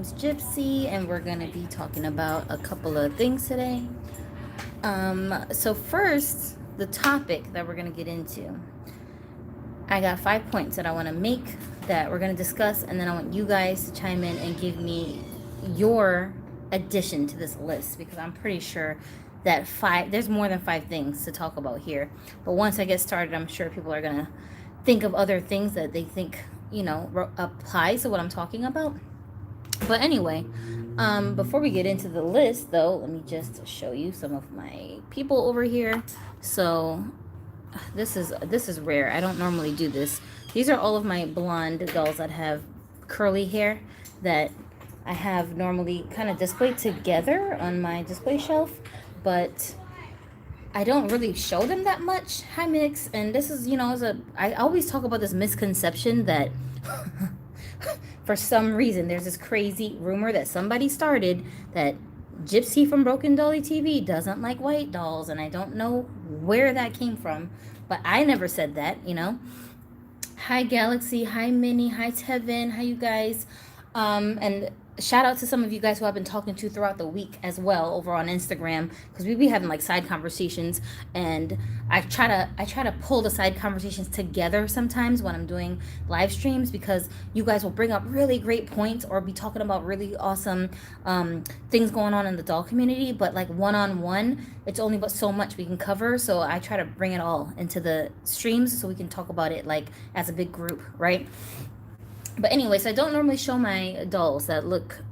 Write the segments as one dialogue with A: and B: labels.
A: name's Gypsy, and we're gonna be talking about a couple of things today. So first, the topic that we're gonna get into. I got 5 points that I want to make that we're gonna discuss, and then I want you guys to chime in and give me your addition to this list because I'm pretty sure that there's more than 5 things to talk about here. But once I get started, I'm sure people are gonna think of other things that they think applies to what I'm talking about. But anyway, before we get into the list, though, let me just show you some of my people over here. So this is rare. I don't normally do this. These are all of my blonde dolls that have curly hair that I have normally kind of displayed together on my display shelf, but I don't really show them that much. Hi, Mix. And this is, I always talk about this misconception that for some reason there's this crazy rumor that somebody started that Gypsy from Broken Dolly TV doesn't like white dolls, and I don't know where that came from, but I never said that, Hi, Galaxy. Hi, Minnie. Hi, Tevin. Hi, you guys. And shout out to some of you guys who I've been talking to throughout the week as well over on Instagram, because we be having like side conversations, and I try to pull the side conversations together sometimes when I'm doing live streams, because you guys will bring up really great points or be talking about really awesome things going on in the doll community, but like one-on-one it's only but so much we can cover, so I try to bring it all into the streams so we can talk about it like as a big group, right? But anyways, I don't normally show my dolls that look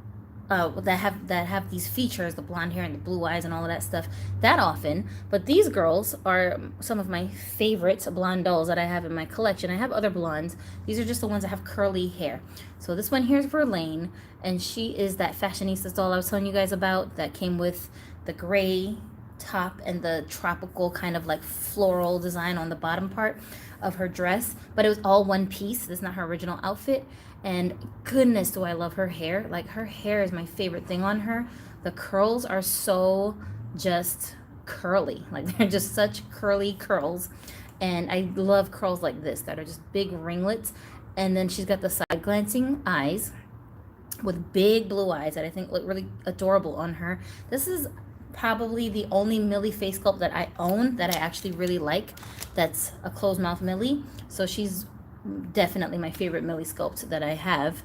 A: that have these features, the blonde hair and the blue eyes and all of that stuff, that often. But these girls are some of my favorite blonde dolls that I have in my collection. I have other blondes. These are just the ones that have curly hair. So this one here is Verlaine, and she is that fashionista doll I was telling you guys about that came with the gray top and the tropical kind of like floral design on the bottom part of her dress, but it was all one piece. This is not her original outfit, and goodness do I love her hair. Like, her hair is my favorite thing on her. The curls are so just curly, like they're just such curly curls, and I love curls like this that are just big ringlets. And then she's got the side glancing eyes with big blue eyes that I think look really adorable on her. This is probably the only Millie face sculpt that I own that I actually really like. That's a closed mouth Millie. So she's definitely my favorite Millie sculpt that I have,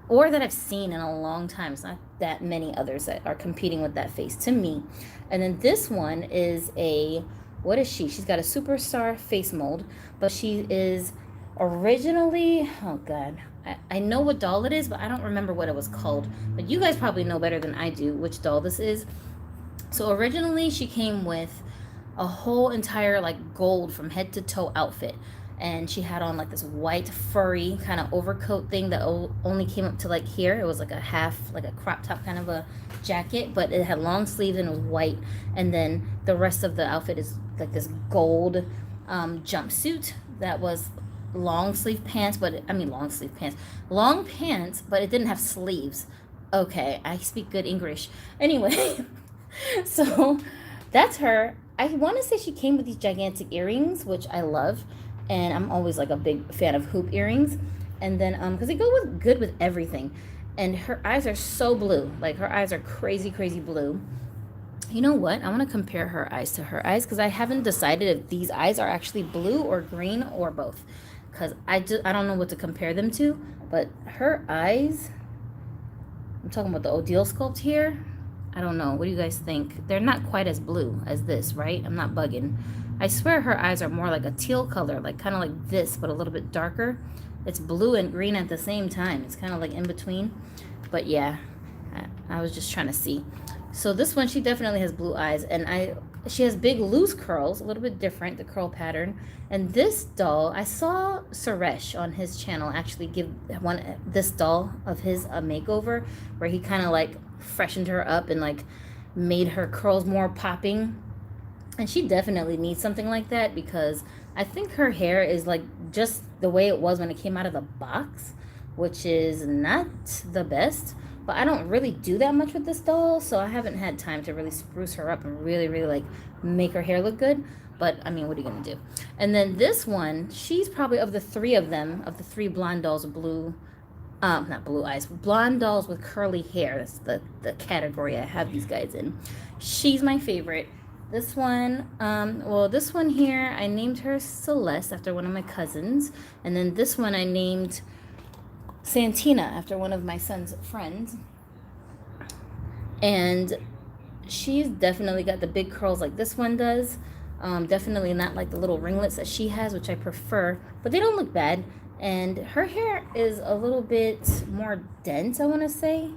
A: or that I've seen in a long time. It's not that many others that are competing with that face to me. And then this one is what is she? She's got a superstar face mold, but she is originally, oh God, I know what doll it is, but I don't remember what it was called. But you guys probably know better than I do which doll this is. So originally she came with a whole entire like gold from head to toe outfit, and she had on like this white furry kind of overcoat thing that only came up to like here. It was like a half, like a crop top kind of a jacket, but it had long sleeves and it was white, and then the rest of the outfit is like this gold jumpsuit that was long pants, but it didn't have sleeves. Okay, I speak good English. Anyway, so that's her. I want to say she came with these gigantic earrings, which I love, and I'm always like a big fan of hoop earrings. And then because they go good with everything. And her eyes are so blue, like her eyes are crazy blue. You know what? I want to compare her eyes to her eyes, because I haven't decided if these eyes are actually blue or green or both, because I don't know what to compare them to. But her eyes, I'm talking about the Odile sculpt here. I don't know. What do you guys think? They're not quite as blue as this, right? I'm not bugging. I swear her eyes are more like a teal color, like kind of like this, but a little bit darker. It's blue and green at the same time. It's kind of like in between. But yeah, I was just trying to see. So this one, she definitely has blue eyes, and she has big loose curls, a little bit different, the curl pattern. And this doll, I saw Suresh on his channel actually give this doll of his a makeover, where he kind of like freshened her up and like made her curls more popping. And she definitely needs something like that, because I think her hair is like just the way it was when it came out of the box, which is not the best. But I don't really do that much with this doll, so I haven't had time to really spruce her up and really like make her hair look good. But I mean, what are you gonna do? And then this one, she's probably of the three blonde dolls, blue, Not blue eyes, blonde dolls with curly hair. That's the category I have these guys in. She's my favorite. This one, well, this one here, I named her Celeste after one of my cousins. And then this one I named Santina after one of my son's friends. And she's definitely got the big curls like this one does. Definitely not like the little ringlets that she has, which I prefer. But they don't look bad. And her hair is a little bit more dense, I want to say.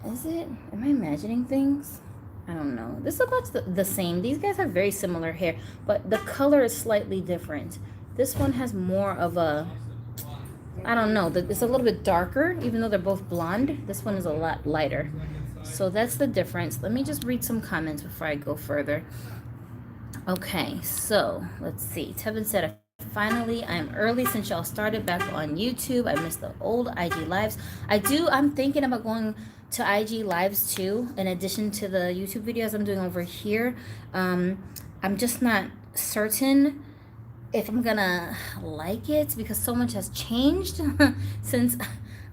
A: Is it? Am I imagining things? I don't know. This is about the same. These guys have very similar hair, but the color is slightly different. This one has more of a, I don't know, it's a little bit darker, even though they're both blonde. This one is a lot lighter. So that's the difference. Let me just read some comments before I go further. Okay, so let's see. Tevin said, finally, I'm early since y'all started back on YouTube. I missed the old IG lives. I'm thinking about going to IG lives too, in addition to the YouTube videos I'm doing over here. I'm just not certain if I'm gonna like it because so much has changed since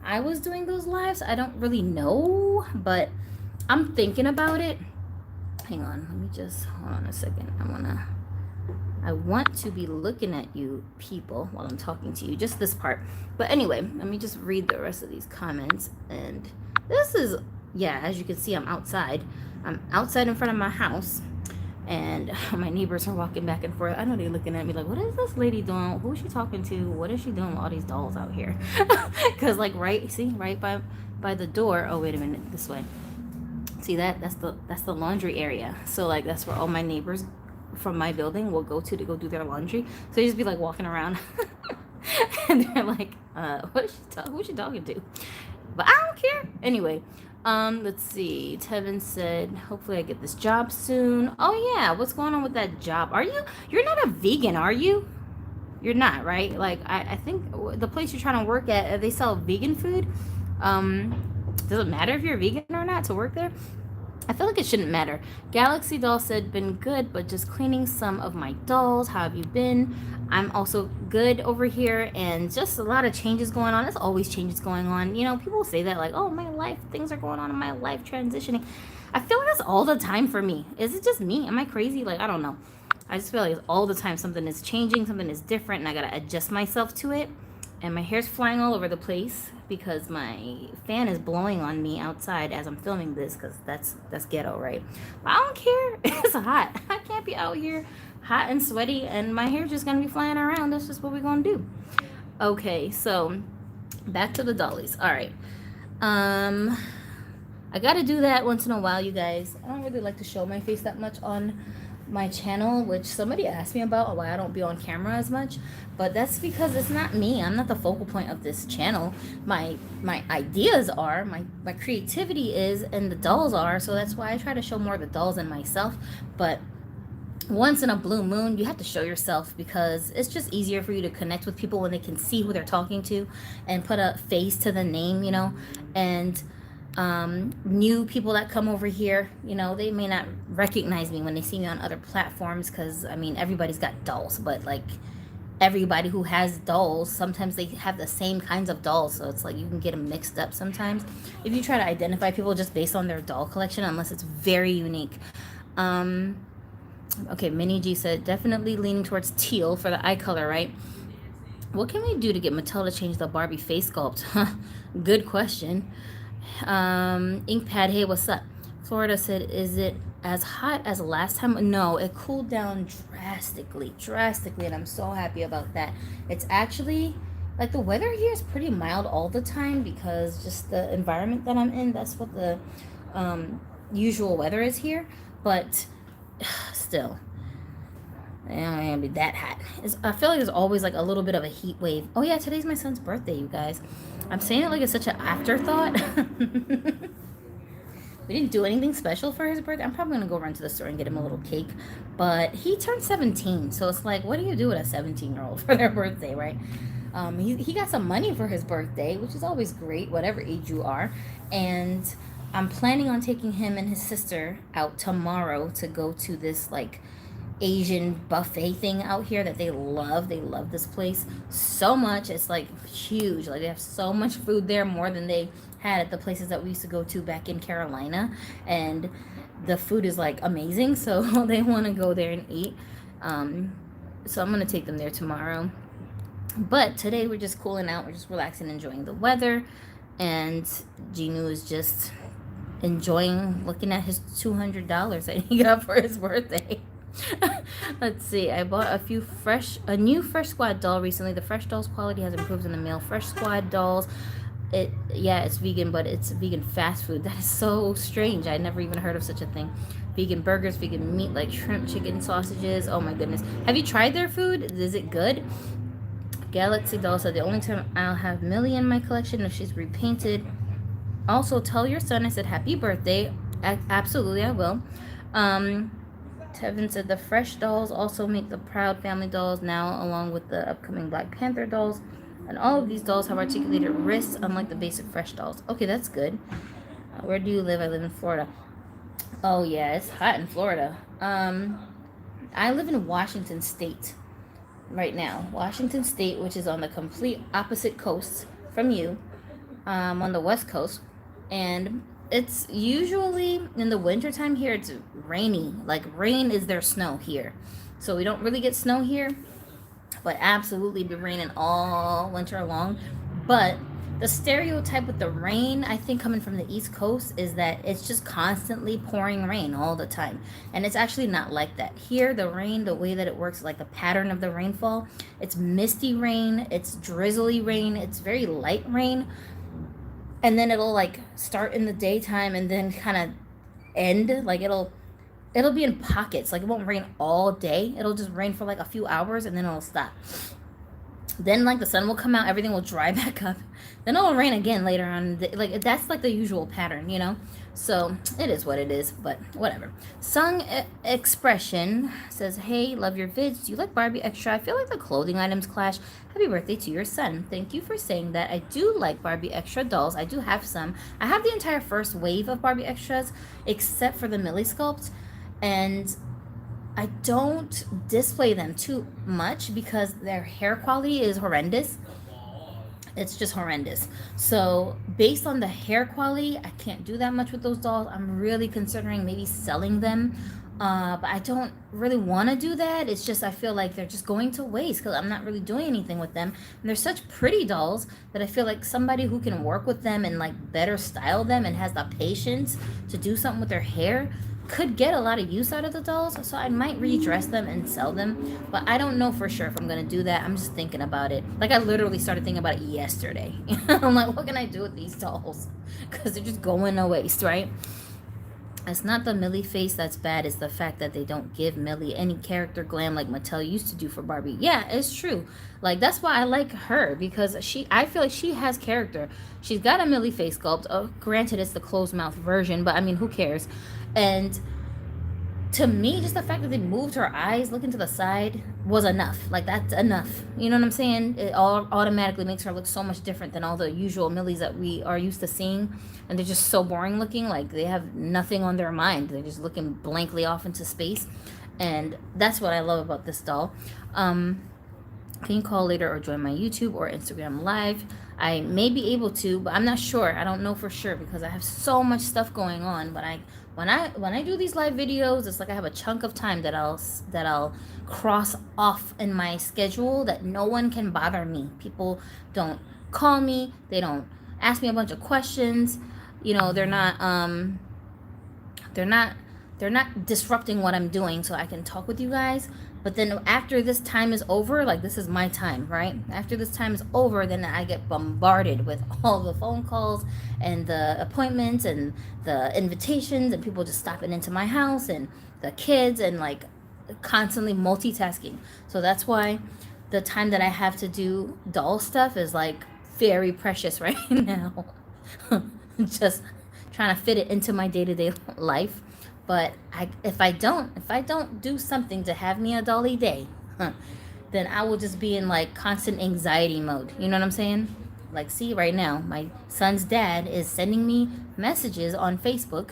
A: I was doing those lives. I don't really know, but I'm thinking about it. Hang on, let me just hold on a second. I want to be looking at you people while I'm talking to you, just this part. But anyway, let me just read the rest of these comments. And this is, yeah, as you can see, I'm outside in front of my house, and my neighbors are walking back and forth. I know they're looking at me like, what is this lady doing? Who is she talking to? What is she doing with all these dolls out here? Because like right by the door. Oh, wait a minute, this way. See that's the laundry area. So like that's where all my neighbors from my building will go to go do their laundry. So they just be like walking around and they're like, who's she talking to? But I don't care. Anyway, let's see. Tevin said, hopefully I get this job soon. Oh yeah, what's going on with that job? You're not a vegan, are you? You're not, right? Like I think the place you're trying to work at, they sell vegan food. Does it matter if you're vegan or not to work there? I feel like it shouldn't matter. Galaxy Doll said, been good, but just cleaning some of my dolls. How have you been? I'm also good over here, and just a lot of changes going on. There's always changes going on. You know, people say that like, oh, my life, things are going on in my life, transitioning. I feel like that's all the time for me. Is it just me? Am I crazy? Like, I don't know. I just feel like it's all the time something is changing, something is different, and I gotta adjust myself to it. And my hair's flying all over the place because my fan is blowing on me outside as I'm filming this, because that's ghetto, right? But I don't care. It's hot. I can't be out here hot and sweaty and my hair's just gonna be flying around. That's just what we're gonna do. Okay, so back to the dollies. All right. I gotta do that once in a while, you guys. I don't really like to show my face that much on my channel, which somebody asked me about why I don't be on camera as much, but that's because it's not me. I'm not the focal point of this channel. My ideas are, my creativity is, and the dolls are, so that's why I try to show more of the dolls than myself. But once in a blue moon, you have to show yourself, because it's just easier for you to connect with people when they can see who they're talking to and put a face to the name, you know. And new people that come over here, you know, they may not recognize me when they see me on other platforms, because I mean, everybody's got dolls, but like everybody who has dolls, sometimes they have the same kinds of dolls, so it's like you can get them mixed up sometimes if you try to identify people just based on their doll collection, unless it's very unique. Okay, Minnie G said, definitely leaning towards teal for the eye color, right? What can we do to get Mattel to change the Barbie face sculpt? Good question. Inkpad, hey, what's up? Florida said, is it as hot as last time? No, it cooled down drastically, and I'm so happy about that. It's actually, like, the weather here is pretty mild all the time, because just the environment that I'm in, that's what the usual weather is here. But still, it ain't gonna be that hot. I feel like there's always like a little bit of a heat wave. Oh yeah, today's my son's birthday, you guys. I'm saying it like it's such an afterthought. We didn't do anything special for his birthday. I'm probably gonna go run to the store and get him a little cake. But he turned 17, so it's like, what do you do with a 17-year-old for their birthday, right? He got some money for his birthday, which is always great, whatever age you are. And I'm planning on taking him and his sister out tomorrow to go to this like Asian buffet thing out here that they love. They love this place so much. It's like huge. Like they have so much food there, more than they had at the places that we used to go to back in Carolina. And the food is like amazing. So they want to go there and eat. So I'm going to take them there tomorrow. But today we're just cooling out. We're just relaxing, enjoying the weather. And Genu is just enjoying looking at his $200 that he got for his birthday. Let's see. I bought a new Fresh Squad doll recently. The Fresh Dolls quality has improved in the mail. Fresh Squad dolls. It's vegan, but it's vegan fast food. That is so strange. I never even heard of such a thing. Vegan burgers, vegan meat like shrimp, chicken, sausages. Oh my goodness. Have you tried their food? Is it good? Galaxy Doll said the only time I'll have Millie in my collection if she's repainted. Also, tell your son I said happy birthday. Absolutely, I will. Tevin said the Fresh dolls also make the Proud Family dolls now, along with the upcoming Black Panther dolls. And all of these dolls have articulated wrists, unlike the basic Fresh dolls. Okay, that's good. Where do you live? I live in Florida. Oh, yeah, it's hot in Florida. I live in Washington State right now. Washington State, which is on the complete opposite coast from you, on the West Coast. And it's usually in the wintertime here, it's rainy. Like rain is their snow here. So we don't really get snow here, but absolutely be raining all winter long. But the stereotype with the rain, I think coming from the East Coast, is that it's just constantly pouring rain all the time. And it's actually not like that. Here, the rain, the way that it works, like the pattern of the rainfall, it's misty rain, it's drizzly rain, it's very light rain. And then it'll like start in the daytime and then kind of end. Like it'll be in pockets. Like it won't rain all day. It'll just rain for like a few hours and then it'll stop. Then like the sun will come out, everything will dry back up. Then it'll rain again later on. Like that's like the usual pattern, you know. So it is what it is, but whatever. Sung Expression says, hey, love your vids. Do you like Barbie Extra? I feel like the clothing items clash. Happy birthday to your son. Thank you for saying that. I do like Barbie Extra dolls. I do have some. I have the entire first wave of Barbie Extras, except for the Millie sculpt. And I don't display them too much because their hair quality is horrendous. It's just horrendous. So based on the hair quality, I can't do that much with those dolls. I'm really considering maybe selling them. But I don't really want to do that. It's just I feel like they're just going to waste because I'm not really doing anything with them. And they're such pretty dolls that I feel like somebody who can work with them and like better style them and has the patience to do something with their hair could get a lot of use out of the dolls. So I might redress them and sell them, but I don't know for sure if I'm gonna do that. I'm just thinking about it. Like I literally started thinking about it yesterday. I'm like, what can I do with these dolls? Because they're just going to waste, right? It's not the Millie face that's bad. It's the fact that they don't give Millie any character glam like Mattel used to do for Barbie. Yeah, it's true. Like that's why I like her, because I feel like she has character. She's got a Millie face sculpt. Oh, granted, it's the closed mouth version, but I mean, who cares? And to me, just the fact that they moved her eyes looking to the side was enough. Like that's enough. You know what I'm saying? It all automatically makes her look so much different than all the usual Millies that we are used to seeing. And they're just so boring looking. Like they have nothing on their mind. They're just looking blankly off into space. And that's what I love about this doll. Can you call later or join my YouTube or Instagram live? I may be able to, but I'm not sure. I don't know for sure because I have so much stuff going on. But when I do these live videos, it's like I have a chunk of time that I'll cross off in my schedule that no one can bother me. People don't call me. They don't ask me a bunch of questions. You know, they're not disrupting what I'm doing so I can talk with you guys. But then after this time is over, like this is my time, right? After this time is over, then I get bombarded with all the phone calls and the appointments and the invitations and people just stopping into my house and the kids and like constantly multitasking. So that's why the time that I have to do doll stuff is like very precious right now. Just trying to fit it into my day-to-day life. But if I don't do something to have me a dolly day, then I will just be in like constant anxiety mode. You know what I'm saying? Like, see, right now, my son's dad is sending me messages on Facebook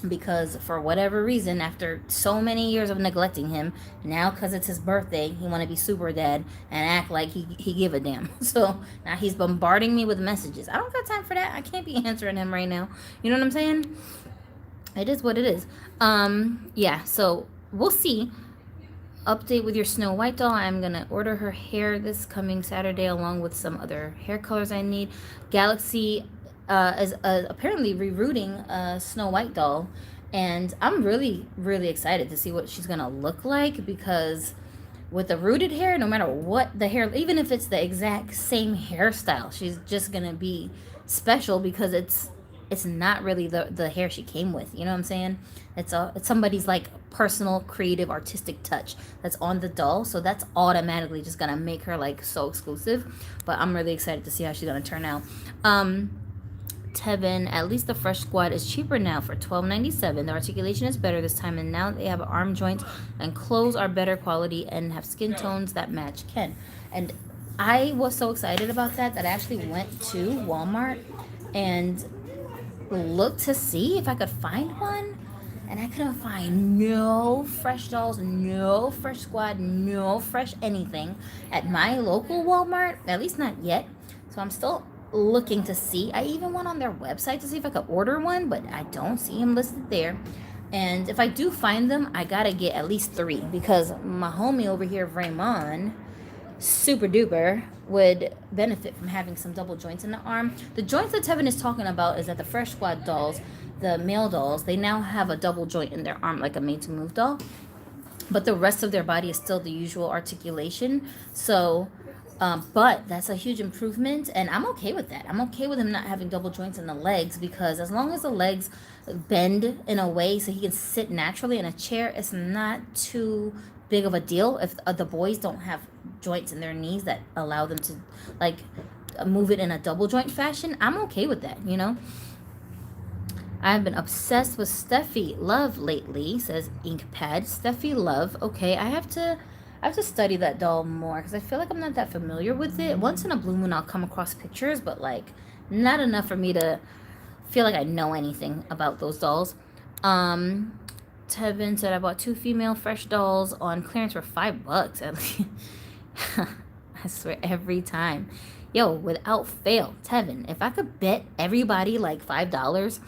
A: because for whatever reason, after so many years of neglecting him, now because it's his birthday, he want to be super dad and act like he give a damn. So now he's bombarding me with messages. I don't got time for that. I can't be answering him right now. You know what I'm saying? It is what it is. Yeah, so we'll see. Update with your Snow White doll. I'm gonna order her hair this coming Saturday along with some other hair colors I need. Galaxy is apparently rerouting Snow White doll, and I'm really excited to see what she's gonna look like, because with the rooted hair, no matter what the hair, even if it's the exact same hairstyle, she's just gonna be special because it's not really the hair she came with. You know what I'm saying? It's somebody's like personal, creative, artistic touch that's on the doll. So that's automatically just gonna make her like so exclusive. But I'm really excited to see how she's gonna turn out. Tevin, at least the Fresh Squad is cheaper now for $12.97. The articulation is better this time, and now they have arm joints and clothes are better quality and have skin tones that match Ken. And I was so excited about that I actually went to Walmart and looked to see if I could find one, and I couldn't find no fresh dolls, no Fresh Squad, no fresh anything at my local Walmart, at least not yet. So I'm still looking to see. I even went on their website to see if I could order one, but I don't see them listed there. And if I do find them, I gotta get at least 3, because my homie over here, Raymond, super duper, would benefit from having some double joints in the arm. The joints that Tevin is talking about is that the Fresh Squad dolls, the male dolls, they now have a double joint in their arm like a Made to Move doll, but the rest of their body is still the usual articulation. So but that's a huge improvement, and I'm okay with that. I'm okay with him not having double joints in the legs, because as long as the legs bend in a way so he can sit naturally in a chair, it's not too big of a deal if the boys don't have joints in their knees that allow them to like move it in a double joint fashion. I'm okay with that, you know. I've been obsessed with Steffi Love lately, says Inkpad. Steffi Love. Okay, I have to study that doll more, because I feel like I'm not that familiar with it. Once in a blue moon I'll come across pictures, but like not enough for me to feel like I know anything about those dolls. Tevin said I bought 2 female fresh dolls on clearance for $5. I swear, every time. Yo, without fail, Tevin, if I could bet everybody like $5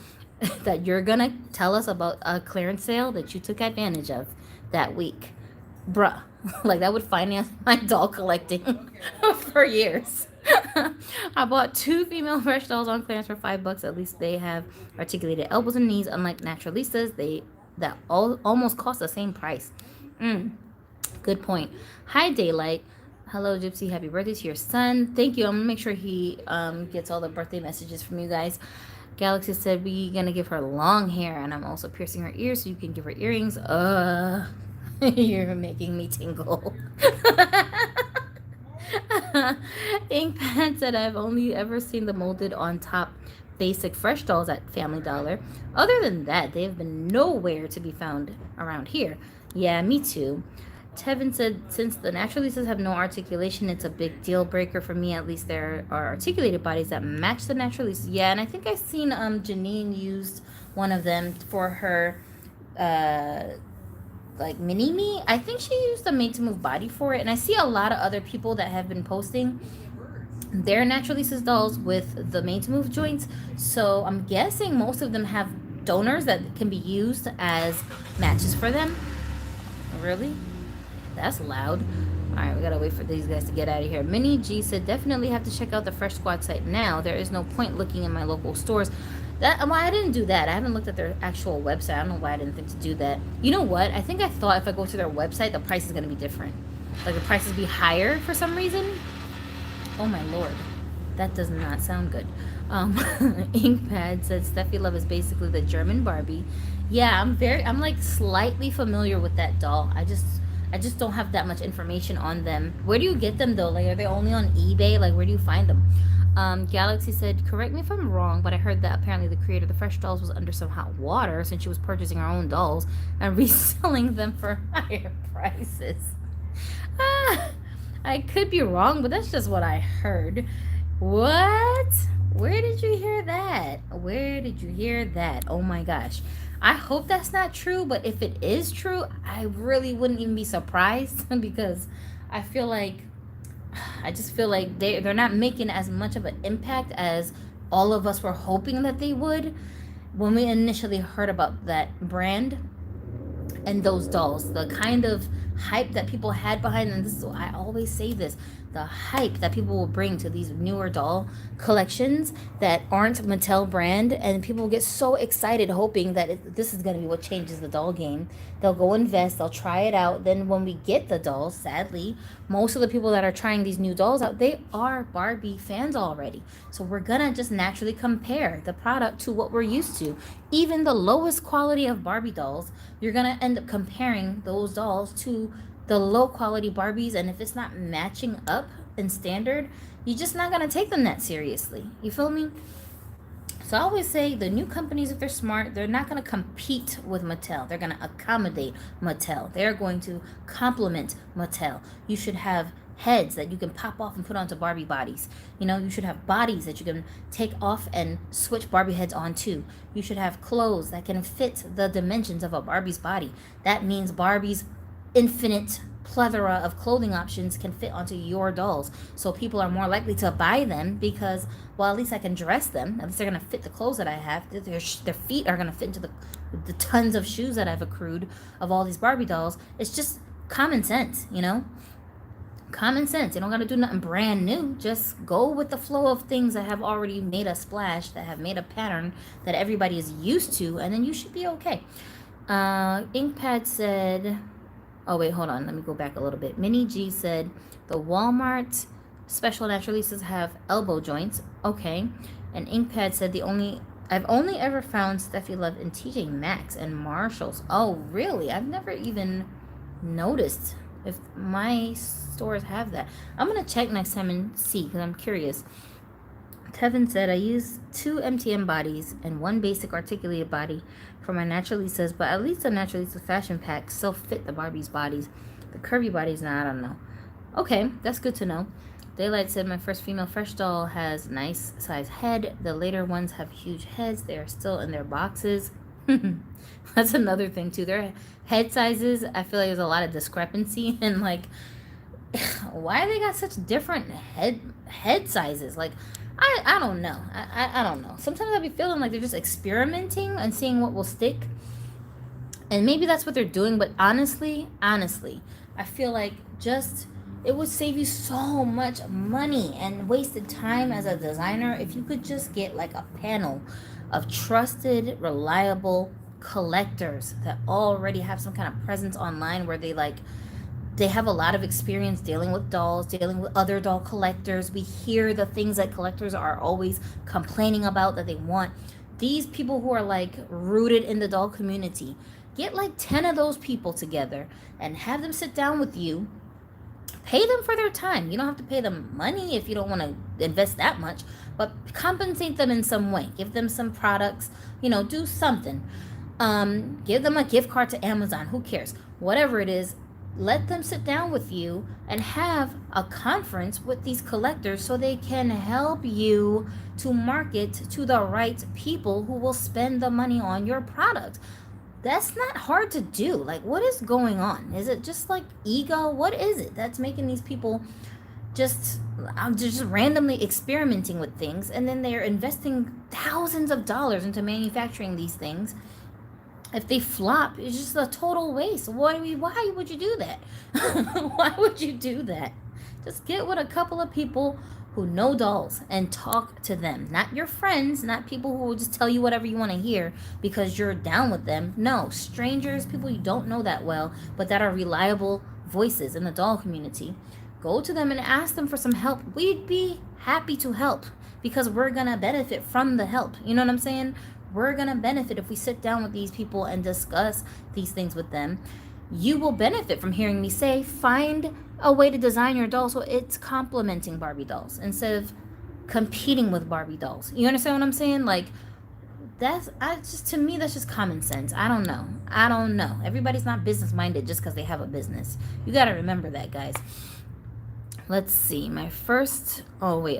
A: that you're gonna tell us about a clearance sale that you took advantage of that week, bruh, like that would finance my doll collecting for years. I bought 2 female fresh dolls on clearance for $5. At least they have articulated elbows and knees, unlike Naturalistas. That almost cost the same price. Good point. Hi, Daylight. Hello, Gypsy. Happy birthday to your son. Thank you. I'm gonna make sure he gets all the birthday messages from you guys. Galaxy said we gonna give her long hair, and I'm also piercing her ears so you can give her earrings. You're making me tingle. Inkpad said I've only ever seen the molded on top basic fresh dolls at Family Dollar. Other than that, they have been nowhere to be found around here. Yeah, me too. Tevin said, since the Naturalistas have no articulation, it's a big deal breaker for me. At least there are articulated bodies that match the Naturalistas. Yeah, and I think I've seen Janine used one of them for her like mini me. I think she used a Made to Move body for it, and I see a lot of other people that have been posting their Naturalistas dolls with the Made to Move joints. So I'm guessing most of them have donors that can be used as matches for them. Really? That's loud. Alright, we gotta wait for these guys to get out of here. Minnie G said, definitely have to check out the Fresh Squad site now. There is no point looking in my local stores. I didn't do that. I haven't looked at their actual website. I don't know why I didn't think to do that. You know what? I think I thought if I go to their website, the price is gonna be different. Like the prices be higher for some reason. Oh my lord. That does not sound good. Inkpad said Steffi Love is basically the German Barbie. Yeah, I'm like slightly familiar with that doll. I just don't have that much information on them. Where do you get them though? Like, are they only on eBay? Like, where do you find them? Galaxy said, correct me if I'm wrong, but I heard that apparently the creator of the Fresh Dolls was under some hot water since she was purchasing her own dolls and reselling them for higher prices. I could be wrong, but that's just what I heard. What? Where did you hear that? Where did you hear that? Oh my gosh. I hope that's not true, but if it is true, I really wouldn't even be surprised because I feel like I just feel like they're not making as much of an impact as all of us were hoping that they would when we initially heard about that brand and those dolls. The kind of hype that people had behind them. This is, I always say this, the hype that people will bring to these newer doll collections that aren't Mattel brand, and people get so excited hoping that this is going to be what changes the doll game. They'll go invest, they'll try it out. Then when we get the dolls, sadly, most of the people that are trying these new dolls out, they are Barbie fans already. So we're gonna just naturally compare the product to what we're used to. Even the lowest quality of Barbie dolls, you're gonna end up comparing those dolls to the low quality Barbies, and if it's not matching up in standard, you're just not gonna take them that seriously. You feel me? So I always say the new companies, if they're smart, they're not going to compete with Mattel. They're going to accommodate Mattel. They're going to complement Mattel. You should have heads that you can pop off and put onto Barbie bodies. You know, you should have bodies that you can take off and switch Barbie heads onto. You should have clothes that can fit the dimensions of a Barbie's body. That means Barbie's infinite plethora of clothing options can fit onto your dolls, so people are more likely to buy them because, well, at least I can dress them, at least they're going to fit the clothes that I have. Their feet are going to fit into the tons of shoes that I've accrued of all these Barbie dolls. It's just common sense, you know, common sense. You don't got to do nothing brand new. Just go with the flow of things that have already made a splash, that have made a pattern that everybody is used to, and then you should be okay. Inkpad said, oh, wait, hold on. Let me go back a little bit. Minnie G said, the Walmart special natural releases have elbow joints. Okay. And Inkpad said, I've only ever found Steffi Love in TJ Maxx and Marshalls. Oh, really? I've never even noticed if my stores have that. I'm going to check next time and see because I'm curious. Tevin said, I use 2 MTM bodies and 1 basic articulated body for my Natural Lisa's, but at least the Natural Lisa fashion pack still fit the Barbie's bodies. The curvy bodies, nah, I don't know. Okay, that's good to know. Daylight said, my first female fresh doll has nice size head. The later ones have huge heads. They are still in their boxes. That's another thing, too. Their head sizes, I feel like there's a lot of discrepancy in, like, why they got such different head sizes? Like, I don't know. I don't know. Sometimes I be feeling like they're just experimenting and seeing what will stick. And maybe that's what they're doing. But honestly, I feel like just it would save you so much money and wasted time as a designer if you could just get like a panel of trusted, reliable collectors that already have some kind of presence online where they have a lot of experience dealing with dolls, dealing with other doll collectors. We hear the things that collectors are always complaining about that they want. These people who are like rooted in the doll community, get like 10 of those people together and have them sit down with you. Pay them for their time. You don't have to pay them money if you don't want to invest that much, but compensate them in some way. Give them some products, you know, do something. Give them a gift card to Amazon. Who cares? Whatever it is. Let them sit down with you and have a conference with these collectors so they can help you to market to the right people who will spend the money on your product. That's not hard to do. Like, what is going on? Is it just like ego? What is it that's making these people just randomly experimenting with things, and then they're investing thousands of dollars into manufacturing these things? If they flop, it's just a total waste. Why would you do that? Why would you do that? Just get with a couple of people who know dolls and talk to them. Not your friends, not people who will just tell you whatever you want to hear because you're down with them. No, strangers, people you don't know that well, but that are reliable voices in the doll community. Go to them and ask them for some help. We'd be happy to help because we're going to benefit from the help. You know what I'm saying? We're going to benefit if we sit down with these people and discuss these things with them. You will benefit from hearing me say, find a way to design your doll so it's complementing Barbie dolls instead of competing with Barbie dolls. You understand what I'm saying? Like, to me, that's just common sense. I don't know. Everybody's not business minded just because they have a business. You got to remember that, guys. Let's see. I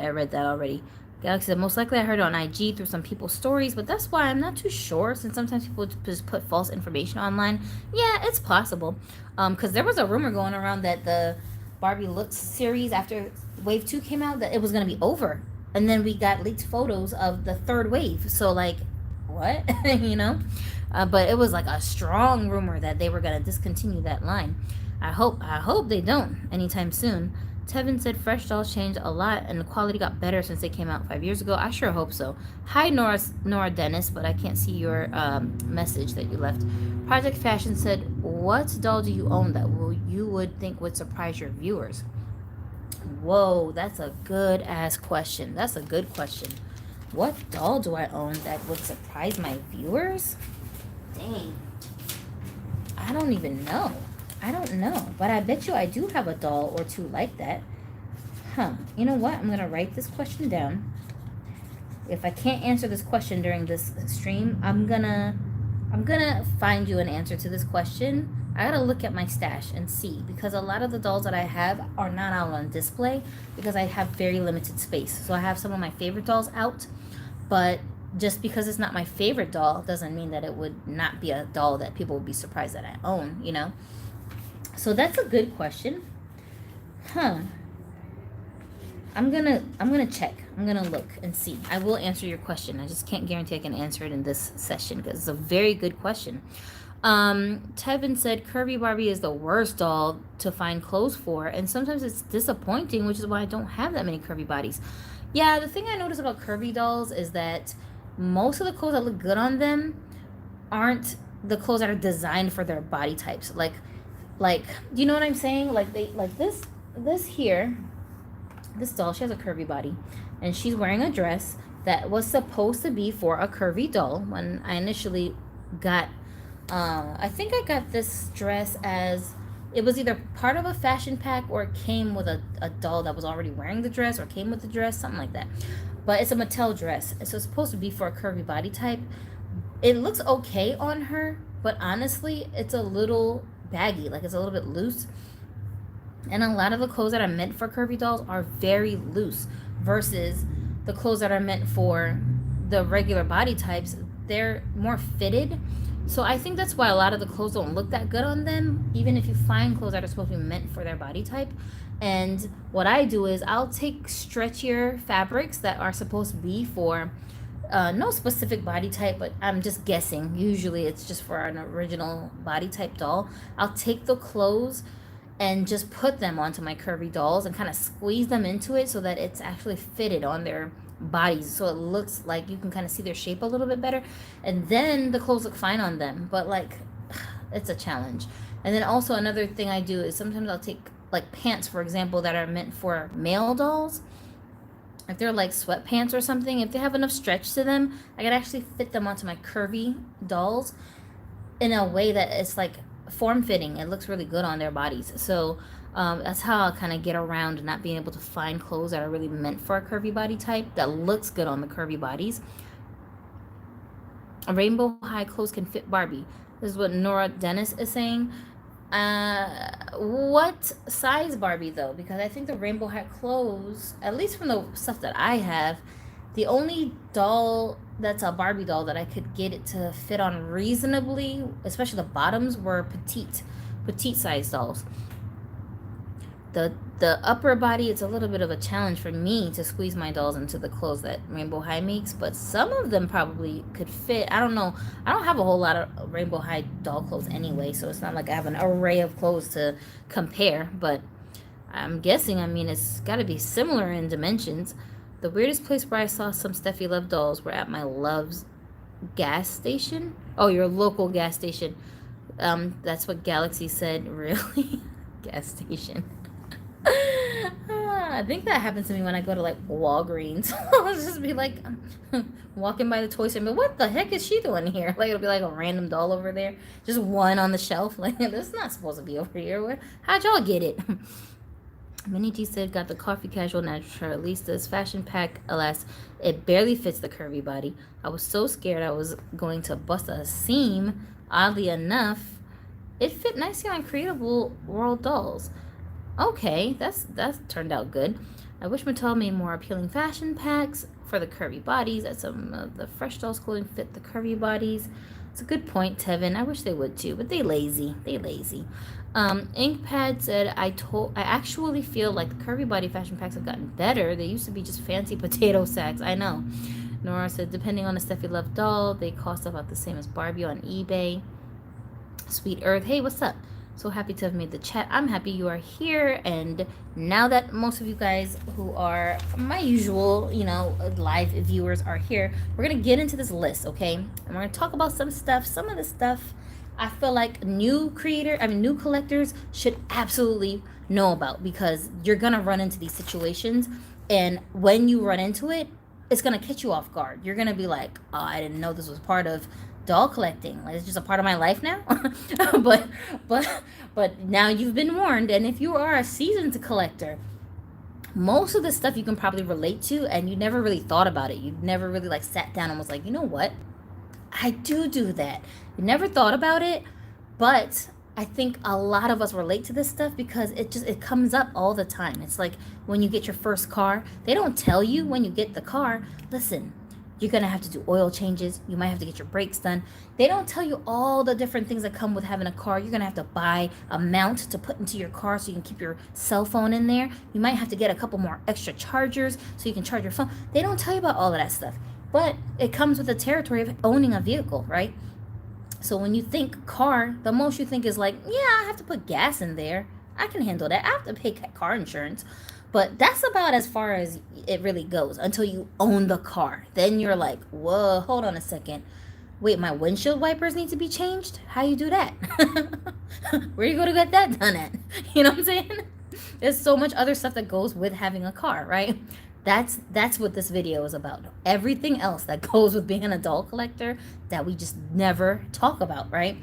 A: read that already. Galaxy said, most likely I heard it on IG through some people's stories, but that's why I'm not too sure, since sometimes people just put false information online. Yeah, it's possible. Because there was a rumor going around that the Barbie Looks series, after Wave 2 came out, that it was going to be over. And then we got leaked photos of the third wave. So, like, what? You know? But it was like a strong rumor that they were going to discontinue that line. I hope they don't anytime soon. Tevin said fresh dolls changed a lot and the quality got better since they came out 5 years ago. I sure hope so. Hi, Nora Dennis, but I can't see your message that you left. Project Fashion said, what doll do you own that you would think would surprise your viewers? Whoa, that's a good ass question. That's a good question. What doll do I own that would surprise my viewers? Dang. I don't even know. I don't know, but I bet you I do have a doll or two like that. You know what? I'm going to write this question down. If I can't answer this question during this stream, I'm gonna find you an answer to this question. I gotta look at my stash and see, because a lot of the dolls that I have are not out on display because I have very limited space. So I have some of my favorite dolls out, but just because it's not my favorite doll doesn't mean that it would not be a doll that people would be surprised that I own, you know? So that's a good question. I'm gonna check. I'm gonna look and see. I will answer your question. I just can't guarantee I can answer it in this session because it's a very good question. Tevin said Curvy Barbie is the worst doll to find clothes for, and sometimes it's disappointing, which is why I don't have that many curvy bodies. Yeah, the thing I notice about curvy dolls is that most of the clothes that look good on them aren't the clothes that are designed for their body types. Like, do you know what I'm saying? Like this here, this doll, she has a curvy body, and she's wearing a dress that was supposed to be for a curvy doll. When I initially got, I think I got this dress as, it was either part of a fashion pack or it came with a doll that was already wearing the dress, or came with the dress, something like that. But it's a Mattel dress, so it's supposed to be for a curvy body type. It looks okay on her, but honestly, it's a little baggy, like it's a little bit loose. And a lot of the clothes that are meant for curvy dolls are very loose versus the clothes that are meant for the regular body types. They're more fitted. So I think that's why a lot of the clothes don't look that good on them, even if you find clothes that are supposed to be meant for their body type. And what I do is I'll take stretchier fabrics that are supposed to be for no specific body type, but I'm just guessing. Usually it's just for an original body type doll. I'll take the clothes and just put them onto my curvy dolls and kind of squeeze them into it so that it's actually fitted on their bodies, so it looks like you can kind of see their shape a little bit better, and then the clothes look fine on them. But like, it's a challenge. And then also another thing I do is sometimes I'll take like pants, for example, that are meant for male dolls. If they're like sweatpants or something, if they have enough stretch to them, I could actually fit them onto my curvy dolls in a way that it's like form-fitting. It looks really good on their bodies. So that's how I'll kind of get around not being able to find clothes that are really meant for a curvy body type that looks good on the curvy bodies. Rainbow high clothes can fit Barbie. This is what Nora Dennis is saying. What size Barbie though? Because I think the rainbow high clothes, at least from the stuff that I have, the only doll that's a Barbie doll that I could get it to fit on reasonably, especially the bottoms, were petite size dolls. The upper body, it's a little bit of a challenge for me to squeeze my dolls into the clothes that Rainbow High makes, but some of them probably could fit. I don't know. I don't have a whole lot of Rainbow High doll clothes anyway, so it's not like I have an array of clothes to compare, but I'm guessing, I mean, it's got to be similar in dimensions. The weirdest place where I saw some Steffi Love dolls were at my Love's gas station. Oh, your local gas station. That's what Galaxy said. Really? Gas station. I think that happens to me when I go to like Walgreens. I'll just be like walking by the toy store, but what the heck is she doing here? Like, it'll be like a random doll over there, just one on the shelf. Like, this is not supposed to be over here. How'd y'all get it? Minnie G said, got the coffee casual naturalistas fashion pack. Alas, it barely fits the curvy body. I was so scared I was going to bust a seam. Oddly enough, it fit nicely on Creatable World dolls. Okay, that turned out good. I wish Mattel made more appealing fashion packs for the curvy bodies, as some of the fresh dolls clothing fit the curvy bodies. It's a good point, Tevin. I wish they would too, but they lazy. They lazy. Inkpad said, I actually feel like the curvy body fashion packs have gotten better. They used to be just fancy potato sacks. I know. Nora said, depending on the Steffi Love doll, they cost about the same as Barbie on eBay. Sweet Earth, hey, what's up? So happy to have made the chat. I'm happy you are here. And now that most of you guys who are my usual, live viewers are here, we're going to get into this list, okay? And we're going to talk about some stuff. Some of the stuff I feel like new collectors should absolutely know about, because you're going to run into these situations. And when you run into it, it's going to catch you off guard. You're going to be like, oh, I didn't know this was part of doll collecting. Like, it's just a part of my life now. but now you've been warned. And if you are a seasoned collector, most of the stuff you can probably relate to, and you never really thought about it. You never really like sat down and was like, you know what, I do that. You never thought about it, but I think a lot of us relate to this stuff because it comes up all the time. It's like when you get your first car, they don't tell you when you get the car, listen, you're going to have to do oil changes. You might have to get your brakes done. They don't tell you all the different things that come with having a car. You're going to have to buy a mount to put into your car so you can keep your cell phone in there. You might have to get a couple more extra chargers so you can charge your phone. They don't tell you about all of that stuff. But it comes with the territory of owning a vehicle, right? So when you think car, the most you think is like, yeah, I have to put gas in there. I can handle that. I have to pay car insurance. But that's about as far as it really goes until you own the car. Then you're like, whoa, hold on a second. Wait, my windshield wipers need to be changed? How you do that? Where you go to get that done at? You know what I'm saying? There's so much other stuff that goes with having a car, right? That's what this video is about. Everything else that goes with being a doll collector that we just never talk about, right?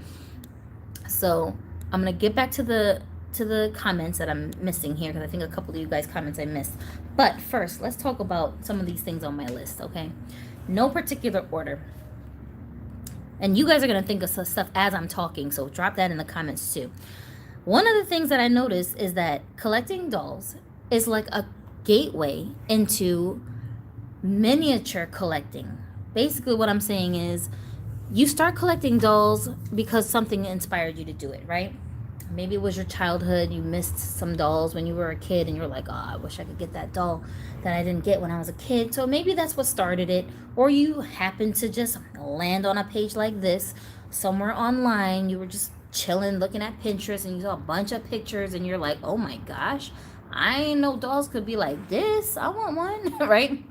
A: So I'm going to get back to the comments that I'm missing here, because I think a couple of you guys' comments I missed. But first, let's talk about some of these things on my list, okay? No particular order. And you guys are going to think of some stuff as I'm talking, so drop that in the comments too. One of the things that I noticed is that collecting dolls is like a gateway into miniature collecting. Basically what I'm saying is you start collecting dolls because something inspired you to do it, right? Maybe it was your childhood. You missed some dolls when you were a kid and you're like, oh, I wish I could get that doll that I didn't get when I was a kid. So maybe that's what started it. Or you happened to just land on a page like this somewhere online. You were just chilling, looking at Pinterest, and you saw a bunch of pictures and you're like, oh my gosh, I ain't know dolls could be like this. I want one, right?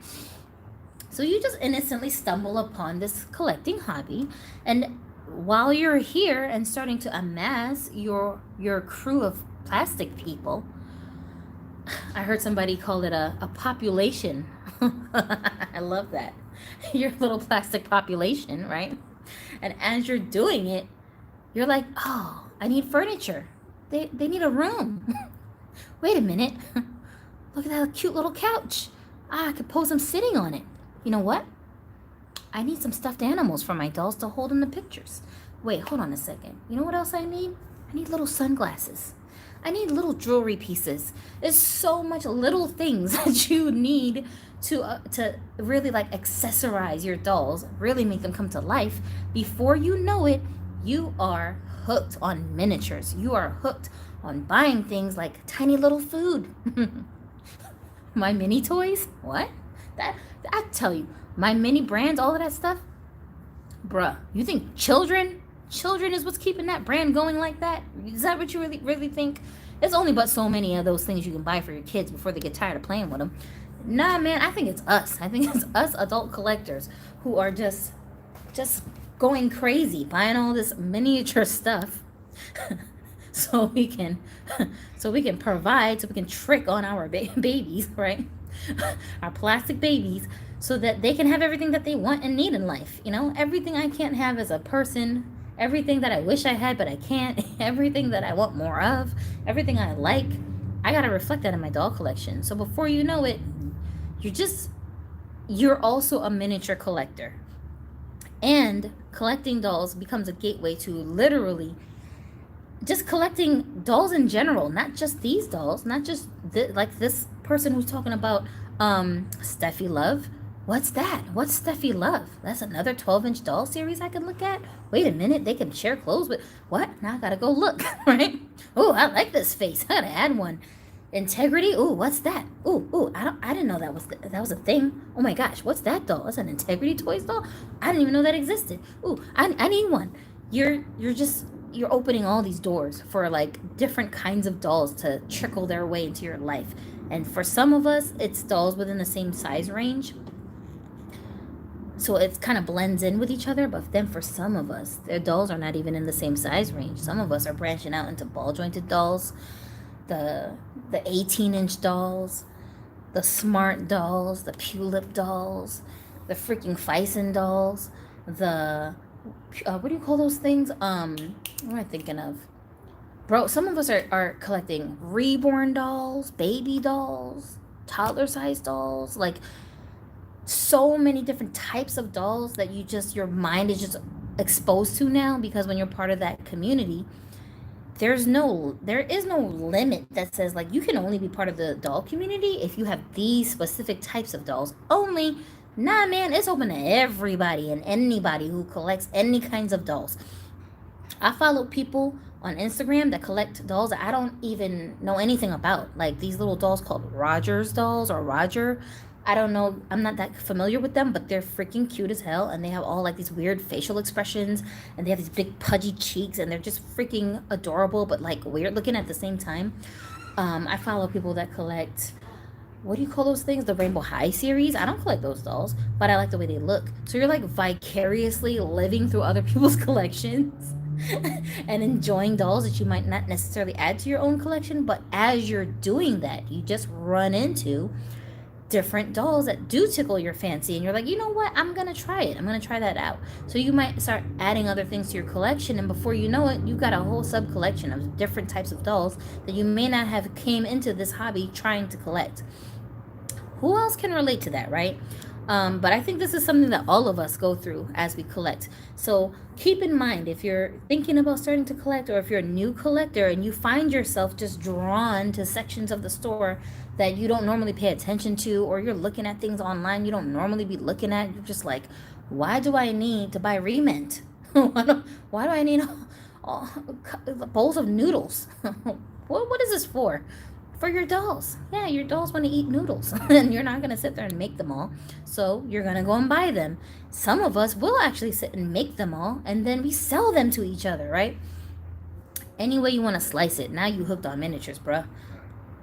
A: So you just innocently stumble upon this collecting hobby, and while you're here and starting to amass your crew of plastic people, I heard somebody call it a population. I love that. Your little plastic population, right? And as you're doing it, you're like, oh, I need furniture. They need a room. Wait a minute. Look at that cute little couch. I could pose them sitting on it. You know what? I need some stuffed animals for my dolls to hold in the pictures. Wait, hold on a second. You know what else I need? I need little sunglasses. I need little jewelry pieces. There's so much little things that you need to really like accessorize your dolls, really make them come to life. Before you know it, you are hooked on miniatures. You are hooked on buying things like tiny little food. My mini toys? What? That I tell you, my mini brands, all of that stuff. Bruh, you think children is what's keeping that brand going like that? Is that what you really think? There's only but so many of those things you can buy for your kids before they get tired of playing with them. Nah, man, I think it's us. I think it's us adult collectors who are just going crazy buying all this miniature stuff so we can provide, so we can trick on our babies, right? Our plastic babies, so that they can have everything that they want and need in life. You know, everything I can't have as a person, everything that I wish I had but I can't, everything that I want more of, everything I like, I gotta reflect that in my doll collection. So before you know it, you're also a miniature collector. And collecting dolls becomes a gateway to literally just collecting dolls in general, not just these dolls, not just like this person who's talking about Steffi Love. What's that? What's Steffi Love? That's another 12-inch doll series I could look at. Wait a minute, they can share clothes with what? Now I gotta go look, right? Oh, I like this face. I gotta add one. Integrity. Ooh, what's that? Ooh, I didn't know that was a thing. Oh my gosh, what's that doll? That's an Integrity Toys doll. I didn't even know that existed. Ooh, I need one. You're opening all these doors for like different kinds of dolls to trickle their way into your life. And for some of us, it's dolls within the same size range. So it kind of blends in with each other. But then for some of us, their dolls are not even in the same size range. Some of us are branching out into ball jointed dolls, the 18-inch dolls, the smart dolls, the Pulip dolls, the freaking Fison dolls, the what do you call those things? What am I thinking of? Bro, some of us are collecting reborn dolls, baby dolls, toddler sized dolls, like so many different types of dolls that your mind is just exposed to now, because when you're part of that community, there is no limit that says like you can only be part of the doll community if you have these specific types of dolls only. Nah, man, it's open to everybody and anybody who collects any kinds of dolls. I follow people on Instagram that collect dolls that I don't even know anything about, like these little dolls called Rogers dolls or Roger. I don't know, I'm not that familiar with them, but they're freaking cute as hell, and they have all like these weird facial expressions, and they have these big pudgy cheeks, and they're just freaking adorable but like weird looking at the same time. I follow people that collect, what do you call those things, the Rainbow High series. I don't collect those dolls, but I like the way they look. So you're like vicariously living through other people's collections and enjoying dolls that you might not necessarily add to your own collection, but as you're doing that, you just run into different dolls that do tickle your fancy, and you're like, you know what, I'm gonna try it, I'm gonna try that out. So you might start adding other things to your collection, and before you know it, you've got a whole sub collection of different types of dolls that you may not have came into this hobby trying to collect. Who else can relate to that, right? But I think this is something that all of us go through as we collect. So keep in mind, if you're thinking about starting to collect, or if you're a new collector and you find yourself just drawn to sections of the store that you don't normally pay attention to, or you're looking at things online you don't normally be looking at, you're just like, why do I need to buy Remint? Why do I need bowls of noodles? What is this for? For your dolls. Yeah, your dolls want to eat noodles and you're not going to sit there and make them all. So you're going to go and buy them. Some of us will actually sit and make them all, and then we sell them to each other, right? Any way you want to slice it. Now you hooked on miniatures, bruh.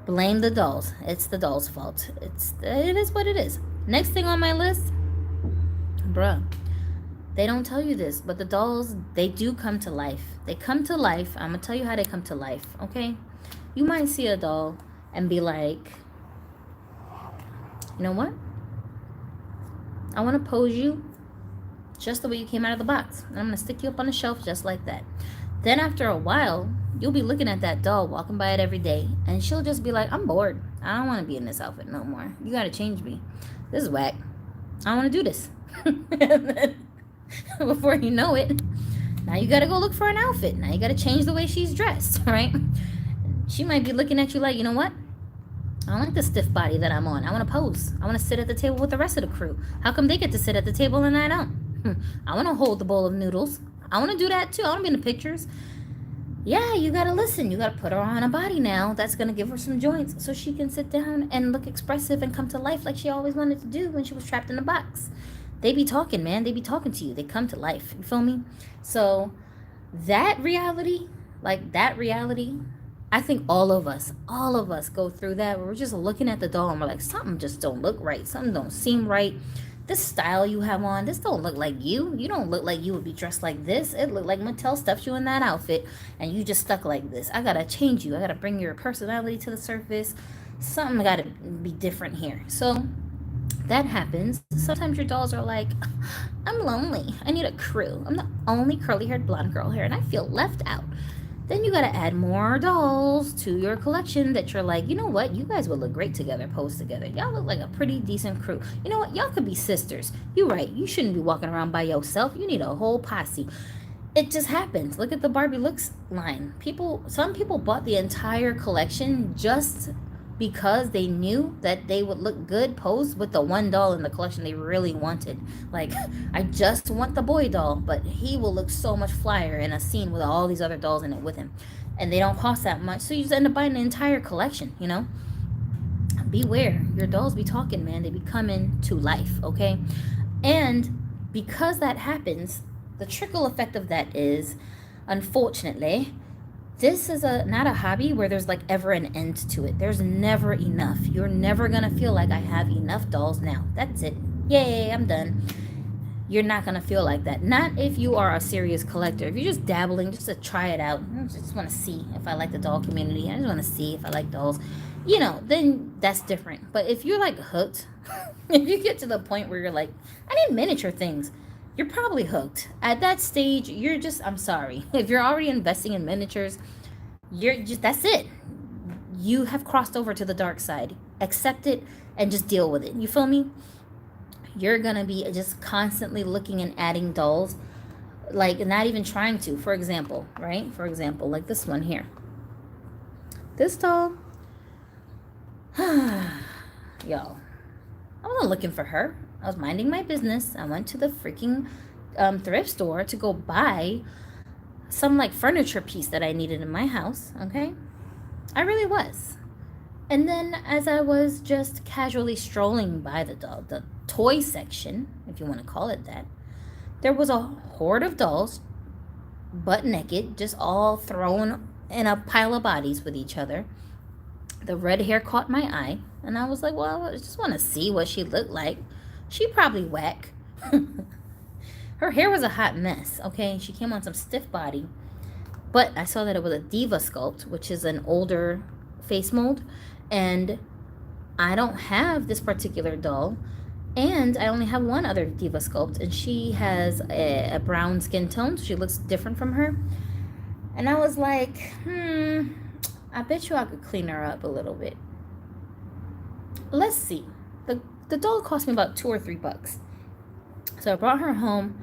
A: Blame the dolls. It's the dolls' fault. It is what it is. Next thing on my list, bruh. They don't tell you this, but the dolls, they do come to life. They come to life. I'm going to tell you how they come to life, okay? You might see a doll and be like, you know what? I want to pose you just the way you came out of the box. And I'm going to stick you up on the shelf just like that. Then after a while, you'll be looking at that doll, walking by it every day, and she'll just be like, I'm bored. I don't want to be in this outfit no more. You got to change me. This is whack. I don't want to do this. And then, before you know it, now you got to go look for an outfit. Now you got to change the way she's dressed, right? She might be looking at you like, you know what? I don't like the stiff body that I'm on. I want to pose. I want to sit at the table with the rest of the crew. How come they get to sit at the table and I don't? I want to hold the bowl of noodles. I want to do that too. I want to be in the pictures. Yeah, you got to listen. You got to put her on a body now that's going to give her some joints so she can sit down and look expressive and come to life like she always wanted to do when she was trapped in a box. They be talking, man. They be talking to you. They come to life. You feel me? So that reality, I think all of us go through that, where we're just looking at the doll and we're like, something just don't look right. Something don't seem right. This style you have on, this don't look like you. You don't look like you would be dressed like this. It looked like Mattel stuffed you in that outfit and you just stuck like this. I gotta change you. I gotta bring your personality to the surface. Something gotta be different here. So that happens. Sometimes your dolls are like, I'm lonely. I need a crew. I'm the only curly-haired blonde girl here and I feel left out. Then you gotta add more dolls to your collection that you're like, you know what? You guys would look great together, posed together. Y'all look like a pretty decent crew. You know what? Y'all could be sisters. You're right. You shouldn't be walking around by yourself. You need a whole posse. It just happens. Look at the Barbie looks line. Some people bought the entire collection just because they knew that they would look good posed with the one doll in the collection they really wanted. Like, I just want the boy doll, but he will look so much flyer in a scene with all these other dolls in it with him. And they don't cost that much, so you just end up buying the entire collection, you know? Beware. Your dolls be talking, man. They be coming to life, okay? And because that happens, the trickle effect of that is, unfortunately, this is not a hobby where there's like ever an end to it. There's never enough. You're never gonna feel like I have enough dolls now. That's it. Yay, I'm done. You're not gonna feel like that. Not if you are a serious collector. If you're just dabbling, just to try it out, I just want to see if I like the doll community. I just want to see if I like dolls. You know, then that's different. But if you're like hooked, if you get to the point where you're like, I need miniature things, you're probably hooked. At that stage, you're just, I'm sorry. If you're already investing in miniatures, that's it. You have crossed over to the dark side. Accept it and just deal with it. You feel me? You're gonna be just constantly looking and adding dolls, like not even trying to. For example, right? For example, like this one here. This doll, yo, I wasn't looking for her. I was minding my business. I went to the freaking thrift store to go buy some like furniture piece that I needed in my house, okay? I really was. And then as I was just casually strolling by the toy section, if you want to call it that, there was a hoard of dolls, butt naked, just all thrown in a pile of bodies with each other. The red hair caught my eye, and I was like, well, I just want to see what she looked like. She probably whack. Her hair was a hot mess, okay? She came on some stiff body. But I saw that it was a Diva sculpt, which is an older face mold. And I don't have this particular doll. And I only have one other Diva sculpt. And she has a brown skin tone. So she looks different from her. And I was like, I bet you I could clean her up a little bit. Let's see. The doll cost me about $2 or $3. So I brought her home.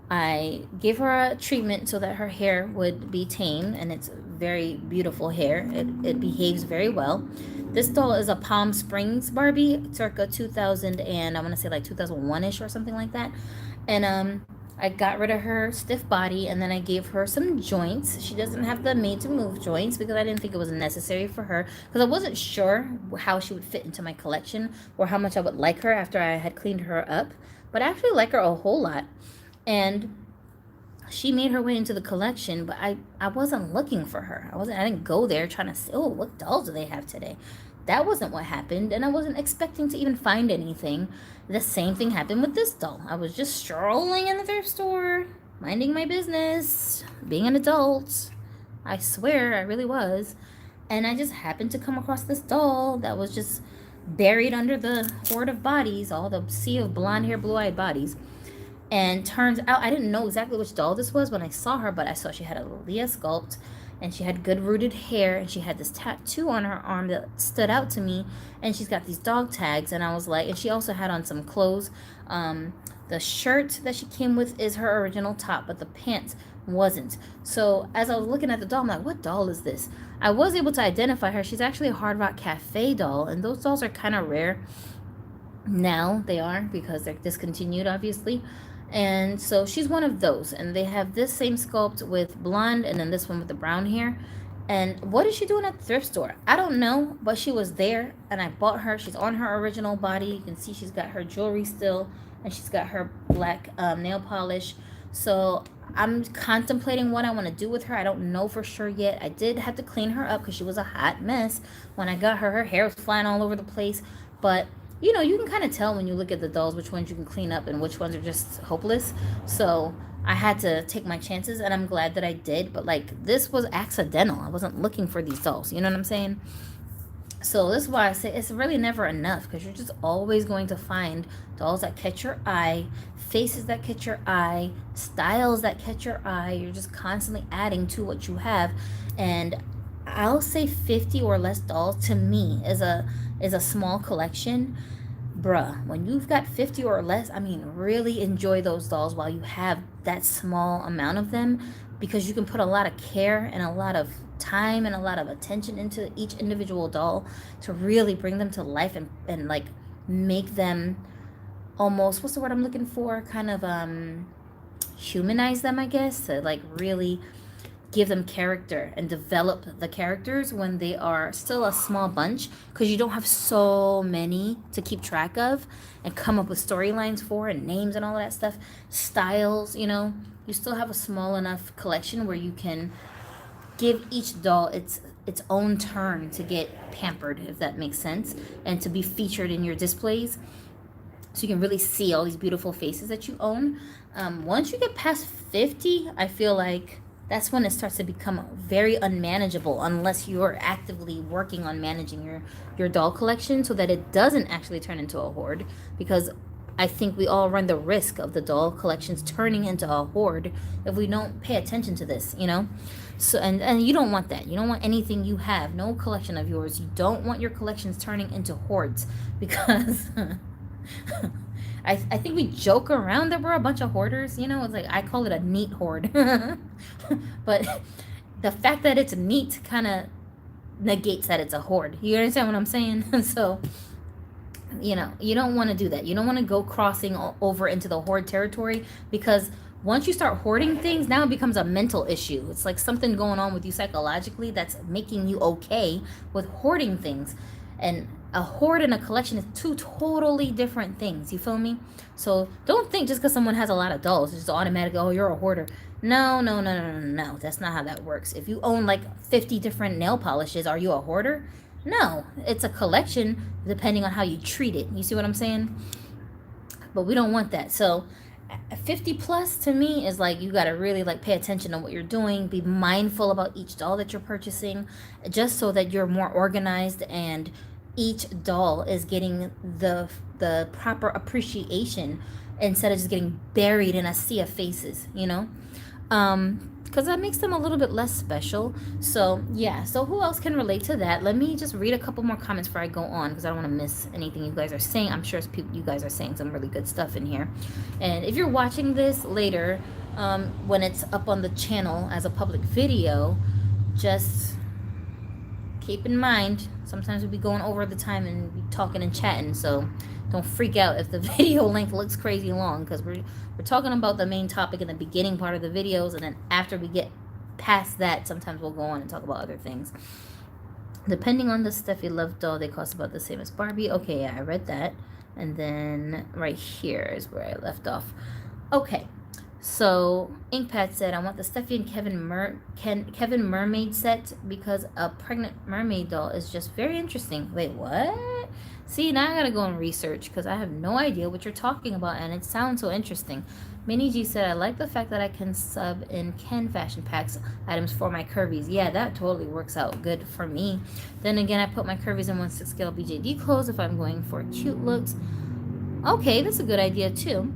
A: I gave her a treatment so that her hair would be tamed, and it's very beautiful hair. It behaves very well. This doll is a Palm Springs Barbie, circa 2000, and I want to say like 2001-ish or something like that. And I got rid of her stiff body, and then I gave her some joints. She doesn't have the Made to Move joints because I didn't think it was necessary for her, because I wasn't sure how she would fit into my collection or how much I would like her after I had cleaned her up. But I actually like her a whole lot. And she made her way into the collection, but I wasn't looking for her. I didn't go there trying to say, oh, what dolls do they have today? That wasn't what happened, and I wasn't expecting to even find anything. The same thing happened with this doll. I was just strolling in the thrift store, minding my business, being an adult. I swear, I really was. And I just happened to come across this doll that was just buried under the hoard of bodies, all the sea of blonde hair, blue-eyed bodies. And turns out, I didn't know exactly which doll this was when I saw her, but I saw she had a Leah sculpt, and she had good rooted hair, and she had this tattoo on her arm that stood out to me, and she's got these dog tags, and I was like, and she also had on some clothes. The shirt that she came with is her original top, but the pants wasn't. So as I was looking at the doll, I'm like, what doll is this? I was able to identify her. She's actually a Hard Rock Cafe doll, and those dolls are kind of rare. Now they are, because they're discontinued, obviously. And so she's one of those, and they have this same sculpt with blonde, and then this one with the brown hair. And what is she doing at the thrift store? I don't know, but she was there, and I bought her. She's on her original body. You can see she's got her jewelry still, and she's got her black nail polish. So I'm contemplating what I want to do with her. I don't know for sure yet. I did have to clean her up because she was a hot mess when I got her. Her hair was flying all over the place, but you know, you can kind of tell when you look at the dolls which ones you can clean up and which ones are just hopeless. So I had to take my chances, and I'm glad that I did. But like, this was accidental. I wasn't looking for these dolls. You know what I'm saying? So this is why I say it's really never enough, because you're just always going to find dolls that catch your eye, faces that catch your eye, styles that catch your eye. You're just constantly adding to what you have. And I'll say 50 or less dolls to me is a small collection, bruh, when you've got 50 or less, I mean, really enjoy those dolls while you have that small amount of them, because you can put a lot of care and a lot of time and a lot of attention into each individual doll to really bring them to life and like make them almost, what's the word I'm looking for, kind of humanize them, I guess, to like really give them character and develop the characters when they are still a small bunch, because you don't have so many to keep track of and come up with storylines for and names and all of that stuff, styles, you know. You still have a small enough collection where you can give each doll its own turn to get pampered, if that makes sense, and to be featured in your displays, so you can really see all these beautiful faces that you own. Once you get past 50, I feel like that's when it starts to become very unmanageable, unless you're actively working on managing your doll collection so that it doesn't actually turn into a hoard, because I think we all run the risk of the doll collections turning into a hoard if we don't pay attention to this, you know. So and you don't want that. You don't want anything you have, no collection of yours, you don't want your collections turning into hoards, because I think we joke around that we're a bunch of hoarders, you know. It's like, I call it a neat hoard. But the fact that it's neat kind of negates that it's a hoard. You understand what I'm saying? So, you know, you don't want to do that. You don't want to go crossing over into the hoard territory, because once you start hoarding things, now it becomes a mental issue. It's like something going on with you psychologically that's making you okay with hoarding things. And a hoard and a collection is two totally different things. You feel me? So don't think just because someone has a lot of dolls, it's just automatically, oh, you're a hoarder. No. That's not how that works. If you own like 50 different nail polishes, are you a hoarder? No, it's a collection depending on how you treat it. You see what I'm saying? But we don't want that. So 50 plus to me is like, you got to really like pay attention to what you're doing, be mindful about each doll that you're purchasing, just so that you're more organized and each doll is getting the proper appreciation, instead of just getting buried in a sea of faces, you know. Because that makes them a little bit less special. So yeah, so who else can relate to that? Let me just read a couple more comments before I go on, because I don't want to miss anything you guys are saying. I'm sure you guys are saying some really good stuff in here. And if you're watching this later, when it's up on the channel as a public video, just keep in mind, sometimes we'll be going over the time and be talking and chatting, so don't freak out if the video length looks crazy long, because we're talking about the main topic in the beginning part of the videos, and then after we get past that, sometimes we'll go on and talk about other things. Depending on the Steffi Love doll, they cost about the same as Barbie. Okay, yeah, I read that. And then right here is where I left off. Okay, so Inkpad said, I want the Steffi and Kevin mermaid set, because a pregnant mermaid doll is just very interesting. Wait, what? See, now I gotta go and research, because I have no idea what you're talking about, and it sounds so interesting. Minnie G said, I like the fact that I can sub in Ken fashion packs items for my curvies. Yeah, that totally works out good for me. Then again, I put my curvies in 1/6 scale BJD clothes if I'm going for cute looks. Okay, that's a good idea too.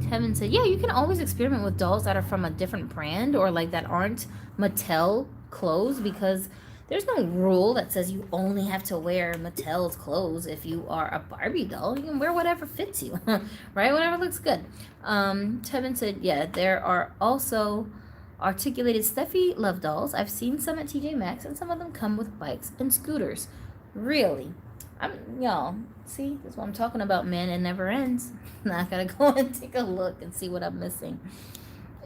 A: Kevin said, yeah, you can always experiment with dolls that are from a different brand, or like that aren't Mattel clothes, because there's no rule that says you only have to wear Mattel's clothes. If you are a Barbie doll, you can wear whatever fits you, right? Whatever looks good. Tevin said, yeah, there are also articulated Steffi Love dolls. I've seen some at TJ Maxx, and some of them come with bikes and scooters. Really? Y'all, see, that's what I'm talking about, man. It never ends. Now I gotta go and take a look and see what I'm missing.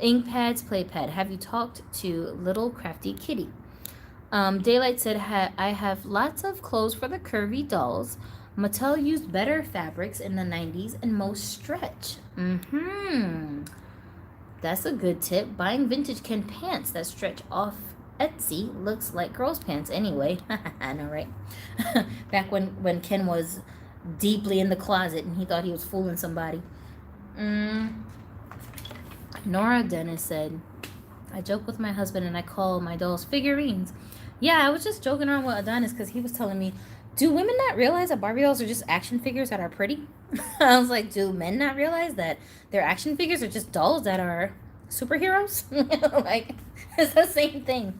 A: Inkpad's Playpad. Have you talked to Little Crafty Kitty? Daylight said, I have lots of clothes for the curvy dolls. Mattel used better fabrics in the 90s and most stretch. That's a good tip. Buying vintage Ken pants that stretch off Etsy looks like girls' pants anyway. I know, right? Back when Ken was deeply in the closet and he thought he was fooling somebody. Nora Dennis said, I joke with my husband and I call my dolls figurines. Yeah, I was just joking around with Adonis, because he was telling me, do women not realize that Barbie dolls are just action figures that are pretty? I was like, do men not realize that their action figures are just dolls that are superheroes? Like, it's the same thing.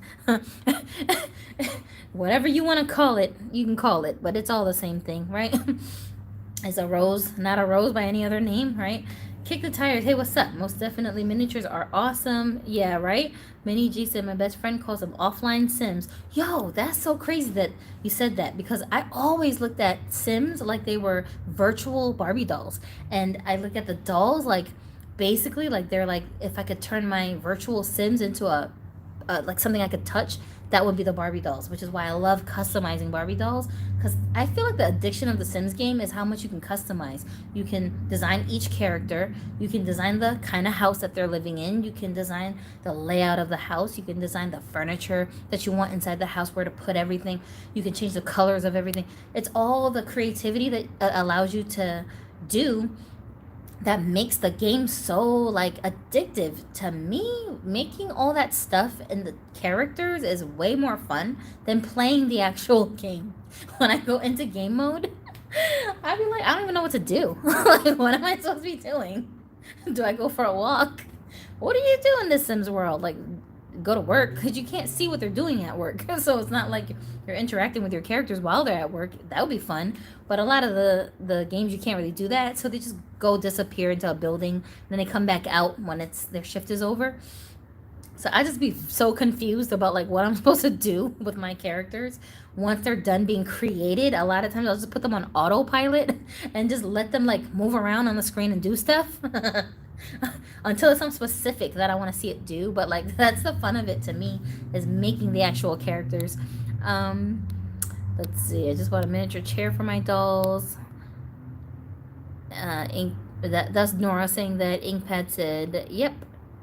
A: Whatever you want to call it, you can call it, but it's all the same thing, right? Is a rose not a rose by any other name, right? Kick the tires. Hey, what's up? Most definitely, miniatures are awesome. Yeah, right? Minnie G said, my best friend calls them offline Sims. Yo, that's so crazy that you said that, because I always looked at Sims like they were virtual Barbie dolls. And I look at the dolls like basically like they're like, if I could turn my virtual Sims into a like something I could touch, that would be the Barbie dolls, which is why I love customizing Barbie dolls, because I feel like the addiction of the Sims game is how much you can customize. You can design each character, you can design the kind of house that they're living in, you can design the layout of the house, you can design the furniture that you want inside the house, where to put everything, you can change the colors of everything. It's all the creativity that allows you to do that makes the game so like addictive. To me, making all that stuff and the characters is way more fun than playing the actual game. When I go into game mode, I'd be like, I don't even know what to do. Like, what am I supposed to be doing? Do I go for a walk? What do you do in this Sims world? Like, go to work, because you can't see what they're doing at work. So it's not like you're interacting with your characters while they're at work. That would be fun. But a lot of the games, you can't really do that. So they just go disappear into a building, and then they come back out when it's their shift is over. So I just be so confused about like what I'm supposed to do with my characters once they're done being created. A lot of times I'll just put them on autopilot and just let them like move around on the screen and do stuff until it's something specific that I want to see it do. But like, that's the fun of it to me, is making the actual characters. Let's see. I just bought a miniature chair for my dolls. That's Nora saying that. Inkpad said, yep.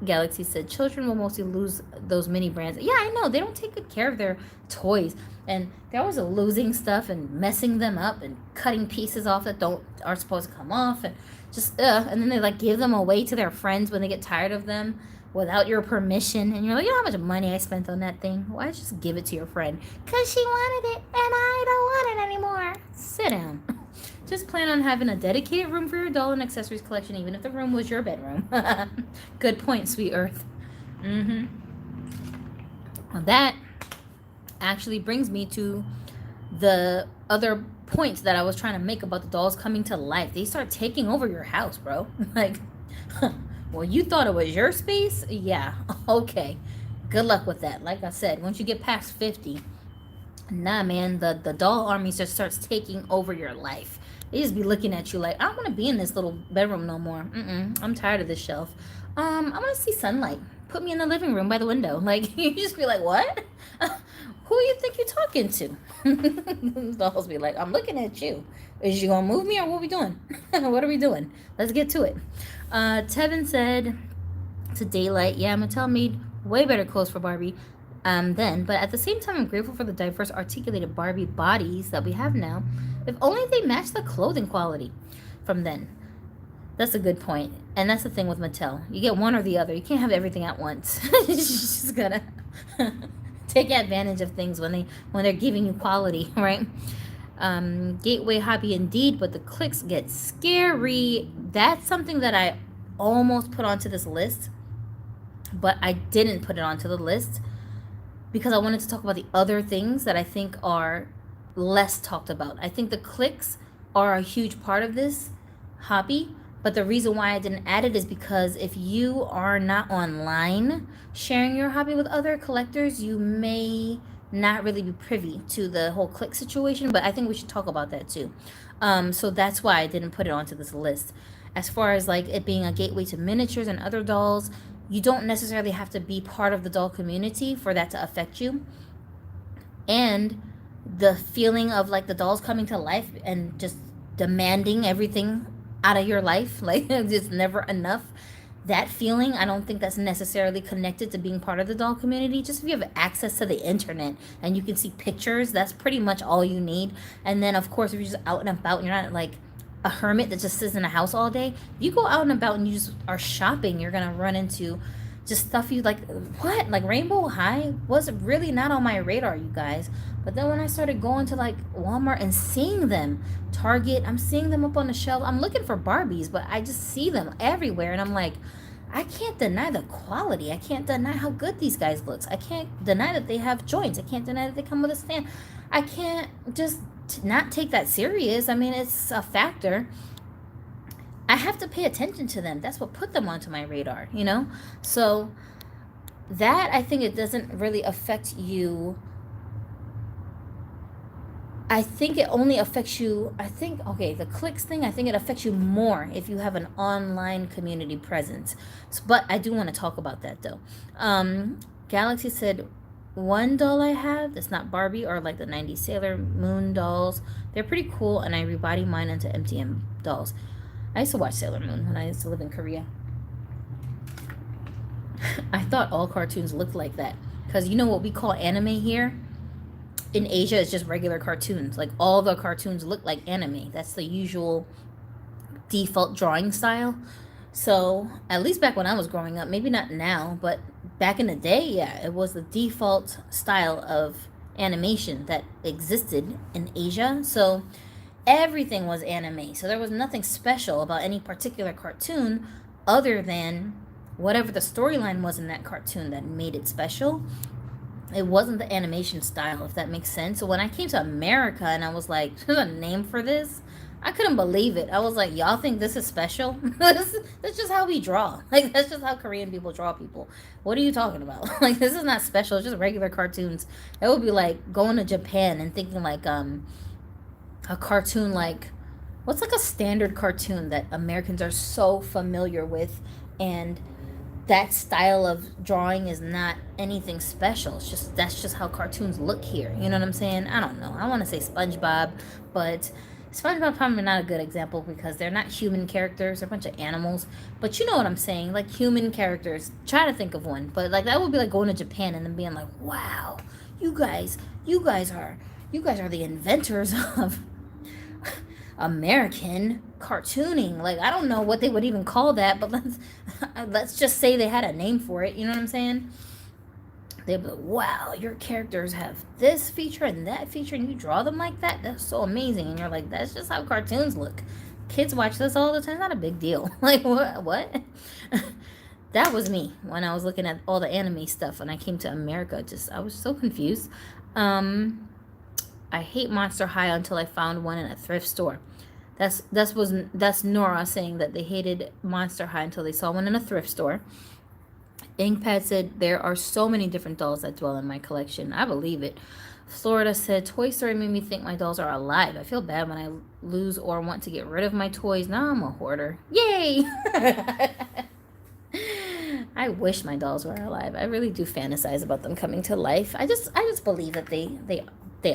A: Galaxy said, children will mostly lose those mini brands. Yeah, I know. They don't take good care of their toys. And they're always losing stuff and messing them up and cutting pieces off that aren't supposed to come off. And just, and then they like give them away to their friends when they get tired of them without your permission. And you're like, you know how much money I spent on that thing? Why just give it to your friend? Because she wanted it and I don't want it anymore. Sit down. Just plan on having a dedicated room for your doll and accessories collection, even if the room was your bedroom. Good point, sweet earth. Well, that actually brings me to the other points that I was trying to make about the dolls coming to life. They start taking over your house, bro. Like, well, you thought it was your space? Yeah, okay. Good luck with that. Like I said, once you get past 50, nah, man, the doll army just starts taking over your life. They just be looking at you like, I don't want to be in this little bedroom no more. I'm tired of this shelf. I want to see sunlight. Put me in the living room by the window. Like, you just be like, what? Who you think you're talking to? Dolls be like, I'm looking at you. Is you gonna move me, or what are we doing? What are we doing? Let's get to it. Tevin said to Daylight, yeah, Mattel made way better clothes for Barbie then, but at the same time, I'm grateful for the diverse articulated Barbie bodies that we have now. If only they match the clothing quality from then. That's a good point. And that's the thing with Mattel. You get one or the other. You can't have everything at once. You just gotta take advantage of things when they're giving you quality, right? Gateway hobby indeed, but the clicks get scary. That's something that I almost put onto this list, but I didn't put it onto the list because I wanted to talk about the other things that I think are less talked about. I think the clicks are a huge part of this hobby, but the reason why I didn't add it is because if you are not online sharing your hobby with other collectors, you may not really be privy to the whole click situation, but I think we should talk about that too. So that's why I didn't put it onto this list. As far as like it being a gateway to miniatures and other dolls, you don't necessarily have to be part of the doll community for that to affect you. And the feeling of like the dolls coming to life and just demanding everything out of your life, like it's never enough. That feeling, I don't think that's necessarily connected to being part of the doll community. Just if you have access to the internet and you can see pictures, that's pretty much all you need. And then of course, if you're just out and about and you're not like a hermit that just sits in a house all day, if you go out and about and you just are shopping, you're gonna run into just stuff you like. What? Like Rainbow High was really not on my radar, you guys. But then when I started going to like Walmart and seeing them, Target, I'm seeing them up on the shelf. I'm looking for Barbies, but I just see them everywhere. And I'm like, I can't deny the quality. I can't deny how good these guys look. I can't deny that they have joints. I can't deny that they come with a stand. I can't just not take that serious. I mean, it's a factor. I have to pay attention to them. That's what put them onto my radar, you know? So that, I think it doesn't really affect you. I think it only affects you, I think, okay, the clicks thing, I think it affects you more if you have an online community presence. So, but I do want to talk about that though. Galaxy said, one doll I have that's not Barbie or like the 90s Sailor Moon dolls, they're pretty cool, and I rebody mine into MTM dolls. I used to watch Sailor Moon when I used to live in Korea. I thought all cartoons looked like that. Because you know what we call anime here? In Asia, it's just regular cartoons. Like, all the cartoons look like anime. That's the usual default drawing style. So, at least back when I was growing up, maybe not now, but back in the day, yeah, it was the default style of animation that existed in Asia. So, everything was anime. So, there was nothing special about any particular cartoon other than whatever the storyline was in that cartoon that made it special. It wasn't the animation style, if that makes sense. So when I came to America and I was like, there's a name for this, I couldn't believe it. I was like, y'all think this is special? That's just how we draw. Like, that's just how Korean people draw people. What are you talking about? Like, this is not special. It's just regular cartoons. It would be like going to Japan and thinking like a cartoon like, what's like a standard cartoon that Americans are so familiar with, and that style of drawing is not anything special. It's just, that's just how cartoons look here. You know what I'm saying? I don't know. I want to say SpongeBob, but SpongeBob probably not a good example because they're not human characters. They're a bunch of animals. But you know what I'm saying? Like, human characters. Try to think of one. But like, that would be like going to Japan and then being like, wow, you guys are the inventors of American cartooning. Like, I don't know what they would even call that, but let's just say they had a name for it. You know what I'm saying? They'd be like, wow, your characters have this feature and that feature, and you draw them like that? That's so amazing. And you're like, that's just how cartoons look. Kids watch this all the time. It's not a big deal. Like, what? That was me when I was looking at all the anime stuff when I came to America. I was so confused. I hate Monster High until I found one in a thrift store. That's Nora saying that they hated Monster High until they saw one in a thrift store. Inkpad said, there are so many different dolls that dwell in my collection. I believe it. Florida said, Toy Story made me think my dolls are alive. I feel bad when I lose or want to get rid of my toys. Now I'm a hoarder. Yay! I wish my dolls were alive. I really do fantasize about them coming to life. I just believe that they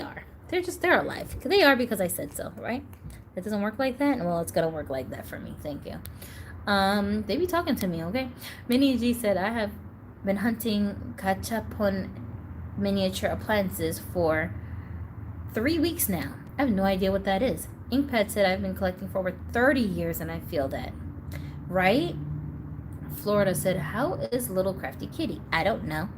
A: are. They're alive. They are because I said so, right? It doesn't work like that? Well, it's gonna work like that for me. Thank you. They be talking to me, okay? Minnie G said, I have been hunting gachapon miniature appliances for 3 weeks now. I have no idea what that is. Inkpad said, I've been collecting for over 30 years and I feel that. Right? Florida said, how is Little Crafty Kitty? I don't know.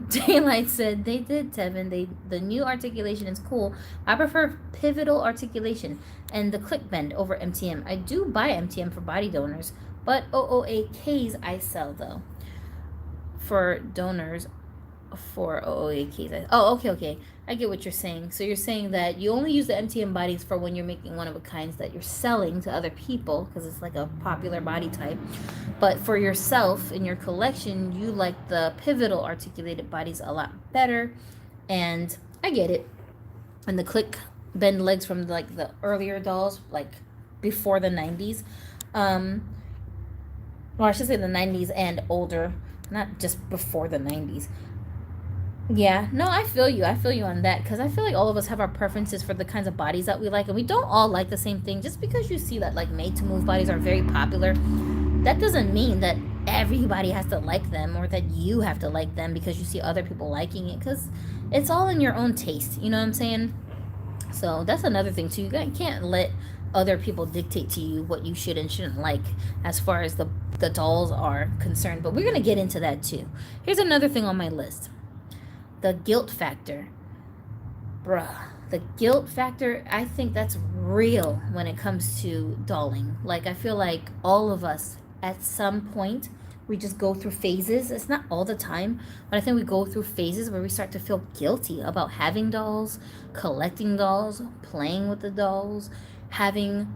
A: Daylight said, they did, Tevin. The new articulation is cool. I prefer pivotal articulation and the click bend over MTM. I do buy MTM for body donors, but OOAKs I sell, though. For donors, for OOAKs. Okay. I get what you're saying. So you're saying that you only use the MTM bodies for when you're making one of a kinds that you're selling to other people because it's like a popular body type. But for yourself in your collection, you like the pivotal articulated bodies a lot better. And I get it. And the click bend legs from like the earlier dolls, like before the 90s. Or I should say the 90s and older, not just before the 90s. Yeah, no, I feel you. I feel you on that because I feel like all of us have our preferences for the kinds of bodies that we like, and we don't all like the same thing. Just because you see that like made to move bodies are very popular, that doesn't mean that everybody has to like them or that you have to like them because you see other people liking it, because it's all in your own taste. You know what I'm saying? So that's another thing too. You can't let other people dictate to you what you should and shouldn't like as far as the dolls are concerned. But we're going to get into that too. Here's another thing on my list. The guilt factor. Bruh. The guilt factor, I think that's real when it comes to dolling. Like, I feel like all of us at some point we just go through phases. It's not all the time, but I think we go through phases where we start to feel guilty about having dolls, collecting dolls, playing with the dolls, having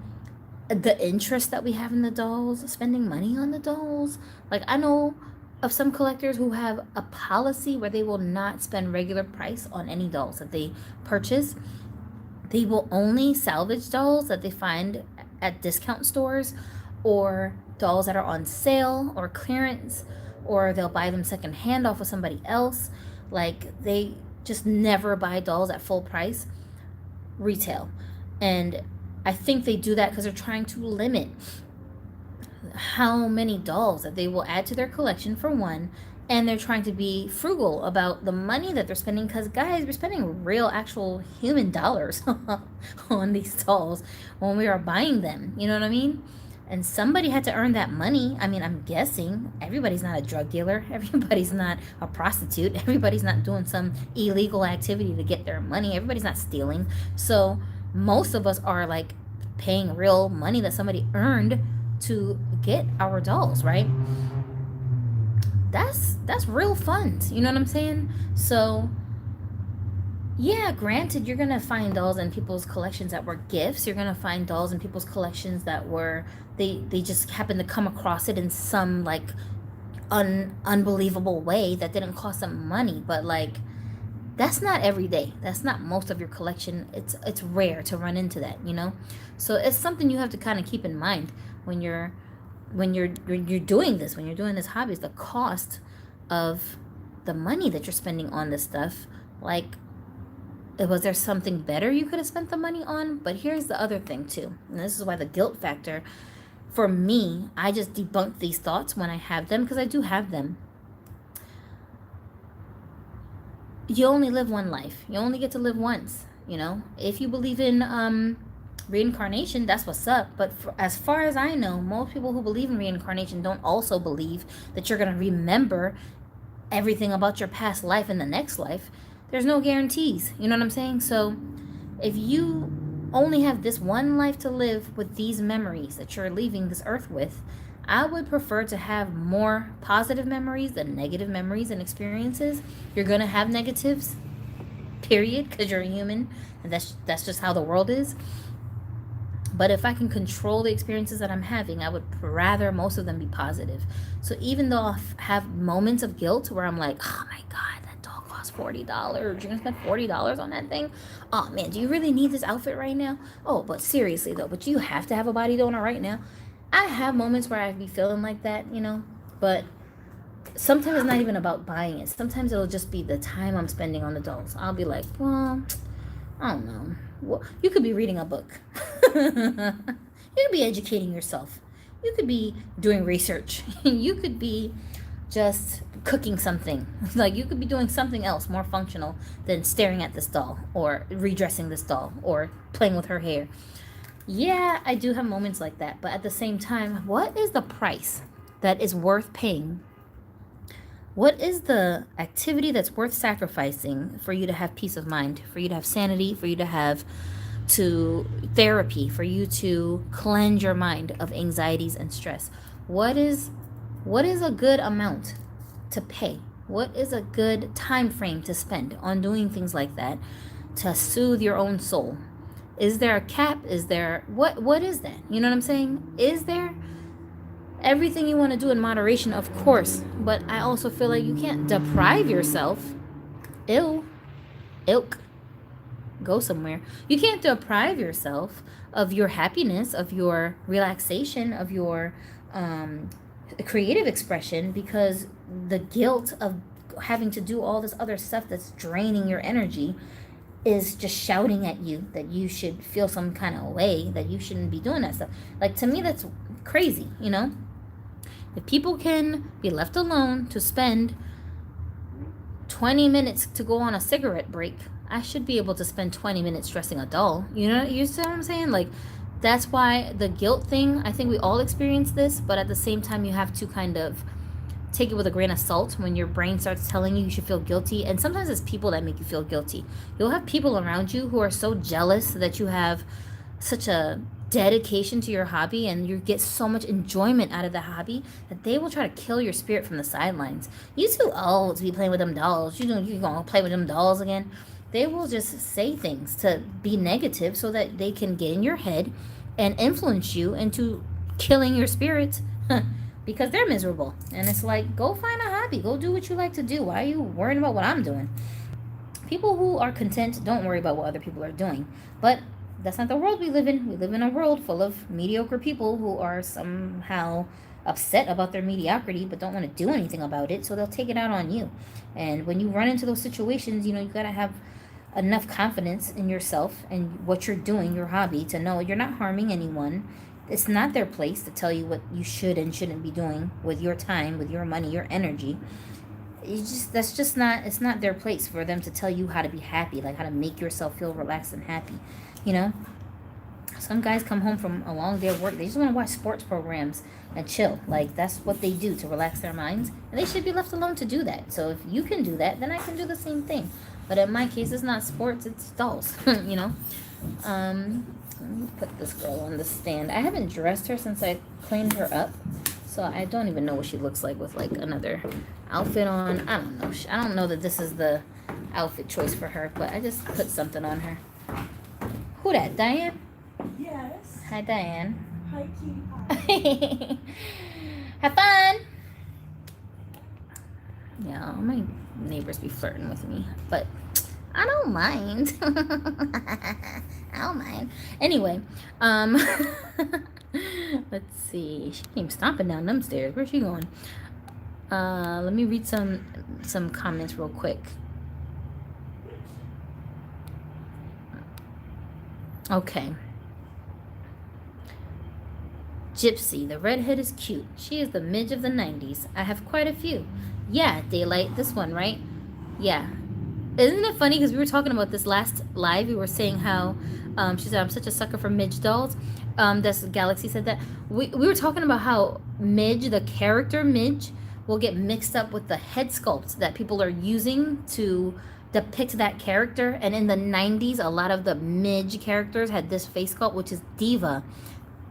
A: the interest that we have in the dolls, spending money on the dolls. Like, I know of some collectors who have a policy where they will not spend regular price on any dolls that they purchase. They will only salvage dolls that they find at discount stores, or dolls that are on sale or clearance, or they'll buy them secondhand off of somebody else. Like, they just never buy dolls at full price retail. And I think they do that because they're trying to limit how many dolls that they will add to their collection, for one, and they're trying to be frugal about the money that they're spending, because, guys, we're spending real, actual human dollars on these dolls when we are buying them. You know what I mean? And somebody had to earn that money. I mean, I'm guessing everybody's not a drug dealer. Everybody's not a prostitute. Everybody's not doing some illegal activity to get their money. Everybody's not stealing. So most of us are, like, paying real money that somebody earned to get our dolls, right? That's real funds. You know what I'm saying? So yeah, granted, you're gonna find dolls in people's collections that were gifts. You're gonna find dolls in people's collections that were, they just happened to come across it in some, like, unbelievable way that didn't cost them money. But, like, that's not every day. That's not most of your collection. It's rare to run into that, you know? So it's something you have to kind of keep in mind when you're doing this, when you're doing this hobby, is the cost of the money that you're spending on this stuff. Like, was there something better you could have spent the money on? But here's the other thing too, and this is why the guilt factor, for me, I just debunk these thoughts when I have them, because I do have them. You only live one life. You only get to live once, you know? If you believe in reincarnation, that's what's up. But as far as I know, most people who believe in reincarnation don't also believe that you're going to remember everything about your past life in the next life. There's no guarantees. You know what I'm saying? So if you only have this one life to live with these memories that you're leaving this earth with, I would prefer to have more positive memories than negative memories and experiences. You're going to have negatives, period, because you're a human, and that's just how the world is. But if I can control the experiences that I'm having, I would rather most of them be positive. So even though I have moments of guilt where I'm like, oh my God, that dog cost $40. You're going to spend $40 on that thing? Oh man, do you really need this outfit right now? Oh, but seriously though, but you have to have a body donor right now. I have moments where I be feeling like that, you know, but sometimes it's not even about buying it. Sometimes it'll just be the time I'm spending on the dolls. I'll be like, well, I don't know. Well, you could be reading a book. You could be educating yourself. You could be doing research. You could be just cooking something. Like, you could be doing something else more functional than staring at this doll or redressing this doll or playing with her hair. Yeah, I do have moments like that. But at the same time, what is the price that is worth paying? What is the activity that's worth sacrificing for you to have peace of mind, for you to have sanity, for you to have therapy, for you to cleanse your mind of anxieties and stress? What is a good amount to pay? What is a good time frame to spend on doing things like that to soothe your own soul? Is there a cap? Is there what is that? You know what I'm saying? Is there everything you want to do in moderation, of course, but I also feel like you can't deprive yourself. Ilk. Go somewhere. You can't deprive yourself of your happiness, of your relaxation, of your creative expression, because the guilt of having to do all this other stuff that's draining your energy is just shouting at you that you should feel some kind of way, that you shouldn't be doing that stuff. Like, to me, that's crazy, you know? If people can be left alone to spend 20 minutes to go on a cigarette break, I should be able to spend 20 minutes dressing a doll. You know, you see what I'm saying? Like, that's why the guilt thing, I think we all experience this, but at the same time, you have to kind of take it with a grain of salt when your brain starts telling you should feel guilty. And sometimes it's people that make you feel guilty. You'll have people around you who are so jealous that you have such a dedication to your hobby and you get so much enjoyment out of the hobby that they will try to kill your spirit from the sidelines. You too old to be playing with them dolls. You gonna play with them dolls again? They will just say things to be negative so that they can get in your head and influence you into killing your spirit because they're miserable. And it's like, go find a hobby. Go do what you like to do. Why are you worrying about what I'm doing? People who are content don't worry about what other people are doing. But that's not the world we live in. We live in a world full of mediocre people who are somehow upset about their mediocrity but don't want to do anything about it, so they'll take it out on you. And when you run into those situations, you got to have enough confidence in yourself and what you're doing, your hobby, to know you're not harming anyone. It's not their place to tell you what you should and shouldn't be doing with your time, with your money, your energy. It's not their place for them to tell you how to be happy, like how to make yourself feel relaxed and happy. Some guys come home from a long day of work, they just want to watch sports programs and chill. Like, that's what they do to relax their minds, and they should be left alone to do that. So if you can do that, then I can do the same thing. But in my case, it's not sports, it's dolls. Let me put this girl on the stand. I haven't dressed her since I cleaned her up, so I don't even know what she looks like with like another outfit on. I don't know. I don't know that this is the outfit choice for her, but I just put something on her. Who that, Diane?
B: Yes.
A: Hi, Diane.
B: Hi, Kitty.
A: Have fun. Yeah, my neighbors be flirting with me, but I don't mind. I don't mind. Anyway, let's see. She came stomping down them stairs. Where's she going? Let me read some comments real quick. Okay. Gypsie, the redhead is cute. She is the midge of the 90s. I have quite a few. Yeah, Daylight, this one, right? Yeah. Isn't it funny? Because we were talking about this last live. We were saying how she said, I'm such a sucker for midge dolls. That's Galaxy said that. We were talking about how Midge, the character Midge, will get mixed up with the head sculpt that people are using to depict that character. And in the 90s, a lot of the Midge characters had this face sculpt, which is Diva.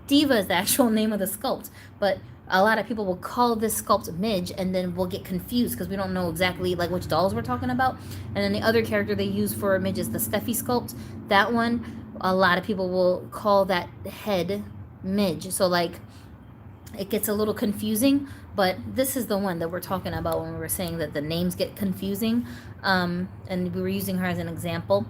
A: Diva is the actual name of the sculpt, but a lot of people will call this sculpt Midge, and then we'll get confused because we don't know exactly like which dolls we're talking about. And then the other character they use for Midge is the Steffi sculpt. That one, a lot of people will call that head Midge. So like, it gets a little confusing, but this is the one that we're talking about when we were saying that the names get confusing. And we were using her as an example.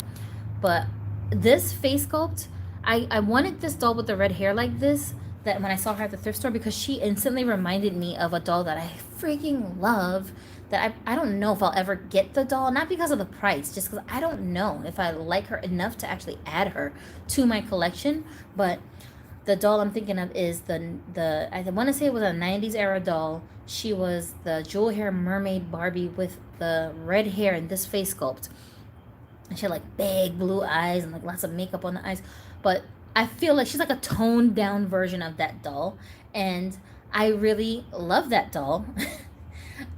A: But this face sculpt, I wanted this doll with the red hair like this, that when I saw her at the thrift store, because she instantly reminded me of a doll that I freaking love, that I don't know if I'll ever get the doll, not because of the price, just because I don't know if I like her enough to actually add her to my collection. But the doll I'm thinking of is the I want to say it was a 90s era doll. She was the jewel hair mermaid Barbie with the red hair and this face sculpt. And she had like big blue eyes and like lots of makeup on the eyes. But I feel like she's like a toned down version of that doll. And I really love that doll.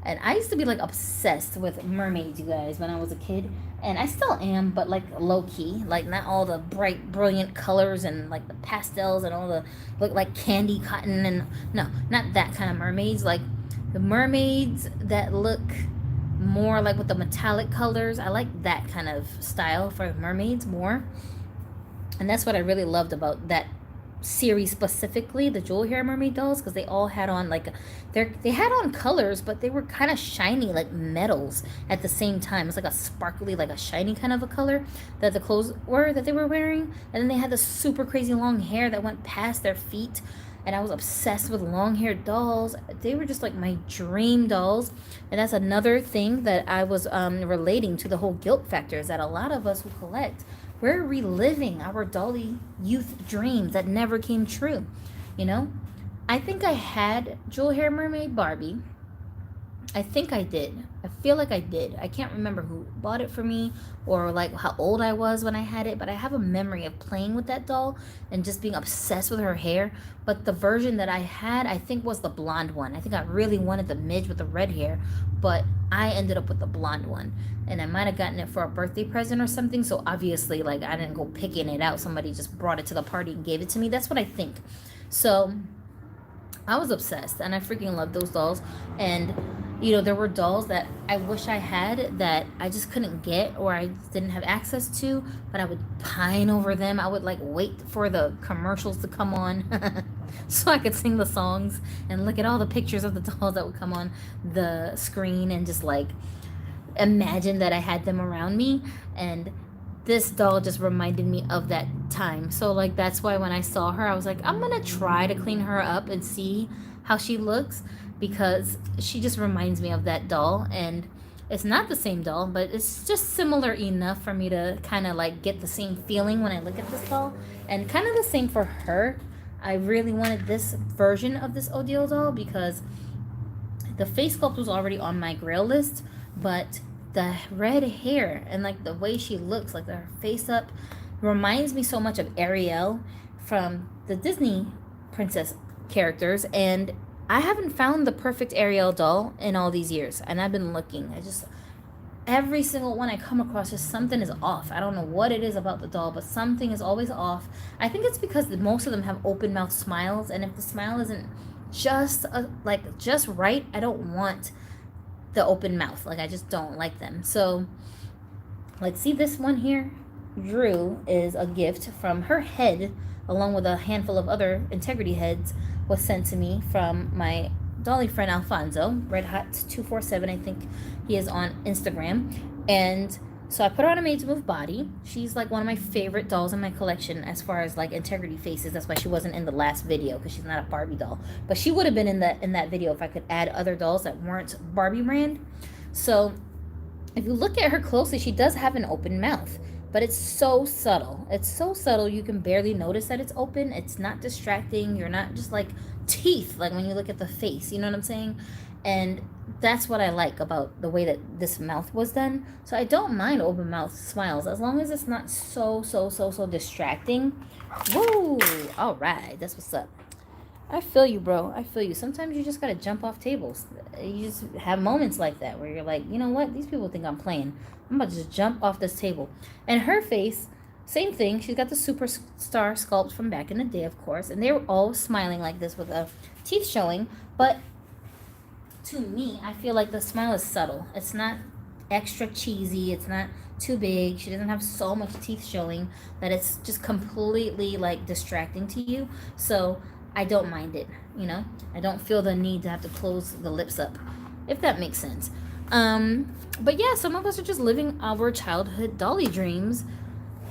A: And I used to be like obsessed with mermaids, you guys, when I was a kid. And I still am, but like low key. Like not all the bright, brilliant colors and like the pastels and all the look like candy cotton. And no, not that kind of mermaids. Like the mermaids that look more like with the metallic colors. I like that kind of style for mermaids more. And that's what I really loved about that series specifically, the jewel hair mermaid dolls, because they all had on like they had on colors, but they were kind of shiny, like metals at the same time. It's like a sparkly, like a shiny kind of a color that the clothes were that they were wearing. And then they had the super crazy long hair that went past their feet. And I was obsessed with long haired dolls. They were just like my dream dolls. And that's another thing that I was relating to the whole guilt factor, is that a lot of us who collect, we're reliving our dolly youth dreams that never came true. I think I had jewel hair mermaid Barbie. I think I did. I feel like I did. I can't remember who bought it for me or like how old I was when I had it, but I have a memory of playing with that doll and just being obsessed with her hair. But the version that I had, I think, was the blonde one. I think I really wanted the midge with the red hair, but I ended up with the blonde one. And I might have gotten it for a birthday present or something. So obviously, like, I didn't go picking it out. Somebody just brought it to the party and gave it to me. That's what I think. So I was obsessed and I freaking loved those dolls. And you know, there were dolls that I wish I had that I just couldn't get or I didn't have access to, but I would pine over them. I would like wait for the commercials to come on so I could sing the songs and look at all the pictures of the dolls that would come on the screen and just like imagine that I had them around me. And this doll just reminded me of that time. So like that's why when I saw her, I was like, I'm gonna try to clean her up and see how she looks, because she just reminds me of that doll. And it's not the same doll, but it's just similar enough for me to kind of like get the same feeling when I look at this doll. And kind of the same for her. I really wanted this version of this ODO doll because the face sculpt was already on my grail list, but the red hair and like the way she looks, like her face up, reminds me so much of Ariel from the Disney princess characters. And I haven't found the perfect Ariel doll in all these years, and I've been looking. Every single one I come across, just something is off. I don't know what it is about the doll, but something is always off. I think it's because most of them have open mouth smiles, and if the smile isn't just just right, I don't want the open mouth. Like, I just don't like them. So like, see this one here, Drew, is a gift from her head, along with a handful of other integrity heads, was sent to me from my Dolly friend Alfonso, Red Hot 247, I think he is on Instagram. And so I put her on a Made to Move body. She's like one of my favorite dolls in my collection as far as like integrity faces. That's why she wasn't in the last video, because she's not a Barbie doll, but she would have been in that video if I could add other dolls that weren't Barbie brand. So if you look at her closely, she does have an open mouth, but it's so subtle. It's so subtle you can barely notice that it's open. It's not distracting. You're not just like teeth, like when you look at the face, you know what I'm saying? And that's what I like about the way that this mouth was done. So I don't mind open mouth smiles as long as it's not so distracting. Woo! All right, that's what's up. I feel you, bro. I feel you. Sometimes you just gotta jump off tables. You just have moments like that where you're like, you know what? These people think I'm playing. I'm about to just jump off this table. And her face, same thing. She's got the superstar sculpt from back in the day, of course. And they were all smiling like this with the teeth showing. But to me, I feel like the smile is subtle. It's not extra cheesy. It's not too big. She doesn't have so much teeth showing that it's just completely like distracting to you. So I don't mind it, you know? I don't feel the need to have to close the lips up, if that makes sense. But yeah, some of us are just living our childhood dolly dreams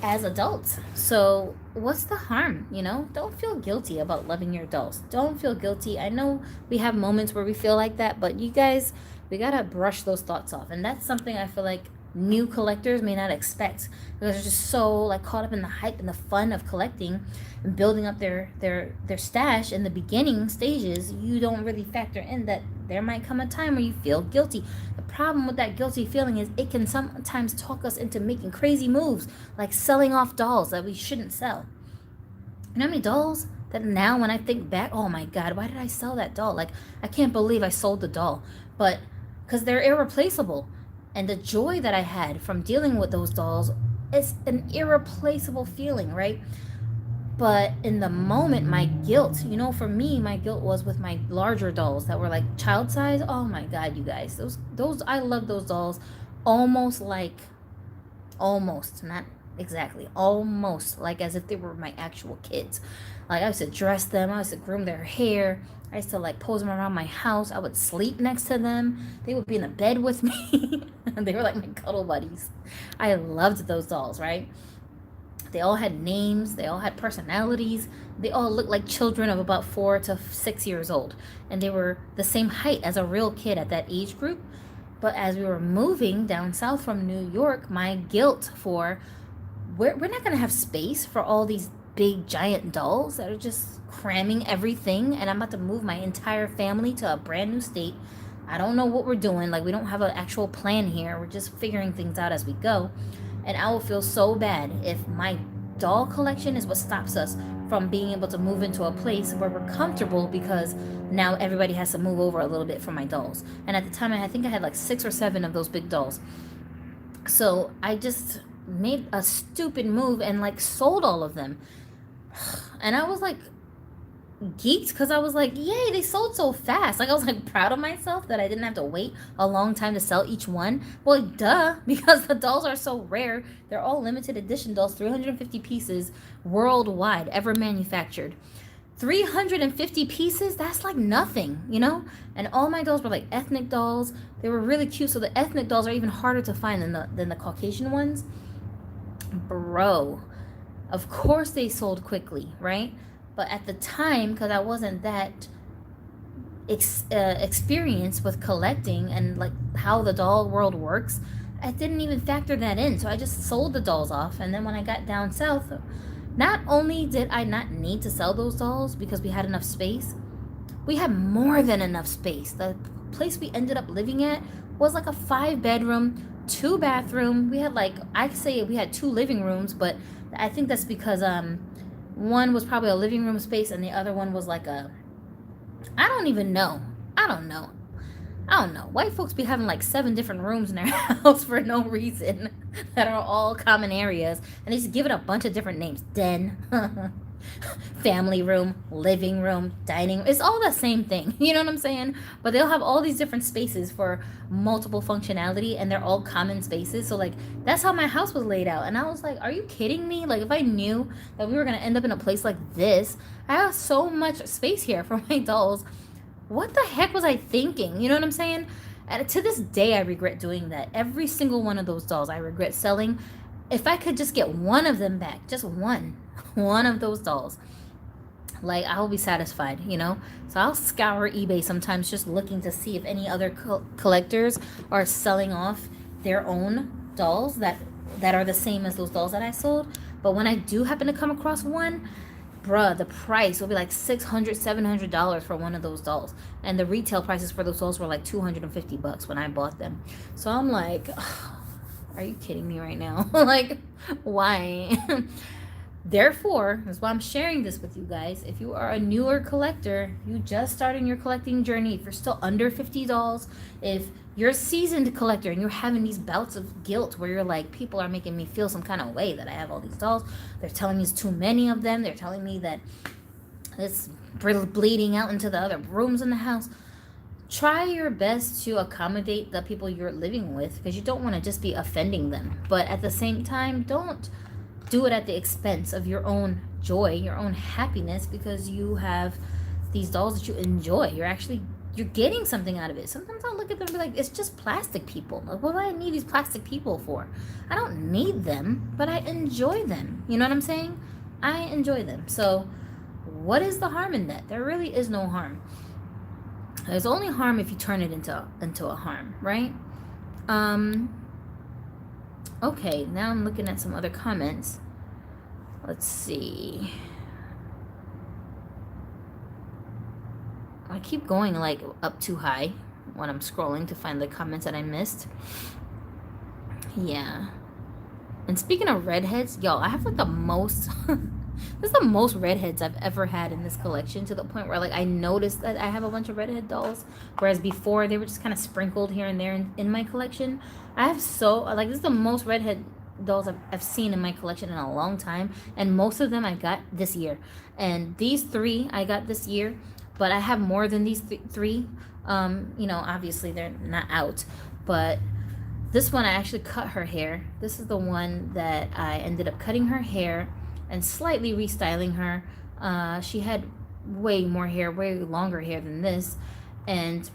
A: as adults. So what's the harm, you know? Don't feel guilty about loving your dolls. Don't feel guilty. I know we have moments where we feel like that, but you guys, we gotta brush those thoughts off. And that's something I feel like new collectors may not expect, because they're just so like caught up in the hype and the fun of collecting and building up their stash in the beginning stages. You don't really factor in that there might come a time where you feel guilty. The problem with that guilty feeling is it can sometimes talk us into making crazy moves, like selling off dolls that we shouldn't sell. You know how many dolls that now when I think back, oh my god, why did I sell that doll? Like, I can't believe I sold the doll. But because they're irreplaceable. And the joy that I had from dealing with those dolls is an irreplaceable feeling, right? But in the moment, my guilt, you know, for me, my guilt was with my larger dolls that were like child size. Oh my god, you guys, those I love those dolls almost, not exactly, almost like as if they were my actual kids. Like, I used to dress them, I used to groom their hair, I used to like pose them around my house. I would sleep next to them. They would be in the bed with me. They were like my cuddle buddies. I loved those dolls, right? They all had names. They all had personalities. They all looked like children of about 4 to 6 years old. And they were the same height as a real kid at that age group. But as we were moving down south from New York, my guilt for, we're not going to have space for all these big giant dolls that are just cramming everything, and I'm about to move my entire family to a brand new state. I don't know what we're doing. Like, we don't have an actual plan here. We're just figuring things out as we go. And I will feel so bad if my doll collection is what stops us from being able to move into a place where we're comfortable, because now everybody has to move over a little bit for my dolls. And at the time, I think I had like 6 or 7 of those big dolls. So I just made a stupid move and like sold all of them. And I was like geeked, because I was like, yay, they sold so fast. Like, I was like proud of myself that I didn't have to wait a long time to sell each one. Well, duh, because the dolls are so rare. They're all limited edition dolls, 350 pieces worldwide, ever manufactured. 350 pieces, that's like nothing, you know? And all my dolls were like ethnic dolls. They were really cute. So the ethnic dolls are even harder to find than the Caucasian ones. Bro, of course they sold quickly, right? But at the time, because I wasn't that experienced with collecting and like how the doll world works, I didn't even factor that in. So I just sold the dolls off. And then when I got down south, not only did I not need to sell those dolls because we had enough space, we had more than enough space. The place we ended up living at was like a 5-bedroom, 2-bathroom. We had like, I'd say we had 2 living rooms, but I think that's because one was probably a living room space and the other one was like a, I don't even know. I don't know. White folks be having like 7 different rooms in their house for no reason that are all common areas. And they just give it a bunch of different names. Den, family room, living room, dining. It's all the same thing. You know what I'm saying? But they'll have all these different spaces for multiple functionality, and they're all common spaces. So like, that's how my house was laid out. And I was like, are you kidding me? Like, if I knew that we were going to end up in a place like this, I have so much space here for my dolls. What the heck was I thinking? You know what I'm saying? And to this day, I regret doing that. Every single one of those dolls, I regret selling. If I could just get one of them back, just one of those dolls, like, I will be satisfied, you know? So I'll scour eBay sometimes just looking to see if any other collectors are selling off their own dolls that are the same as those dolls that I sold. But when I do happen to come across one, bruh, the price will be like $600, $700 for one of those dolls. And the retail prices for those dolls were like $250 when I bought them. So I'm like, are you kidding me right now? Like, why? Therefore, that's why I'm sharing this with you guys. If you are a newer collector, you just starting your collecting journey, if you're still under 50 dolls, if you're a seasoned collector and you're having these bouts of guilt where you're like, people are making me feel some kind of way that I have all these dolls. They're telling me it's too many of them. They're telling me that it's bleeding out into the other rooms in the house. Try your best to accommodate the people you're living with, because you don't want to just be offending them. But at the same time, don't do it at the expense of your own joy, your own happiness, because you have these dolls that you enjoy. You're getting something out of it. Sometimes I'll look at them and be like, it's just plastic people. Like, what do I need these plastic people for? I don't need them, but I enjoy them. You know what I'm saying? I enjoy them. So what is the harm in that? There really is no harm. There's only harm if you turn it into a harm, right? Okay, now I'm looking at some other comments. Let's see. I keep going like up too high when I'm scrolling to find the comments that I missed. Yeah. And speaking of redheads, y'all, I have like the most this is the most redheads I've ever had in this collection, to the point where like I noticed that I have a bunch of redhead dolls, whereas before they were just kind of sprinkled here and there in my collection. I have this is the most redhead dolls I've seen in my collection in a long time, and most of them I got this year. And these 3 I got this year, but I have more than these 3. You know, obviously they're not out, but this one I actually cut her hair. This is the one that I ended up cutting her hair and slightly restyling her. She had way more hair, way longer hair than this, and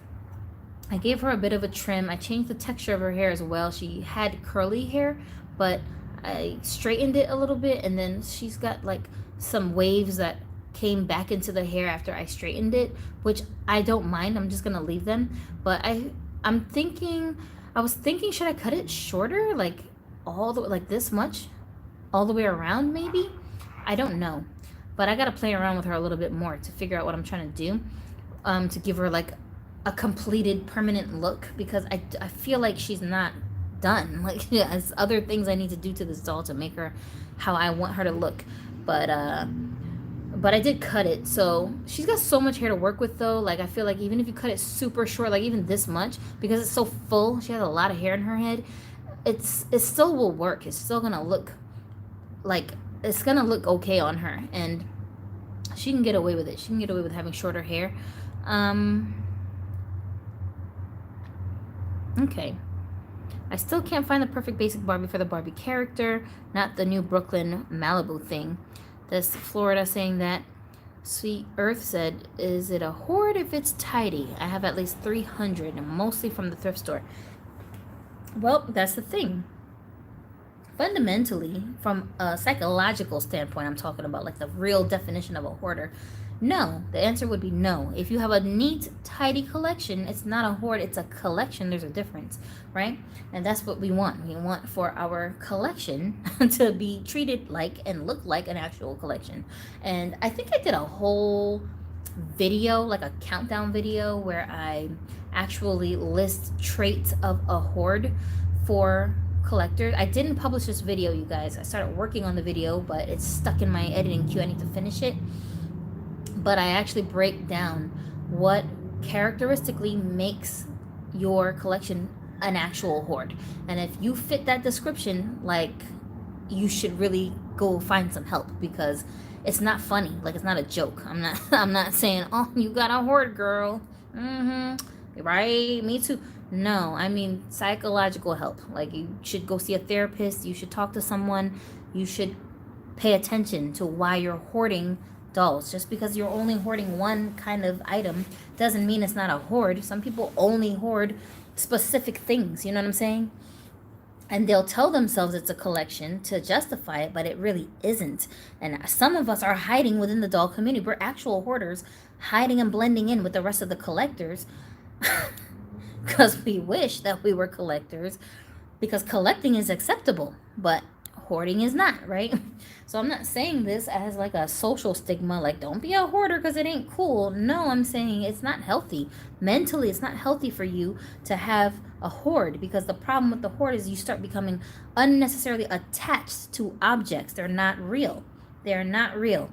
A: I gave her a bit of a trim. I changed the texture of her hair as well. She had curly hair, but I straightened it a little bit, and then she's got like some waves that came back into the hair after I straightened it, which I don't mind. I'm just gonna leave them. But I was thinking, should I cut it shorter, like all the like this much, all the way around maybe? I don't know, but I gotta play around with her a little bit more to figure out what I'm trying to do, to give her like a completed permanent look, because I feel like she's not done. Like, there's other things I need to do to this doll to make her how I want her to look. But I did cut it, so she's got so much hair to work with though. Like, I feel like even if you cut it super short, like even this much, because it's so full, she has a lot of hair in her head, it still will work. It's still gonna look like, it's gonna look okay on her, and she can get away with it. She can get away with having shorter hair. Okay. I still can't find the perfect basic Barbie for the Barbie character, not the new Brooklyn Malibu thing. This Florida saying that. Sweet Earth said, is it a hoard if it's tidy? I have at least 300, mostly from the thrift store. Well, that's the thing. Fundamentally, from a psychological standpoint, I'm talking about like the real definition of a hoarder. No, the answer would be no. If you have a neat, tidy collection, it's not a hoard, it's a collection. There's a difference, right? And that's what we want. We want for our collection to be treated like and look like an actual collection. And I think I did a whole video, like a countdown video, where I actually list traits of a hoard for collectors. I didn't publish this video, you guys. I started working on the video, but it's stuck in my editing queue. I need to finish it. But I actually break down what characteristically makes your collection an actual hoard. And if you fit that description, like, you should really go find some help, because it's not funny. Like, it's not a joke. I'm not saying, oh, you got a hoard, girl. Right? Me too. No, I mean psychological help. Like, you should go see a therapist. You should talk to someone. You should pay attention to why you're hoarding dolls. Just because you're only hoarding one kind of item doesn't mean it's not a hoard. Some people only hoard specific things, you know what I'm saying? And they'll tell themselves it's a collection to justify it, but it really isn't. And some of us are hiding within the doll community. We're actual hoarders, hiding and blending in with the rest of the collectors because we wish that we were collectors, because collecting is acceptable, but hoarding is not, right? So I'm not saying this as like a social stigma, like don't be a hoarder because it ain't cool. No, I'm saying it's not healthy. Mentally, it's not healthy for you to have a hoard, because the problem with the hoard is you start becoming unnecessarily attached to objects. They're not real. They're not real.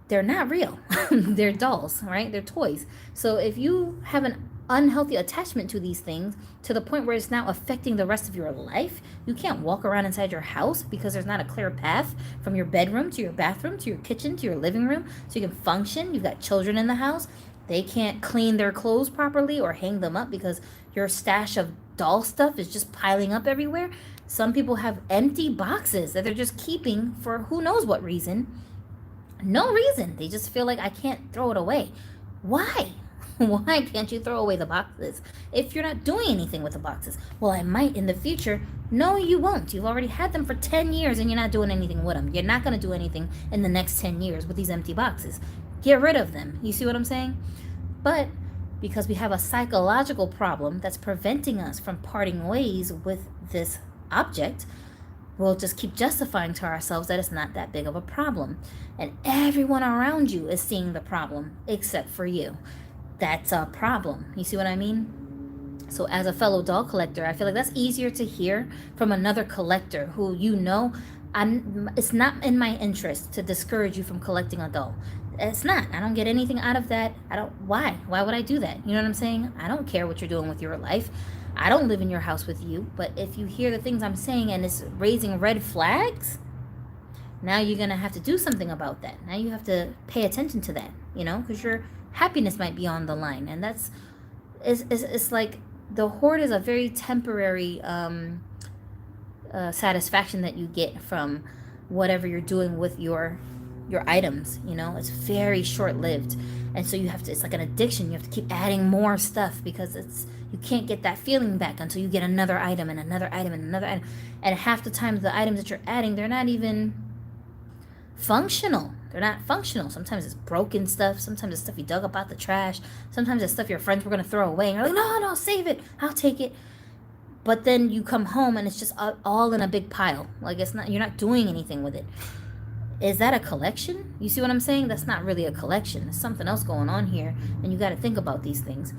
A: They're not real. They're dolls, right? They're toys. So if you have an unhealthy attachment to these things to the point where it's now affecting the rest of your life, you can't walk around inside your house because there's not a clear path from your bedroom to your bathroom to your kitchen to your living room so you can function. You've got children in the house. They can't clean their clothes properly or hang them up because your stash of doll stuff is just piling up everywhere. Some people have empty boxes that they're just keeping for who knows what reason. No reason. They just feel like, I can't throw it away. Why? Why can't you throw away the boxes if you're not doing anything with the boxes? Well, I might in the future. No, you won't. You've already had them for 10 years and you're not doing anything with them. You're not going to do anything in the next 10 years with these empty boxes. Get rid of them. You see what I'm saying? But because we have a psychological problem that's preventing us from parting ways with this object, we'll just keep justifying to ourselves that it's not that big of a problem. And everyone around you is seeing the problem except for you. That's a problem. You see what I mean? So as a fellow doll collector, I feel like that's easier to hear from another collector who, you know, it's not in my interest to discourage you from collecting a doll. It's not. I don't get anything out of that. Why would I do that? You know what I'm saying? I don't care what you're doing with your life. I don't live in your house with you. But if you hear the things I'm saying and it's raising red flags, now you're going to have to do something about that. Now you have to pay attention to that, you know, because your happiness might be on the line. And it's like the hoard is a very temporary satisfaction that you get from whatever you're doing with your items, you know. It's very short-lived, and so it's like an addiction. You have to keep adding more stuff because you can't get that feeling back until you get another item and another item and another item. And half the time the items that you're adding, they're not even functional. They're not functional. Sometimes it's broken stuff. Sometimes it's stuff you dug up out the trash. Sometimes it's stuff your friends were going to throw away. And you're like, no, save it. I'll take it. But then you come home and it's just all in a big pile. Like, you're not doing anything with it. Is that a collection? You see what I'm saying? That's not really a collection. There's something else going on here. And you got to think about these things.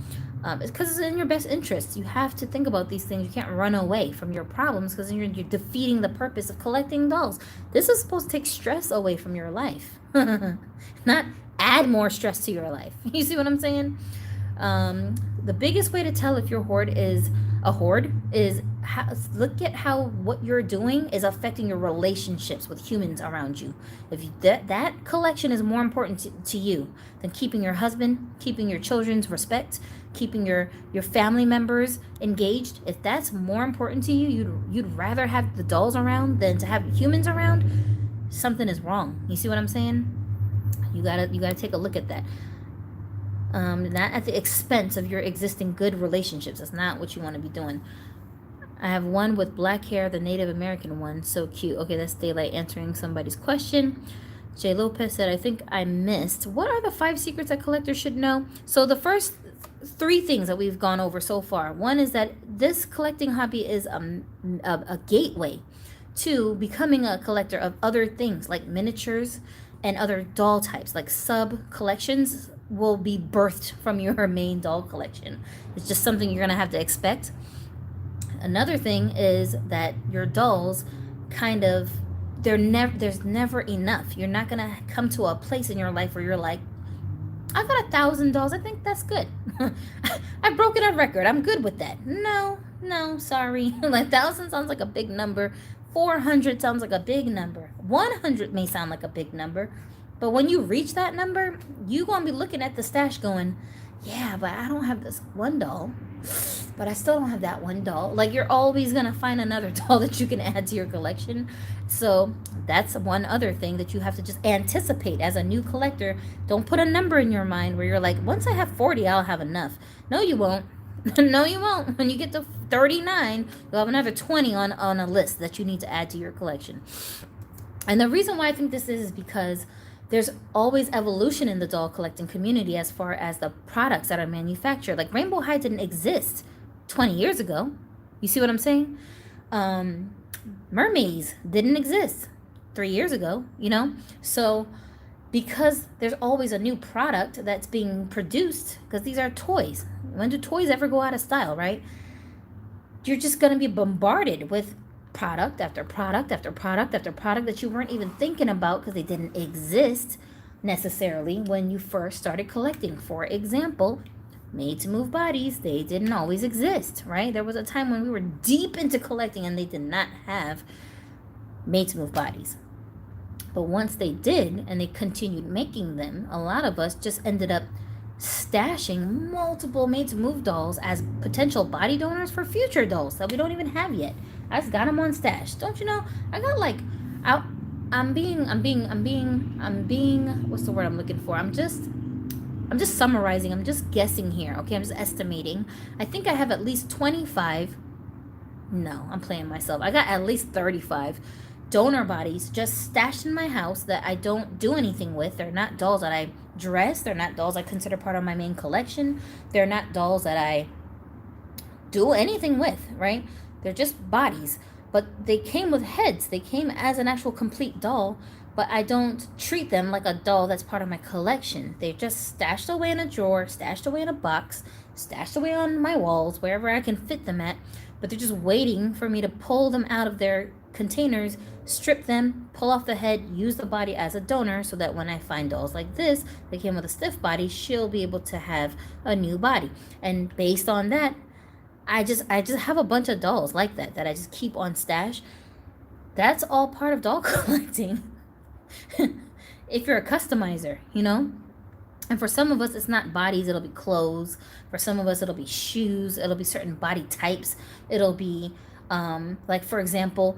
A: It's because it's in your best interest. You have to think about these things. You can't run away from your problems because you're defeating the purpose of collecting dolls. This is supposed to take stress away from your life, not add more stress to your life. You see what I'm saying? The biggest way to tell if your hoard is a hoard is look at how what you're doing is affecting your relationships with humans around you. If that collection is more important to you than keeping your husband, keeping your children's respect, keeping your family members engaged, if that's more important to you, you'd rather have the dolls around than to have humans around, something is wrong. You see what I'm saying? You gotta take a look at that. Not at the expense of your existing good relationships. That's not what you want to be doing. I have one with black hair, the Native American one. So cute. Okay, that's Daylight answering somebody's question. Jay Lopez said, I think I missed. What are the 5 secrets that collectors should know? So the first 3 things that we've gone over so far. One is that this collecting hobby is a gateway to becoming a collector of other things like miniatures and other doll types, like sub collections will be birthed from your main doll collection. It's just something you're gonna have to expect. Another thing is that your dolls kind of there's never enough. You're not gonna come to a place in your life where you're like, I've got 1,000 dolls. I think that's good. I've broken a record. I'm good with that. No, sorry. Like 1,000 sounds like a big number. 400 sounds like a big number. 100 may sound like a big number. But when you reach that number, you're going to be looking at the stash going, yeah, but I don't have this one doll. But I still don't have that one doll. Like, you're always going to find another doll that you can add to your collection. So that's one other thing that you have to just anticipate as a new collector. Don't put a number in your mind where you're like, once I have 40, I'll have enough. No, you won't. No, you won't. When you get to 39, you'll have another 20 on a list that you need to add to your collection. And the reason why I think this is because there's always evolution in the doll collecting community as far as the products that are manufactured. Like Rainbow High didn't exist 20 years ago. You see what I'm saying? Mermaids didn't exist 3 years ago, you know? So because there's always a new product that's being produced, because these are toys. When do toys ever go out of style, right? You're just going to be bombarded with product after product after product after product that you weren't even thinking about because they didn't exist necessarily when you first started collecting. For example, Made to Move bodies, they didn't always exist, right? There was a time when we were deep into collecting and they did not have Made to Move bodies. But once they did and they continued making them, a lot of us just ended up stashing multiple Made to Move dolls as potential body donors for future dolls that we don't even have yet. I just got them on stash. Don't you know? I got like, I'm being, what's the word I'm looking for? I'm just summarizing. I'm just guessing here. Okay. I'm just estimating. I think I have at least 25. No, I'm playing myself. I got at least 35 donor bodies just stashed in my house that I don't do anything with. They're not dolls that I dress. They're not dolls I consider part of my main collection. They're not dolls that I do anything with, right? They're just bodies, but they came with heads. They came as an actual complete doll, but I don't treat them like a doll that's part of my collection. They're just stashed away in a drawer, stashed away in a box, stashed away on my walls, wherever I can fit them at, but they're just waiting for me to pull them out of their containers, strip them, pull off the head, use the body as a donor so that when I find dolls like this, they came with a stiff body, she'll be able to have a new body. And based on that, I just have a bunch of dolls like that I just keep on stash. That's all part of doll collecting. If you're a customizer, you know? And for some of us, it's not bodies, it'll be clothes. For some of us, it'll be shoes. It'll be certain body types. It'll be, like, for example,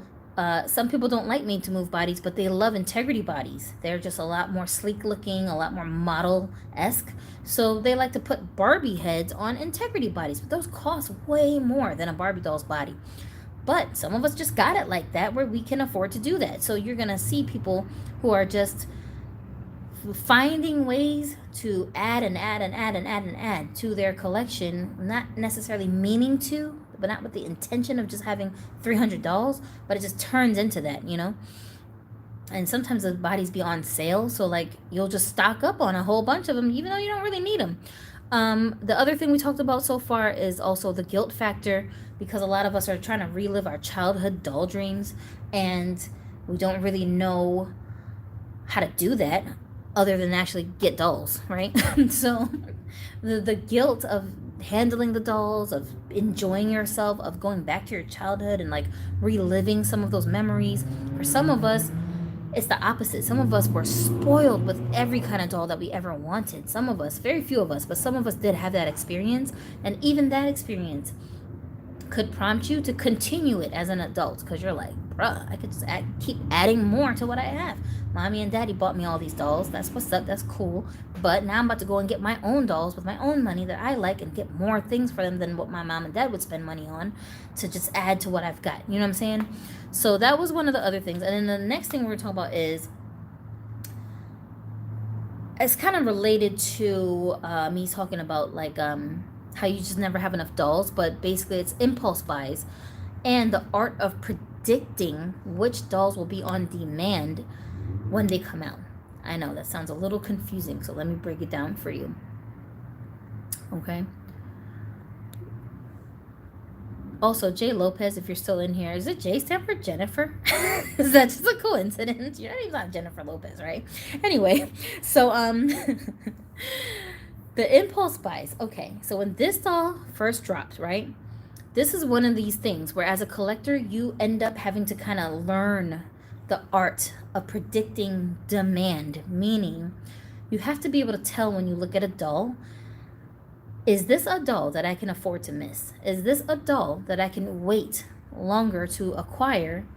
A: some people don't like Made to Move bodies, but they love integrity bodies. They're just a lot more sleek looking, a lot more model-esque. So they like to put Barbie heads on integrity bodies, but those cost way more than a Barbie doll's body. But some of us just got it like that where we can afford to do that. So you're going to see people who are just finding ways to add and add and add and add and add to their collection, not necessarily meaning to, but not with the intention of just having 300 dolls, but it just turns into that, you know? And sometimes the bodies be on sale, so like you'll just stock up on a whole bunch of them even though you don't really need them. The other thing we talked about so far is also the guilt factor, because a lot of us are trying to relive our childhood doll dreams, and we don't really know how to do that other than actually get dolls, right? So the guilt of handling the dolls, of enjoying yourself, of going back to your childhood and like reliving some of those memories. For some of us, it's the opposite. Some of us were spoiled with every kind of doll that we ever wanted. Some of us, very few of us, but some of us did have that experience. And even that experience could prompt you to continue it as an adult, because you're like, bruh, I could just keep adding more to what I have. Mommy and daddy bought me all these dolls. That's what's up. That's cool. But now I'm about to go and get my own dolls with my own money that I like and get more things for them than what my mom and dad would spend money on, to just add to what I've got. You know what I'm saying? So that was one of the other things. And then the next thing we're talking about is, it's kind of related to me talking about like how you just never have enough dolls, but basically it's impulse buys and the art of predicting which dolls will be on demand when they come out. I know that sounds a little confusing, so let me break it down for you. Okay. Also, J Lopez, if you're still in here, is it J stand for Jennifer? Is that just a coincidence? You're not Jennifer Lopez, right? Anyway, so the impulse buys. Okay, so when this doll first drops, right? This is one of these things where as a collector, you end up having to kind of learn the art of predicting demand, meaning you have to be able to tell when you look at a doll, is this a doll that I can afford to miss? Is this a doll that I can wait longer to acquire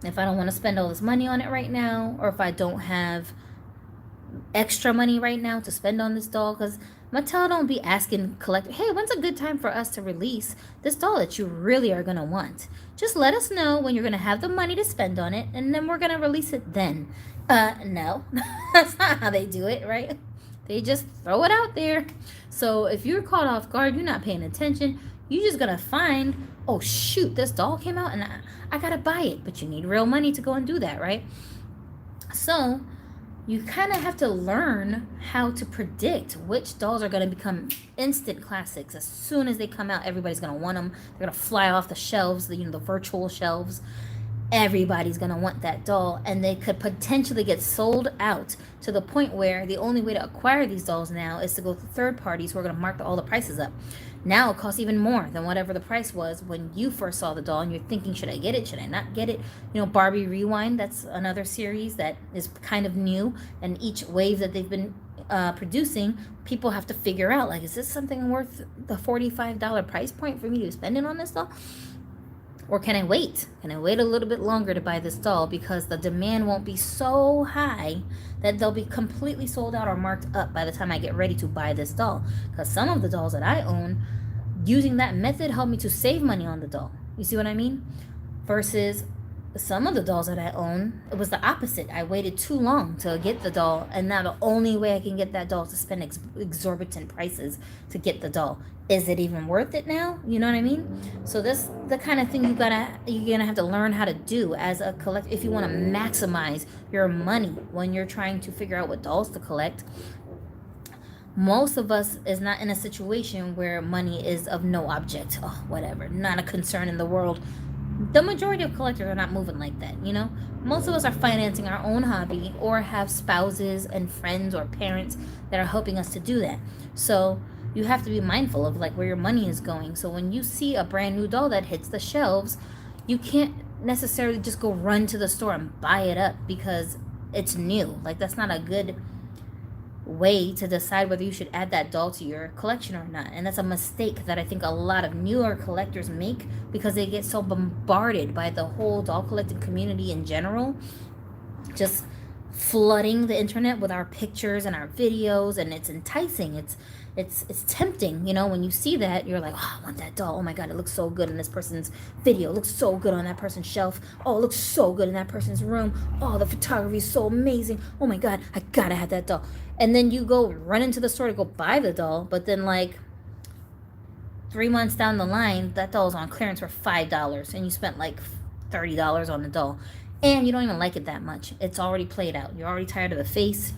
A: if I don't want to spend all this money on it right now, or if I don't have extra money right now to spend on this doll? Because Mattel don't be asking collectors, hey, when's a good time for us to release this doll that you really are going to want? Just let us know when you're going to have the money to spend on it, and then we're going to release it then. No, that's not how they do it, right? They just throw it out there. So if you're caught off guard, you're not paying attention, you're just going to find, oh, shoot, this doll came out and I got to buy it. But you need real money to go and do that, right? So you kind of have to learn how to predict which dolls are going to become instant classics. As soon as they come out, everybody's going to want them. They're going to fly off the shelves, the virtual shelves. Everybody's going to want that doll, and they could potentially get sold out to the point where the only way to acquire these dolls now is to go to third parties who are going to mark all the prices up. Now it costs even more than whatever the price was when you first saw the doll, and you're thinking, should I get it? Should I not get it? You know, Barbie Rewind, that's another series that is kind of new, and each wave that they've been producing, people have to figure out, like, is this something worth the $45 price point for me to spend it on this doll? Or can I wait? Can I wait a little bit longer to buy this doll, because the demand won't be so high that they'll be completely sold out or marked up by the time I get ready to buy this doll? Because some of the dolls that I own, using that method helped me to save money on the doll. You see what I mean? Versus some of the dolls that I own, it was the opposite. I waited too long to get the doll, and now the only way I can get that doll is to spend exorbitant prices to get the doll. Is it even worth it now? You know what I mean? So this the kind of thing you're gonna have to learn how to do as a collector if you want to maximize your money when you're trying to figure out what dolls to collect. Most of us is not in a situation where money is of no object. Oh, whatever, not a concern in the world. The majority of collectors are not moving like that, you know? Most of us are financing our own hobby, or have spouses and friends or parents that are helping us to do that. So you have to be mindful of like where your money is going. So when you see a brand new doll that hits the shelves, you can't necessarily just go run to the store and buy it up because it's new. Like, that's not a good way to decide whether you should add that doll to your collection or not. And that's a mistake that I think a lot of newer collectors make, because they get so bombarded by the whole doll collecting community in general, just flooding the internet with our pictures and our videos, and it's enticing, it's tempting, you know. When you see that, you're like, oh, I want that doll. Oh my god, it looks so good in this person's video, it looks so good on that person's shelf, oh, it looks so good in that person's room, oh, the photography is so amazing, oh my god, I gotta have that doll. And then you go run into the store to go buy the doll, but then like 3 months down the line, that doll's on clearance for $5, and you spent like $30 on the doll, and you don't even like it that much. It's already played out. You're already tired of the face.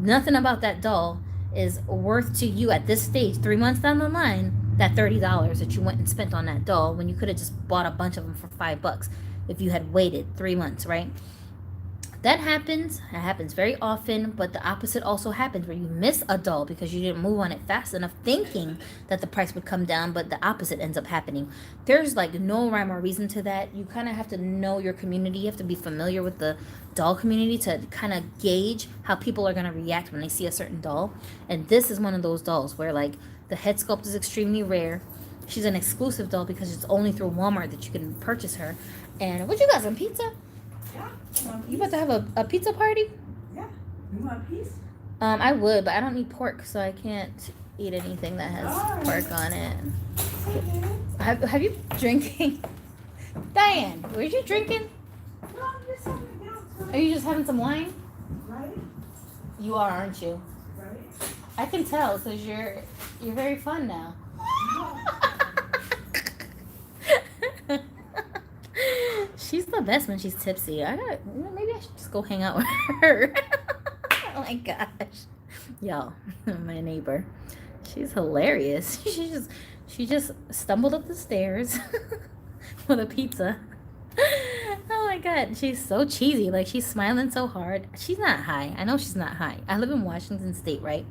A: Nothing about that doll is worth to you at this stage, 3 months down the line, that $30 that you went and spent on that doll when you could have just bought a bunch of them for $5 if you had waited 3 months, right? That happens. It happens very often, but the opposite also happens where you miss a doll because you didn't move on it fast enough thinking that the price would come down, but the opposite ends up happening. There's like no rhyme or reason to that. You kind of have to know your community. You have to be familiar with the doll community to kind of gauge how people are going to react when they see a certain doll. And this is one of those dolls where like the head sculpt is extremely rare. She's an exclusive doll because it's only through Walmart that you can purchase her. And what you got, some pizza?
B: Yeah.
A: You about to have a pizza party?
B: Yeah. You want a piece?
A: I would, but I don't need pork, so I can't eat anything that has pork on it.
B: Okay.
A: Have you drinking? Diane, were you drinking?
B: No, I'm just having down.
A: Are you just having some wine?
B: Right?
A: You are, aren't you?
B: Right?
A: I can tell, because you're very fun now. She's the best when she's tipsy. Maybe I should just go hang out with her. Oh my gosh. Y'all, my neighbor. She's hilarious. She just stumbled up the stairs with a pizza. Oh my god, she's so cheesy. Like, she's smiling so hard. She's not high. I know she's not high. I live in Washington State, right?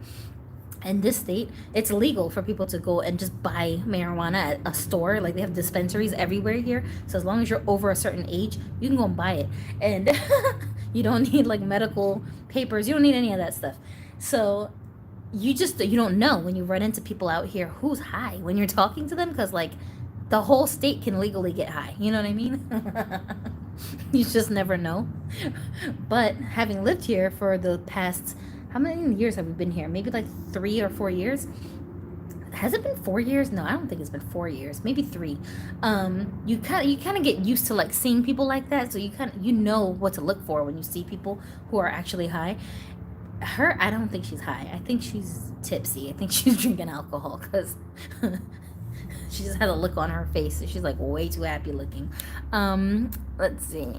A: In this state, it's legal for people to go and just buy marijuana at a store. Like, they have dispensaries everywhere here. So as long as you're over a certain age, you can go and buy it. And you don't need like medical papers. You don't need any of that stuff. So you don't know when you run into people out here who's high when you're talking to them, because like the whole state can legally get high. You know what I mean? You just never know. But having lived here for the past, how many years have we been here? Maybe like 3 or 4 years. Has it been 4 years? No, I don't think it's been 4 years. Maybe 3. You kind of get used to like seeing people like that, so you know what to look for when you see people who are actually high. Her, I don't think she's high. I think she's tipsy. I think she's drinking alcohol because she just had a look on her face. She's like way too happy looking. Let's see.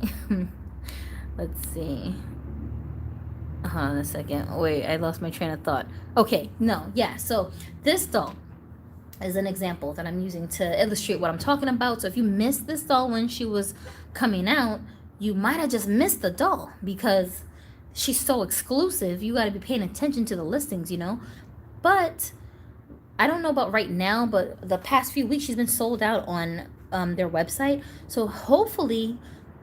A: Let's see. Hold on a second. Wait, I lost my train of thought. Okay, no, yeah. So this doll is an example that I'm using to illustrate what I'm talking about. So if you missed this doll when she was coming out, you might have just missed the doll because she's so exclusive. You got to be paying attention to the listings, you know. But I don't know about right now, but the past few weeks she's been sold out on their website. So hopefully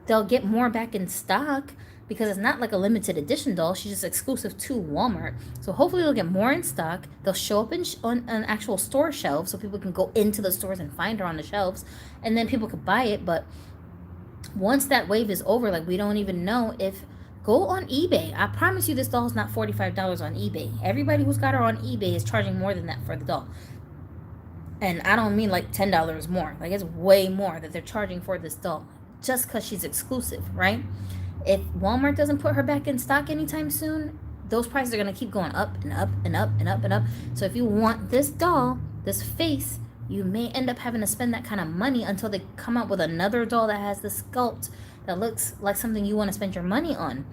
A: they'll get more back in stock, because it's not like a limited edition doll. She's just exclusive to Walmart. So hopefully they'll get more in stock. They'll show up on an actual store shelf so people can go into the stores and find her on the shelves, and then people could buy it. But once that wave is over, like, we don't even know if, go on eBay. I promise you this doll is not $45 on eBay. Everybody who's got her on eBay is charging more than that for the doll. And I don't mean like $10 more. Like, it's way more that they're charging for this doll just because she's exclusive, right? If Walmart doesn't put her back in stock anytime soon, those prices are going to keep going up and up and up and up and up. So if you want this doll, this face, you may end up having to spend that kind of money until they come out with another doll that has the sculpt that looks like something you want to spend your money on.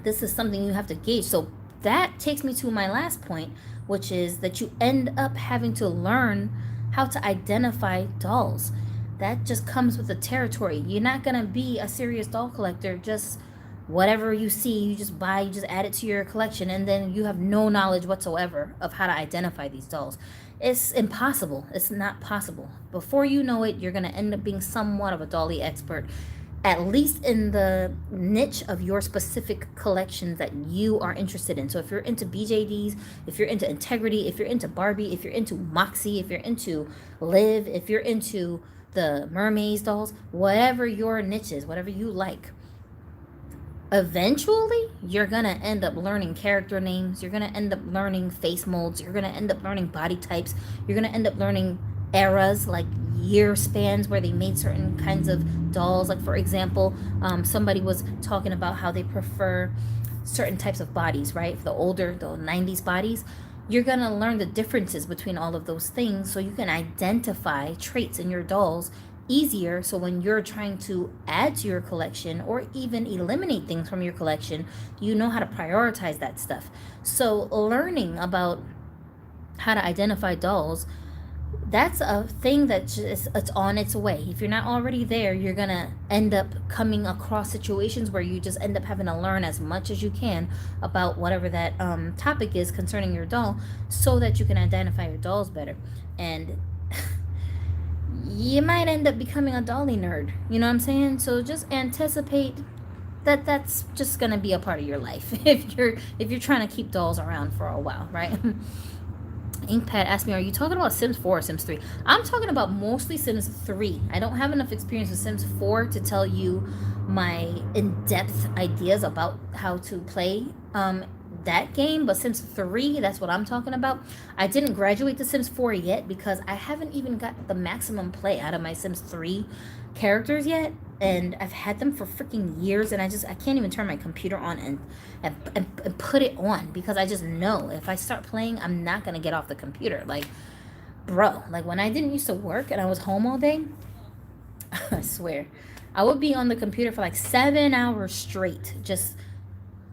A: This is something you have to gauge. So that takes me to my last point, which is that you end up having to learn how to identify dolls. That just comes with the territory. You're not going to be a serious doll collector. Just whatever you see, you just buy, you just add it to your collection, and then you have no knowledge whatsoever of how to identify these dolls. It's impossible. It's not possible. Before you know it, you're going to end up being somewhat of a dolly expert, at least in the niche of your specific collections that you are interested in. So if you're into BJDs, if you're into Integrity, if you're into Barbie, if you're into Moxie, if you're into Liv, if you're into the mermaids dolls, whatever your niche is, whatever you like, eventually you're gonna end up learning character names, you're gonna end up learning face molds, you're gonna end up learning body types, you're gonna end up learning eras, like year spans where they made certain kinds of dolls. Like, for example, somebody was talking about how they prefer certain types of bodies, right? For the older, the 90s bodies, you're gonna learn the differences between all of those things so you can identify traits in your dolls easier. So when you're trying to add to your collection or even eliminate things from your collection, you know how to prioritize that stuff. So learning about how to identify dolls, that's a thing that just, it's on its way. If you're not already there, you're gonna end up coming across situations where you just end up having to learn as much as you can about whatever that topic is concerning your doll, so that you can identify your dolls better. And you might end up becoming a dolly nerd, you know what I'm saying? So just anticipate that that's just gonna be a part of your life if you're trying to keep dolls around for a while, right? Inkpad asked me, are you talking about Sims 4 or Sims 3? I'm talking about mostly Sims 3. I don't have enough experience with Sims 4 to tell you my in-depth ideas about how to play that game, but Sims 3, that's what I'm talking about. I didn't graduate to Sims 4 yet because I haven't even got the maximum play out of my Sims 3 characters yet, and I've had them for freaking years, and I can't even turn my computer on and put it on, because I just know if I start playing, I'm not gonna get off the computer. Like, bro, like when I didn't used to work and I was home all day, I swear, I would be on the computer for like 7 hours straight, just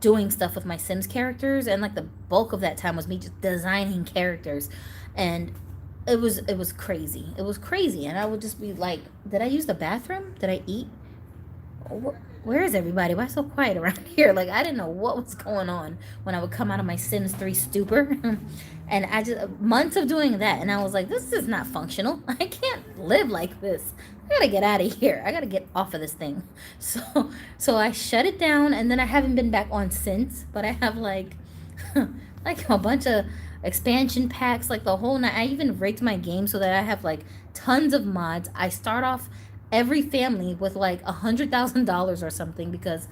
A: doing stuff with my Sims characters, and like the bulk of that time was me just designing characters, and it was crazy. It was crazy, and I would just be like, did I use the bathroom? Did I eat? Where is everybody? Why so quiet around here? Like, I didn't know what was going on when I would come out of my Sims 3 stupor. And I just, months of doing that, and I was like, this is not functional. I can't live like this. I gotta get out of here. I gotta get off of this thing. So I shut it down, and then I haven't been back on since, but I have like a bunch of expansion packs, like the whole night. I even rigged my game so that I have like tons of mods. I start off every family with like $100,000 or something, because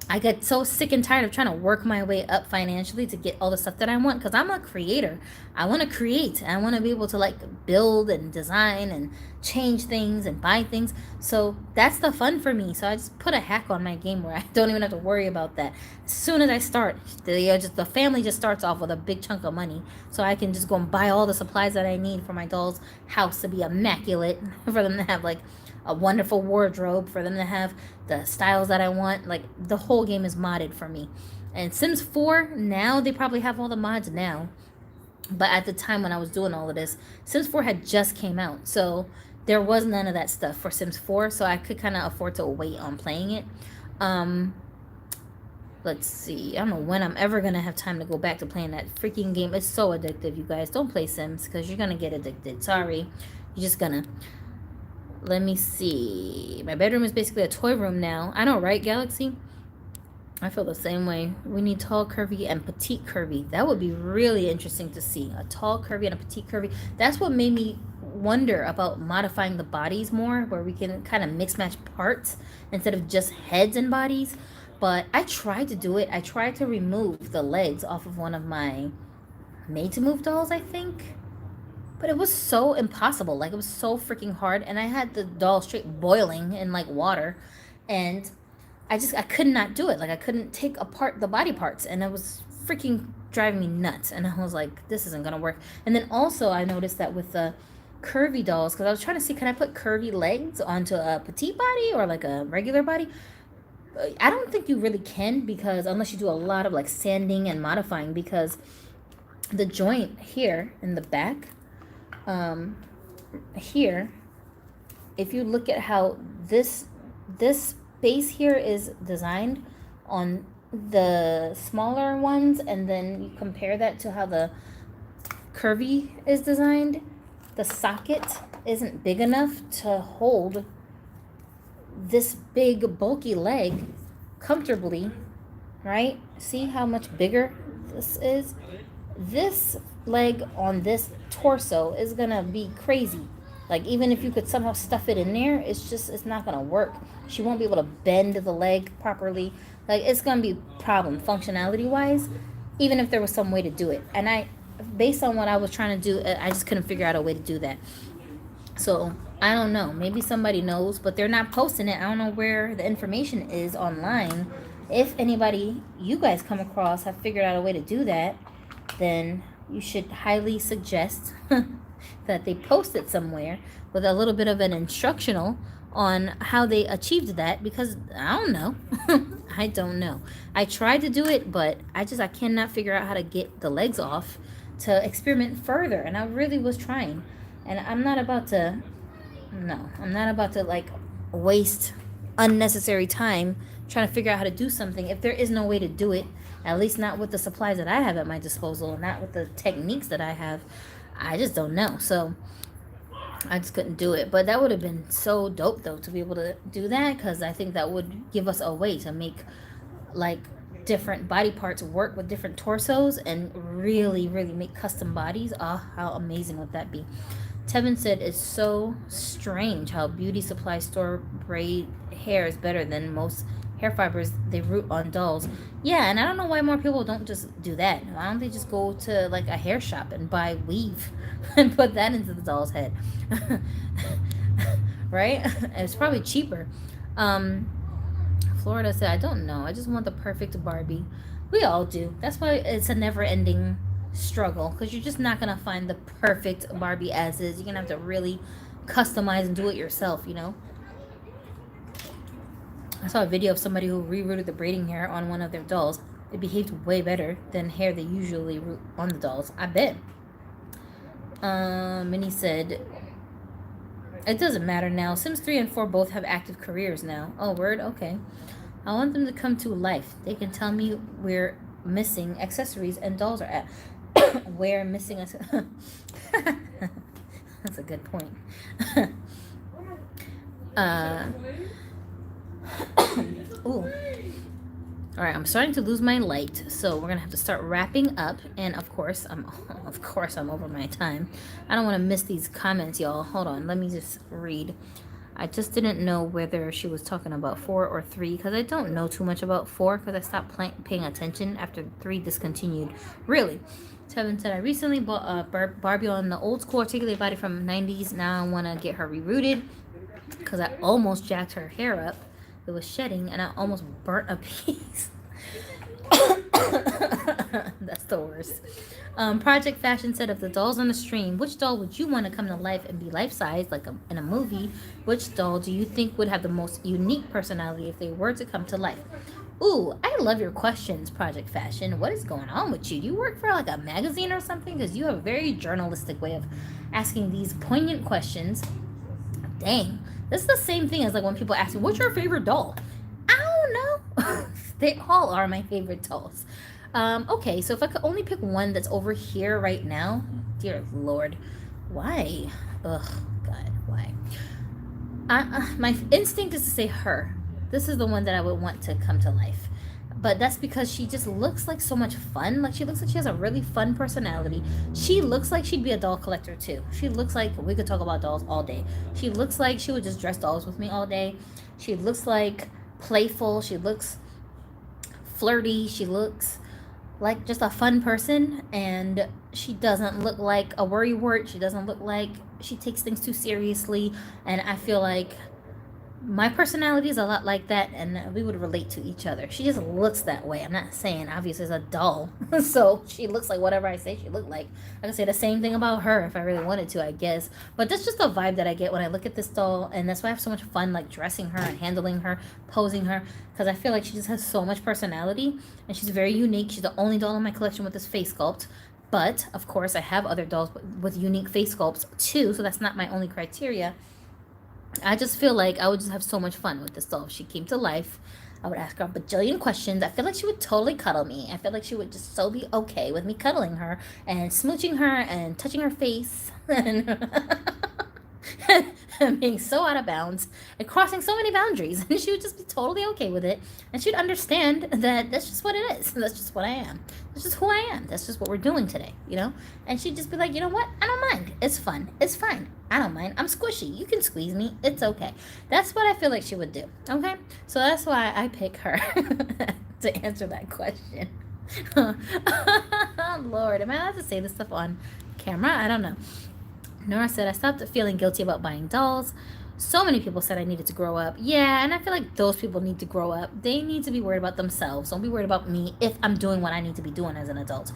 A: I get so sick and tired of trying to work my way up financially to get all the stuff that I want, because I'm a creator. I want to create. I want to be able to like build and design and change things and buy things. So that's the fun for me. So I just put a hack on my game where I don't even have to worry about that. As soon as I start, the family just starts off with a big chunk of money, so I can just go and buy all the supplies that I need for my doll's house to be immaculate, for them to have like a wonderful wardrobe, for them to have the styles that I want. Like, the whole game is modded for me. And Sims 4, now they probably have all the mods now, but at the time when I was doing all of this, Sims 4 had just came out, so there was none of that stuff for Sims 4, so I could kind of afford to wait on playing it. Let's see, I don't know when I'm ever gonna have time to go back to playing that freaking game. It's so addictive, you guys. Don't play Sims, because you're gonna get addicted. Sorry, you're just gonna. Let me see. My bedroom is basically a toy room now. I know, right, Galaxy? I feel the same way. We need tall, curvy, and petite curvy. That would be really interesting to see. A tall, curvy, and a petite curvy. That's what made me wonder about modifying the bodies more, where we can kind of mix match parts instead of just heads and bodies. But I tried to do it. I tried to remove the legs off of one of my Made to Move dolls, I think. But it was so impossible. Like, it was so freaking hard. And I had the doll straight boiling in, like, water. And I could not do it. Like, I couldn't take apart the body parts. And it was freaking driving me nuts. And I was like, this isn't going to work. And then also I noticed that with the curvy dolls, because I was trying to see, can I put curvy legs onto a petite body or, like, a regular body? I don't think you really can, because unless you do a lot of, like, sanding and modifying, because the joint here in the back, here, if you look at how this space here is designed on the smaller ones, and then you compare that to how the curvy is designed, the socket isn't big enough to hold this big bulky leg comfortably, right? See how much bigger this is? This leg on this torso is gonna be crazy. Like, even if you could somehow stuff it in there, it's not gonna work. She won't be able to bend the leg properly. Like, it's gonna be a problem functionality wise, even if there was some way to do it. And based on what I was trying to do, I just couldn't figure out a way to do that. So I don't know, maybe somebody knows, but they're not posting it. I don't know where the information is online. If anybody, you guys come across, have figured out a way to do that, then you should highly suggest that they posted somewhere with a little bit of an instructional on how they achieved that, because I don't know. I don't know. I tried to do it, but I cannot figure out how to get the legs off to experiment further, and I really was trying. And I'm not about to like waste unnecessary time trying to figure out how to do something if there is no way to do it, at least not with the supplies that I have at my disposal, not with the techniques that I have. I just don't know. So I just couldn't do it. But that would have been so dope, though, to be able to do that, because I think that would give us a way to make like different body parts work with different torsos and really, really make custom bodies. Oh, how amazing would that be? Tevin said, it's so strange how beauty supply store braid hair is better than most hair fibers they root on dolls. Yeah, and I don't know why more people don't just do that. Why don't they just go to like a hair shop and buy weave and put that into the doll's head? Right? It's probably cheaper. Florida said, I don't know. I just want the perfect Barbie. We all do. That's why it's a never-ending struggle, because you're just not gonna find the perfect Barbie as is. You're gonna have to really customize and do it yourself, you know. I saw a video of somebody who rerouted the braiding hair on one of their dolls. It behaved way better than hair they usually root on the dolls, I bet. Minnie said, it doesn't matter now. Sims 3 and 4 both have active careers now. Oh, word? Okay. I want them to come to life. They can tell me where missing accessories and dolls are at. Where missing accessories. That's a good point. Ooh. All right, I'm starting to lose my light, so we're gonna have to start wrapping up. And of course, I'm over my time. I don't want to miss these comments, y'all. Hold on, let me just read. I just didn't know whether she was talking about 4 or 3, because I don't know too much about 4, because I stopped paying attention after 3 discontinued. Really. Tevin said, I recently bought a Barbie on the old school articulated body from the 90s. Now I want to get her rerouted, because I almost jacked her hair up. It was shedding, and I almost burnt a piece. That's the worst. Project Fashion said, of the dolls on the stream, which doll would you want to come to life and be life-size, like in a movie? Which doll do you think would have the most unique personality if they were to come to life? Ooh, I love your questions, Project Fashion. What is going on with you? Do you work for like a magazine or something? Because you have a very journalistic way of asking these poignant questions. Dang. This is the same thing as like when people ask me, what's your favorite doll? I don't know. They all are my favorite dolls. Okay, so if I could only pick one that's over here right now, dear Lord, why? Ugh, God, why? My instinct is to say her. This is the one that I would want to come to life. But that's because she just looks like so much fun. Like, she looks like she has a really fun personality. She looks like she'd be a doll collector, too. She looks like we could talk about dolls all day. She looks like she would just dress dolls with me all day. She looks like playful. She looks flirty. She looks like just a fun person. And she doesn't look like a worrywart. She doesn't look like she takes things too seriously. And I feel like my personality is a lot like that, and we would relate to each other. She just looks that way. I'm not saying obviously it's a doll, so she looks like whatever I say she looked like. I could say the same thing about her if I really wanted to, I guess. But that's just the vibe that I get when I look at this doll, and that's why I have so much fun like dressing her and handling her, posing her, because I feel like she just has so much personality, and she's very unique. She's the only doll in my collection with this face sculpt. But of course, I have other dolls with unique face sculpts too, so that's not my only criteria. I just feel like I would just have so much fun with this doll. If she came to life, I would ask her a bajillion questions. I feel like she would totally cuddle me. I feel like she would just so be okay with me cuddling her and smooching her and touching her face and being so out of bounds and crossing so many boundaries. And she would just be totally okay with it. And she'd understand that that's just what it is. That's just what I am. That's just who I am. That's just what we're doing today, you know? And she'd just be like, you know what? I don't mind. It's fun. It's fine. I don't mind. I'm squishy. You can squeeze me. It's okay. That's what I feel like she would do. Okay? So that's why I pick her to answer that question. Lord, am I allowed to say this stuff on camera? I don't know. Nora said, I stopped feeling guilty about buying dolls. So many people said I needed to grow up. Yeah, and I feel like those people need to grow up. They need to be worried about themselves. Don't be worried about me if I'm doing what I need to be doing as an adult.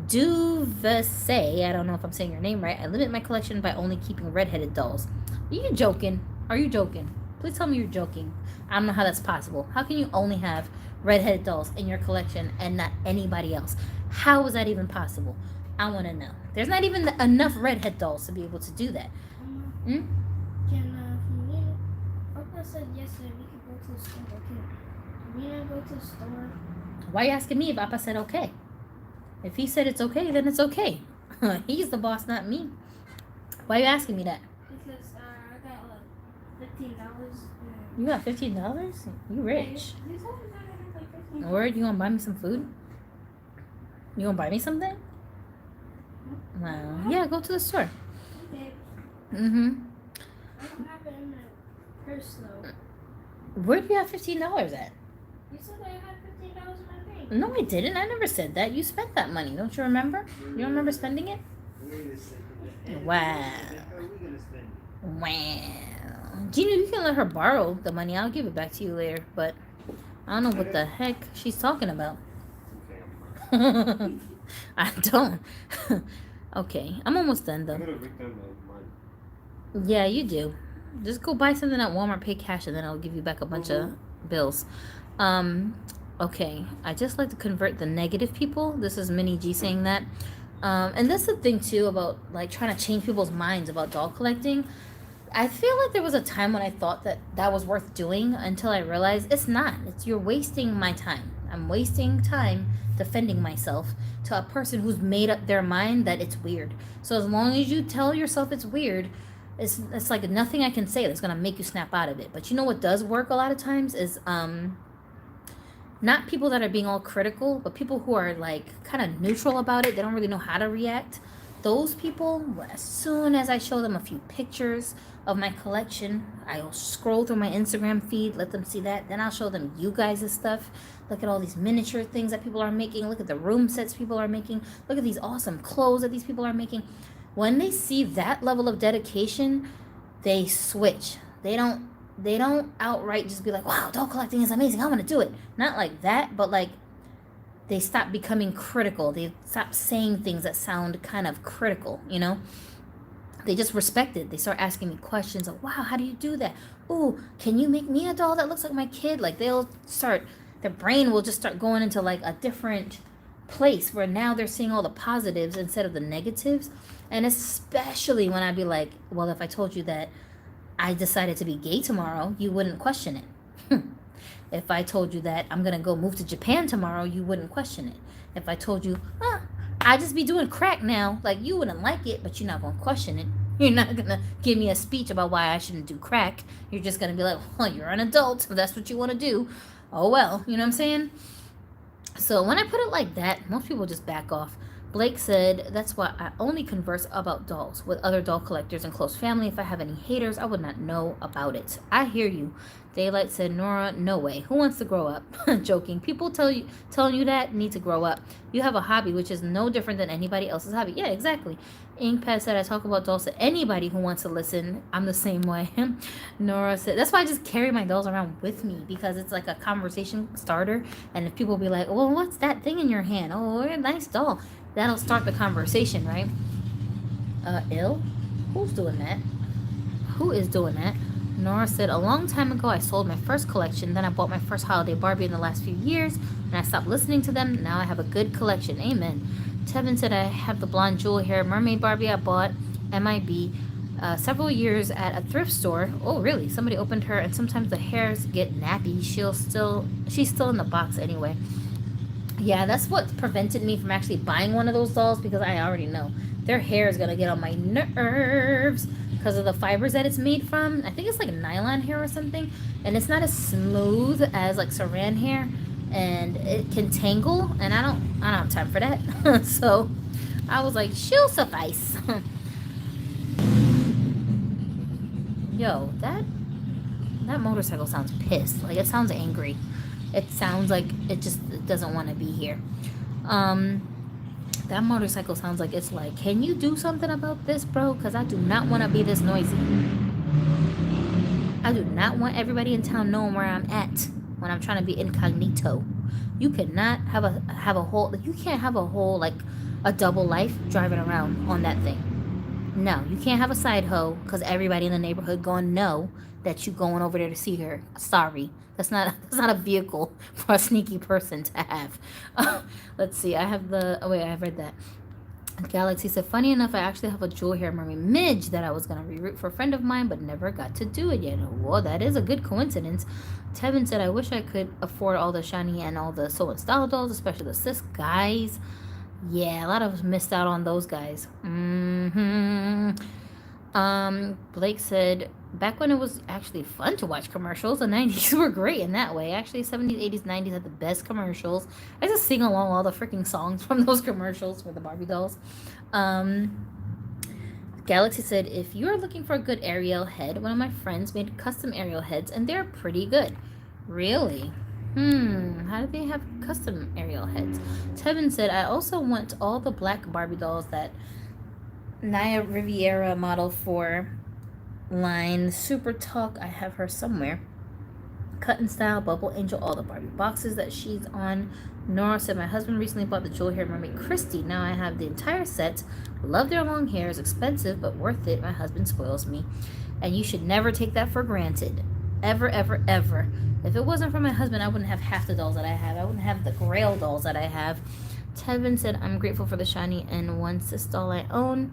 A: Duvesay, I don't know if I'm saying your name right. I limit my collection by only keeping red-headed dolls. Are you joking? Are you joking? Please tell me you're joking. I don't know how that's possible. How can you only have red-headed dolls in your collection and not anybody else? How is that even possible? I want to know. There's not even enough redhead dolls to be able to do that.
C: Can Papa said yesterday we could go to the store. Can we not go to the store?
A: Why are you asking me if Papa said okay? If he said it's okay, then it's okay. He's the boss, not me. Why are you asking me that?
C: Because I got like $15.
A: You got $15? You rich.
C: You told me that I had like $15.
A: Word, you gonna buy me some food? You gonna buy me something? Wow. Yeah, go to the store.
C: Okay.
A: Mm-hmm.
C: I don't have it in my purse though.
A: Where do you have $15 at?
C: You said I had $15 in my bank.
A: No, I didn't. I never said that. You spent that money. Don't you remember? You don't remember spending it? Wow. Wow. Gina, you can let her borrow the money. I'll give it back to you later. But I don't know what the heck she's talking about. I don't. Okay, I'm almost done though. Yeah, you do. Just go buy something at Walmart, pay cash, and then I'll give you back a bunch of bills. Okay, I just like to convert the negative people. This is Minnie G saying that. And that's the thing too about like trying to change people's minds about doll collecting. I feel like there was a time when I thought that was worth doing until I realized it's not. You're wasting my time. I'm wasting time defending myself to a person who's made up their mind that it's weird. So as long as you tell yourself it's weird, it's like nothing I can say that's gonna make you snap out of it. But you know what does work a lot of times is not people that are being all critical, but people who are like kind of neutral about it. They don't really know how to react. Those people, as soon as I show them a few pictures of my collection, I'll scroll through my Instagram feed, let them see that. Then I'll show them you guys' stuff. Look at all these miniature things that people are making. Look at the room sets people are making. Look at these awesome clothes that these people are making. When they see that level of dedication, they switch. They don't outright just be like, wow, doll collecting is amazing, I want to do it. Not like that, but like they stop becoming critical. They stop saying things that sound kind of critical, you know? They just respect it. They start asking me questions of, wow, how do you do that? Ooh, can you make me a doll that looks like my kid? Like they'll start, their brain will just start going into like a different place where now they're seeing all the positives instead of the negatives. And especially when I'd be like, well, if I told you that I decided to be gay tomorrow, you wouldn't question it. If I told you that I'm going to go move to Japan tomorrow, you wouldn't question it. If I told you, I just be doing crack now, like you wouldn't like it, but you're not going to question it. You're not going to give me a speech about why I shouldn't do crack. You're just going to be like, well, you're an adult. If that's what you want to do. Oh, well, you know what I'm saying? So when I put it like that, most people just back off. Blake said, that's why I only converse about dolls with other doll collectors and close family. If I have any haters, I would not know about it. I hear you. Daylight said, Nora, no way. Who wants to grow up? Joking. People telling you that need to grow up. You have a hobby, which is no different than anybody else's hobby. Yeah, exactly. Inkpad said, I talk about dolls to anybody who wants to listen. I'm the same way. Nora said, that's why I just carry my dolls around with me, because it's like a conversation starter. And if people be like, well, what's that thing in your hand? Oh, a nice doll. That'll start the conversation, right? Ill? Who's doing that? Who is doing that? Nora said, a long time ago, I sold my first collection. Then I bought my first holiday Barbie in the last few years. And I stopped listening to them. Now I have a good collection. Amen. Tevin said, I have the blonde jewel hair mermaid Barbie I bought, MIB, several years at a thrift store. Oh, really? Somebody opened her, and sometimes the hairs get nappy. She's still in the box anyway. Yeah, that's what prevented me from actually buying one of those dolls, because I already know their hair is going to get on my nerves because of the fibers that it's made from. I think it's like nylon hair or something, and it's not as smooth as like saran hair, and it can tangle, and I don't have time for that. So I was like, she'll suffice. Yo, that motorcycle sounds pissed. Like, it sounds angry. It sounds like it doesn't want to be here. That motorcycle sounds like it's like, can you do something about this, bro? Because I do not want to be this noisy. I do not want everybody in town knowing where I'm at when I'm trying to be incognito. You cannot have a whole, you can't have a whole, like, a double life driving around on that thing. No, you can't have a side hoe because everybody in the neighborhood gonna know that you going over there to see her. Sorry, that's not a vehicle for a sneaky person to have. Let's see. I have the. Oh wait, I read that. Galaxy said, funny enough, I actually have a jewel hair mermaid midge that I was going to reroute for a friend of mine, but never got to do it yet. Well, that is a good coincidence. Tevin said, I wish I could afford all the shiny and all the Soul and Style dolls, especially the sis guys. Yeah, a lot of us missed out on those guys. Blake said, back when it was actually fun to watch commercials, the 90s were great in that way. Actually, 70s, 80s, 90s had the best commercials. I just sing along all the freaking songs from those commercials for the Barbie dolls. Galaxy said, if you're looking for a good Ariel head, one of my friends made custom Ariel heads, and they're pretty good. Really? How do they have custom Ariel heads? Tevin said, I also want all the black Barbie dolls that Naya Riviera model for line Super Talk. I have her somewhere. Cut and Style, Bubble Angel, all the Barbie boxes that she's on. Nora said, my husband recently bought the jewel hair mermaid Christy. Now I have the entire set. Love their long hair. It's expensive, but worth it. My husband spoils me. And you should never take that for granted. Ever, ever, ever. If it wasn't for my husband, I wouldn't have half the dolls that I have. I wouldn't have the Grail dolls that I have. Tevin said, I'm grateful for the shiny and one sis doll I own.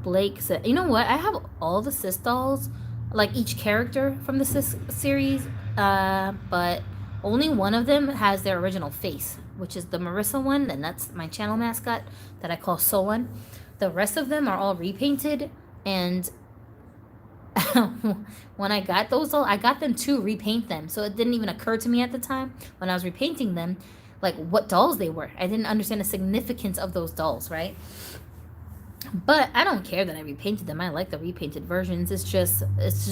A: Blake said, you know what? I have all the sis dolls, like each character from the sis series, but only one of them has their original face, which is the Marissa one, and that's my channel mascot that I call Soan. The rest of them are all repainted, and when I got those dolls, I got them to repaint them, so it didn't even occur to me at the time when I was repainting them, like what dolls they were. I didn't understand the significance of those dolls, right? But I don't care that I repainted them. I like the repainted versions. It's just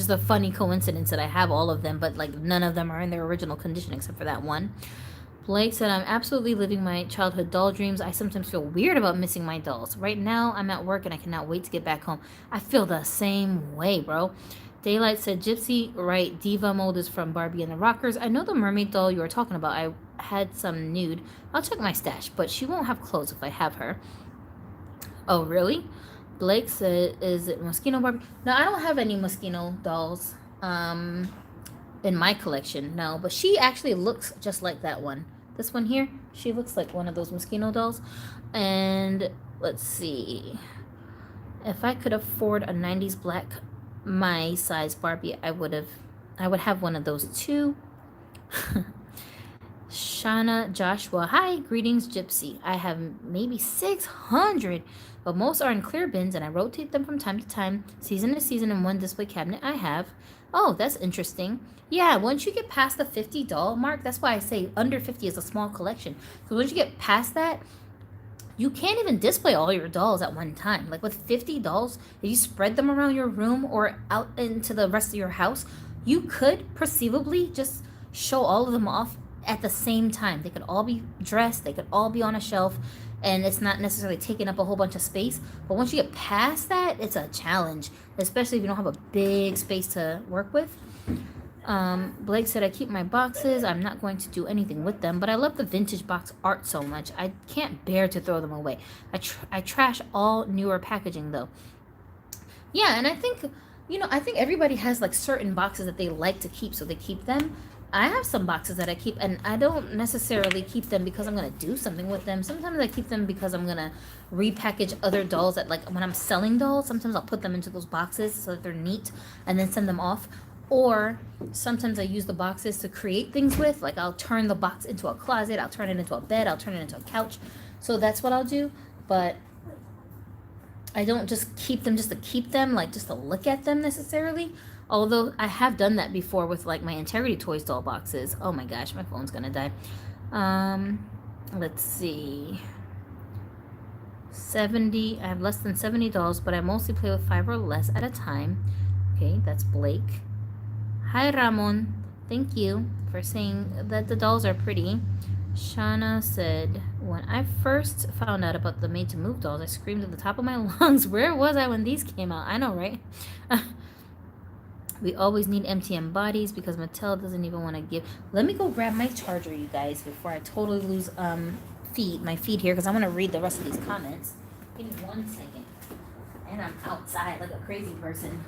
A: a funny coincidence that I have all of them, but like none of them are in their original condition except for that one. Blake said, I'm absolutely living my childhood doll dreams. I sometimes feel weird about missing my dolls. Right now, I'm at work and I cannot wait to get back home. I feel the same way, bro. Daylight said, Gypsy, right, Diva mold is from Barbie and the Rockers. I know the mermaid doll you were talking about. I had some nude. I'll check my stash, but she won't have clothes if I have her. Oh, really? Blake said, is it Moschino Barbie? No, I don't have any Moschino dolls in my collection. No, but she actually looks just like that one. This one here, she looks like one of those Moschino dolls. And let's see. If I could afford a 90s black my size Barbie, I would have one of those too. Shauna Joshua, hi, greetings Gypsy. I have maybe 600, but most are in clear bins and I rotate them from time to time, season to season in one display cabinet I have. Oh, that's interesting. Yeah, once you get past the 50 doll mark, that's why I say under 50 is a small collection. So once you get past that, you can't even display all your dolls at one time. Like with 50 dolls, if you spread them around your room or out into the rest of your house, you could perceivably just show all of them off at the same time. They could all be dressed, they could all be on a shelf, and it's not necessarily taking up a whole bunch of space. But once you get past that, it's a challenge, especially if you don't have a big space to work with. Blake said, I keep my boxes. I'm not going to do anything with them, but I love the vintage box art so much. I can't bear to throw them away. I trash all newer packaging though. Yeah, and I think, I think everybody has like certain boxes that they like to keep, so they keep them. I have some boxes that I keep, and I don't necessarily keep them because I'm going to do something with them. Sometimes I keep them because I'm going to repackage other dolls that, like, when I'm selling dolls, sometimes I'll put them into those boxes so that they're neat and then send them off. Or sometimes I use the boxes to create things with. Like, I'll turn the box into a closet. I'll turn it into a bed. I'll turn it into a couch. So that's what I'll do. But I don't just keep them just to keep them, like, just to look at them necessarily. Although I have done that before with like my Integrity Toys doll boxes. Oh my gosh, my phone's gonna die. Let's see. 70, I have less than 70 dolls, but I mostly play with 5 or less at a time. Okay, that's Blake. Hi Ramon, thank you for saying that the dolls are pretty. Shauna said, when I first found out about the Made to Move dolls, I screamed at the top of my lungs. Where was I when these came out? I know, right? We always need MTM bodies because Mattel doesn't even want to give. Let me go grab my charger, you guys, before I totally lose my feed here because I want to read the rest of these comments. Give me 1 second. And I'm outside like a crazy person.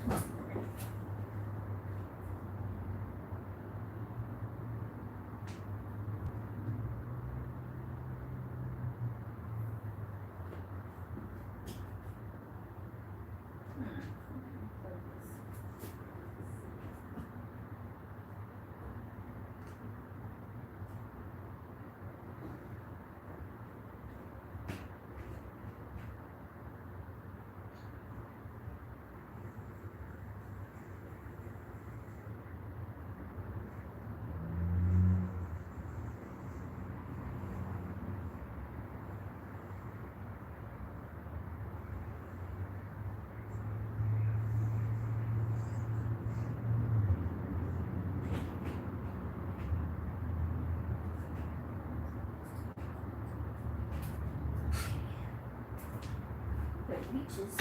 A: Reaches.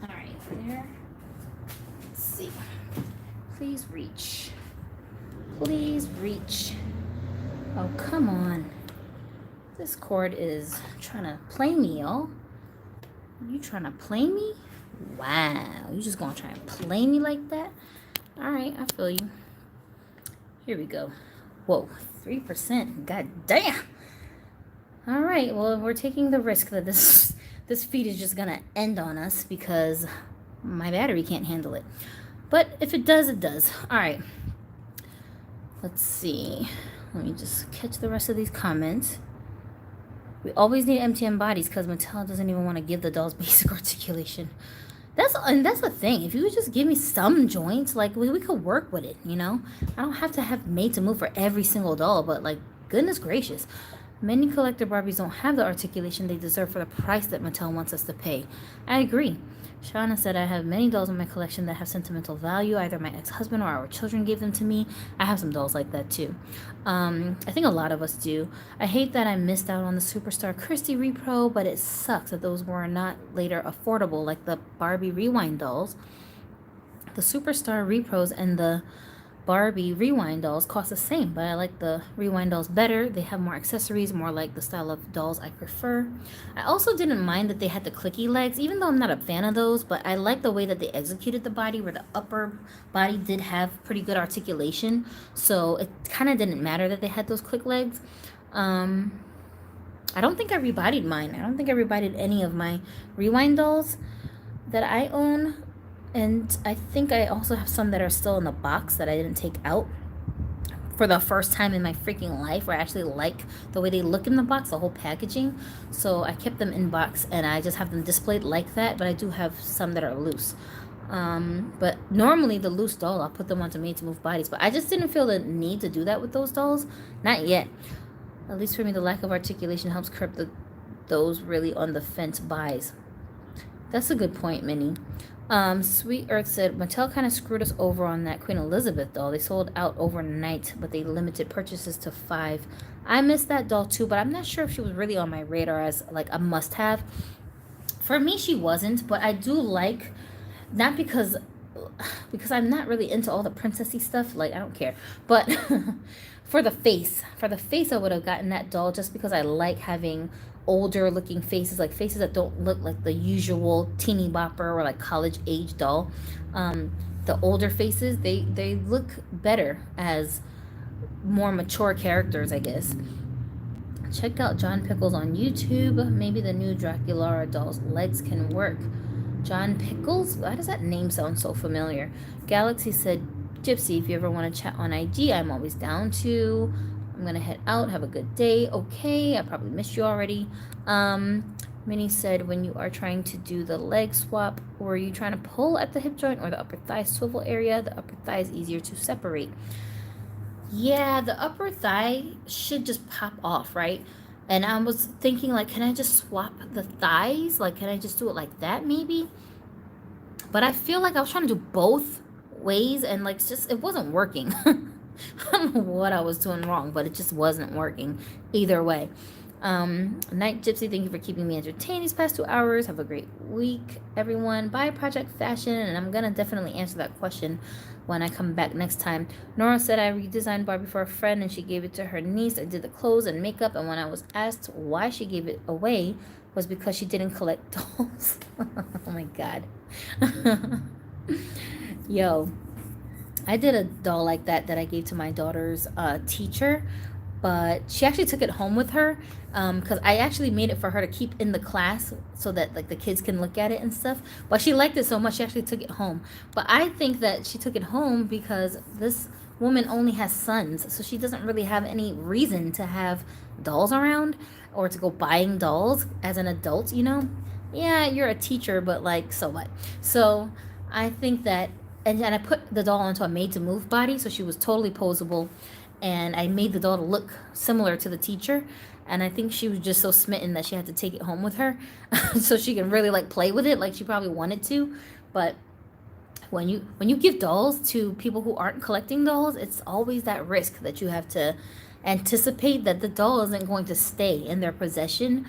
A: All right, there. Let's see. Please reach. Please reach. Oh, come on. This cord is trying to play me, y'all. You trying to play me? Wow. You just gonna try and play me like that? All right, I feel you. Here we go. Whoa, 3%. God damn. All right, well, we're taking the risk that this feed is just gonna end on us because my battery can't handle it. But if it does, it does. All right. Let's see. Let me just catch the rest of these comments. We always need MTM bodies because Mattel doesn't even want to give the dolls basic articulation. That's the thing. If you would just give me some joints, like we could work with it, you know? I don't have to have Made to Move for every single doll, but like, goodness gracious. Many collector Barbies don't have the articulation they deserve for the price that Mattel wants us to pay. I agree. Shauna said, I have many dolls in my collection that have sentimental value. Either my ex-husband or our children gave them to me. I have some dolls like that too. I think a lot of us do. I hate that I missed out on the Superstar Christie repro, but it sucks that those were not later affordable like the Barbie Rewind dolls. The Superstar repros and the Barbie Rewind dolls cost the same, but I like the Rewind dolls better. They have more accessories, more like the style of dolls I prefer. I also didn't mind that they had the clicky legs, even though I'm not a fan of those, but I like the way that they executed the body, where the upper body did have pretty good articulation, so it kind of didn't matter that they had those click legs. I don't think I rebodied mine. I don't think I rebodied any of my Rewind dolls that I own. And I think I also have some that are still in the box that I didn't take out for the first time in my freaking life, where I actually like the way they look in the box, the whole packaging. So I kept them in box and I just have them displayed like that, but I do have some that are loose. But normally the loose doll, I'll put them onto Made to Move bodies, but I just didn't feel the need to do that with those dolls. Not yet. At least for me, the lack of articulation helps curb those really on the fence buys. That's a good point, Minnie. Sweet Earth said, Mattel kind of screwed us over on that Queen Elizabeth doll. They sold out overnight, but they limited purchases to 5. I missed that doll too, but I'm not sure if she was really on my radar as like a must-have. For me, she wasn't, but I do like, not because I'm not really into all the princessy stuff, like I don't care, but for the face I would have gotten that doll just because I like having older looking faces, like faces that don't look like the usual teeny bopper or like college age doll. The older faces, they look better as more mature characters, I guess. Check out John Pickles on YouTube. Maybe the new Draculaura doll's legs can work. John Pickles? Why does that name sound so familiar? Galaxy said, Gypsy, if you ever want to chat on IG, I'm always down to. I'm going to head out. Have a good day. Okay, I probably missed you already. Minnie said, when you are trying to do the leg swap, or are you trying to pull at the hip joint or the upper thigh swivel area? The upper thigh is easier to separate. Yeah, the upper thigh should just pop off, right? And I was thinking, like, can I just swap the thighs? Like, can I just do it like that maybe? But I feel like I was trying to do both ways, and like, it wasn't working. I don't know what I was doing wrong, but it just wasn't working either way. Night Gypsy, thank you for keeping me entertained these past 2 hours. Have a great week, everyone. Bye, Project Fashion. And I'm going to definitely answer that question when I come back next time. Nora said I redesigned Barbie for a friend and she gave it to her niece. I did the clothes and makeup. And when I was asked why she gave it away, was because she didn't collect dolls. Oh my God. Yo, I did a doll like that I gave to my daughter's teacher, but she actually took it home with her because I actually made it for her to keep in the class so that like the kids can look at it and stuff. But she liked it so much she actually took it home. But I think that she took it home because this woman only has sons, so she doesn't really have any reason to have dolls around or to go buying dolls as an adult, you know? Yeah, you're a teacher, but like, so what? So I think that, and I put the doll onto a Made to Move body, so she was totally posable, and I made the doll to look similar to the teacher, and I think she was just so smitten that she had to take it home with her so she can really like play with it like she probably wanted to. But when you give dolls to people who aren't collecting dolls, it's always that risk that you have to anticipate that the doll isn't going to stay in their possession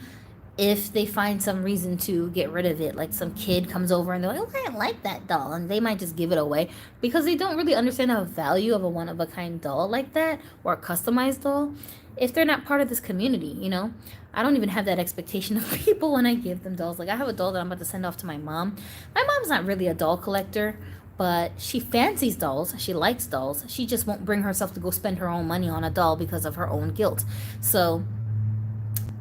A: if they find some reason to get rid of it. Like some kid comes over and they're like, okay, I like that doll, and they might just give it away because they don't really understand the value of a one-of-a-kind doll like that, or a customized doll, if they're not part of this community, you know? I don't even have that expectation of people when I give them dolls. Like, I have a doll that I'm about to send off to my mom. My mom's not really a doll collector, but she fancies dolls. She likes dolls. She just won't bring herself to go spend her own money on a doll because of her own guilt. So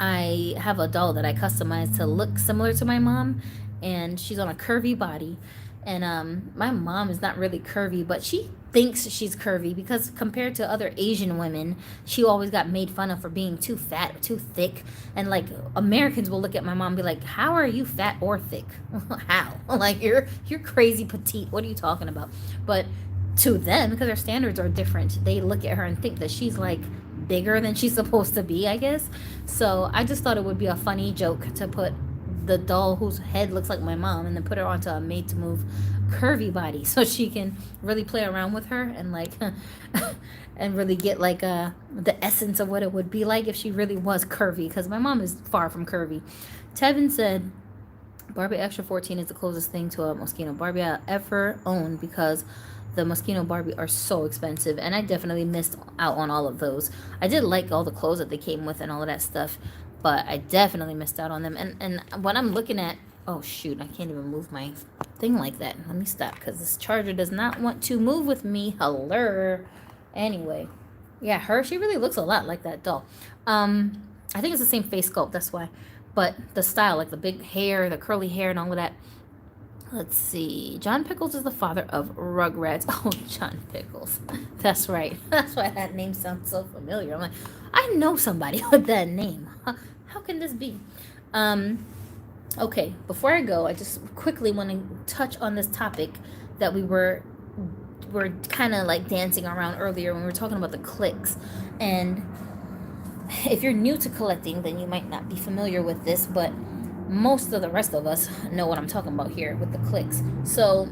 A: I have a doll that I customized to look similar to my mom, and she's on a curvy body. And my mom is not really curvy, but she thinks she's curvy because compared to other Asian women, she always got made fun of for being too fat or too thick. And like Americans will look at my mom and be like, "How are you fat or thick? How? Like you're crazy petite. What are you talking about?" But to them, because their standards are different, they look at her and think that she's like bigger than she's supposed to be, I guess. So I just thought it would be a funny joke to put the doll whose head looks like my mom and then put her onto a Made to Move curvy body so she can really play around with her and like and really get like the essence of what it would be like if she really was curvy, because my mom is far from curvy. Tevin said Barbie Extra 14 is the closest thing to a Moschino Barbie I ever owned because the Moschino Barbie are so expensive, and I definitely missed out on all of those. I did like all the clothes that they came with and all of that stuff, but I definitely missed out on them. And when I'm looking at, oh shoot, I can't even move my thing like that. Let me stop because this charger does not want to move with me. Hello. Anyway, yeah, she really looks a lot like that doll. I think it's the same face sculpt, that's why. But the style, like the big hair, the curly hair and all of that. Let's see. John Pickles is the father of Rugrats. Oh, John Pickles. That's right. That's why that name sounds so familiar. I'm like, I know somebody with that name. How can this be? Okay, before I go, I just quickly want to touch on this topic that we're kind of like dancing around earlier when we were talking about the clicks. And if you're new to collecting, then you might not be familiar with this, but most of the rest of us know what I'm talking about here with the clicks. So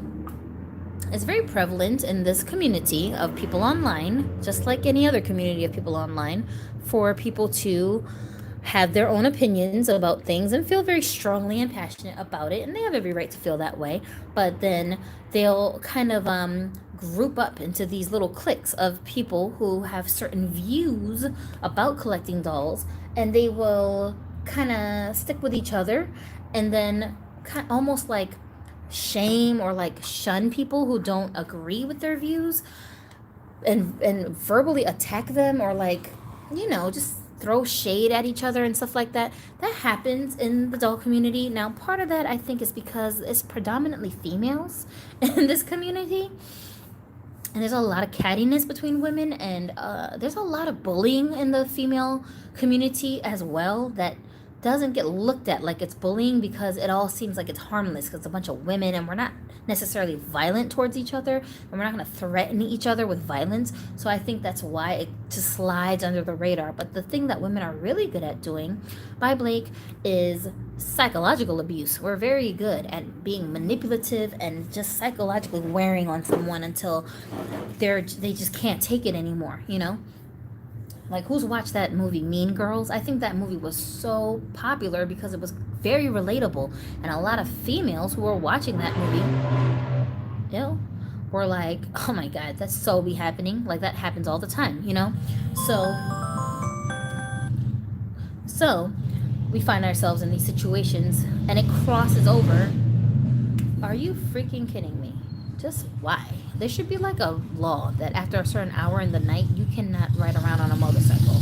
A: it's very prevalent in this community of people online, just like any other community of people online, for people to have their own opinions about things and feel very strongly and passionate about it, and they have every right to feel that way. But then they'll kind of group up into these little cliques of people who have certain views about collecting dolls, and they will kind of stick with each other and then almost like shame or like shun people who don't agree with their views, and verbally attack them, or like, you know, just throw shade at each other and stuff like that. That happens in the doll community. Now, part of that I think is because it's predominantly females in this community, and there's a lot of cattiness between women, and there's a lot of bullying in the female community as well that doesn't get looked at like it's bullying, because it all seems like it's harmless because it's a bunch of women and we're not necessarily violent towards each other, and we're not going to threaten each other with violence. So I think that's why it just slides under the radar. But the thing that women are really good at doing, by Blake, is psychological abuse. We're very good at being manipulative and just psychologically wearing on someone until they just can't take it anymore, you know? Like, who's watched that movie Mean Girls? I think that movie was so popular because it was very relatable, and a lot of females who were watching that movie, were like, oh my god, that's so be happening. Like, that happens all the time, So we find ourselves in these situations, and it crosses over. Are you freaking kidding me? Just why? There should be like a law that after a certain hour in the night, you cannot ride around on a motorcycle.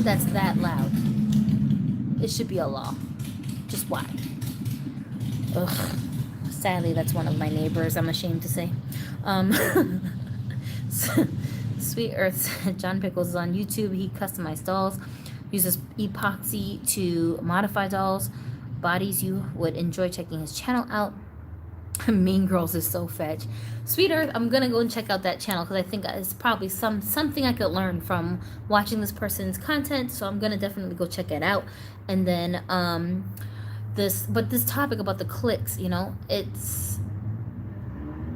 A: That's that loud. It should be a law. Just why? Ugh. Sadly, that's one of my neighbors, I'm ashamed to say. Sweet Earth John Pickles is on YouTube. He customized dolls, uses epoxy to modify dolls, bodies. You would enjoy checking his channel out. Mean Girls is so fetch. Sweet Earth, I'm gonna go and check out that channel because I think it's probably something I could learn from watching this person's content. So I'm gonna definitely go check it out. And then this topic about the clicks,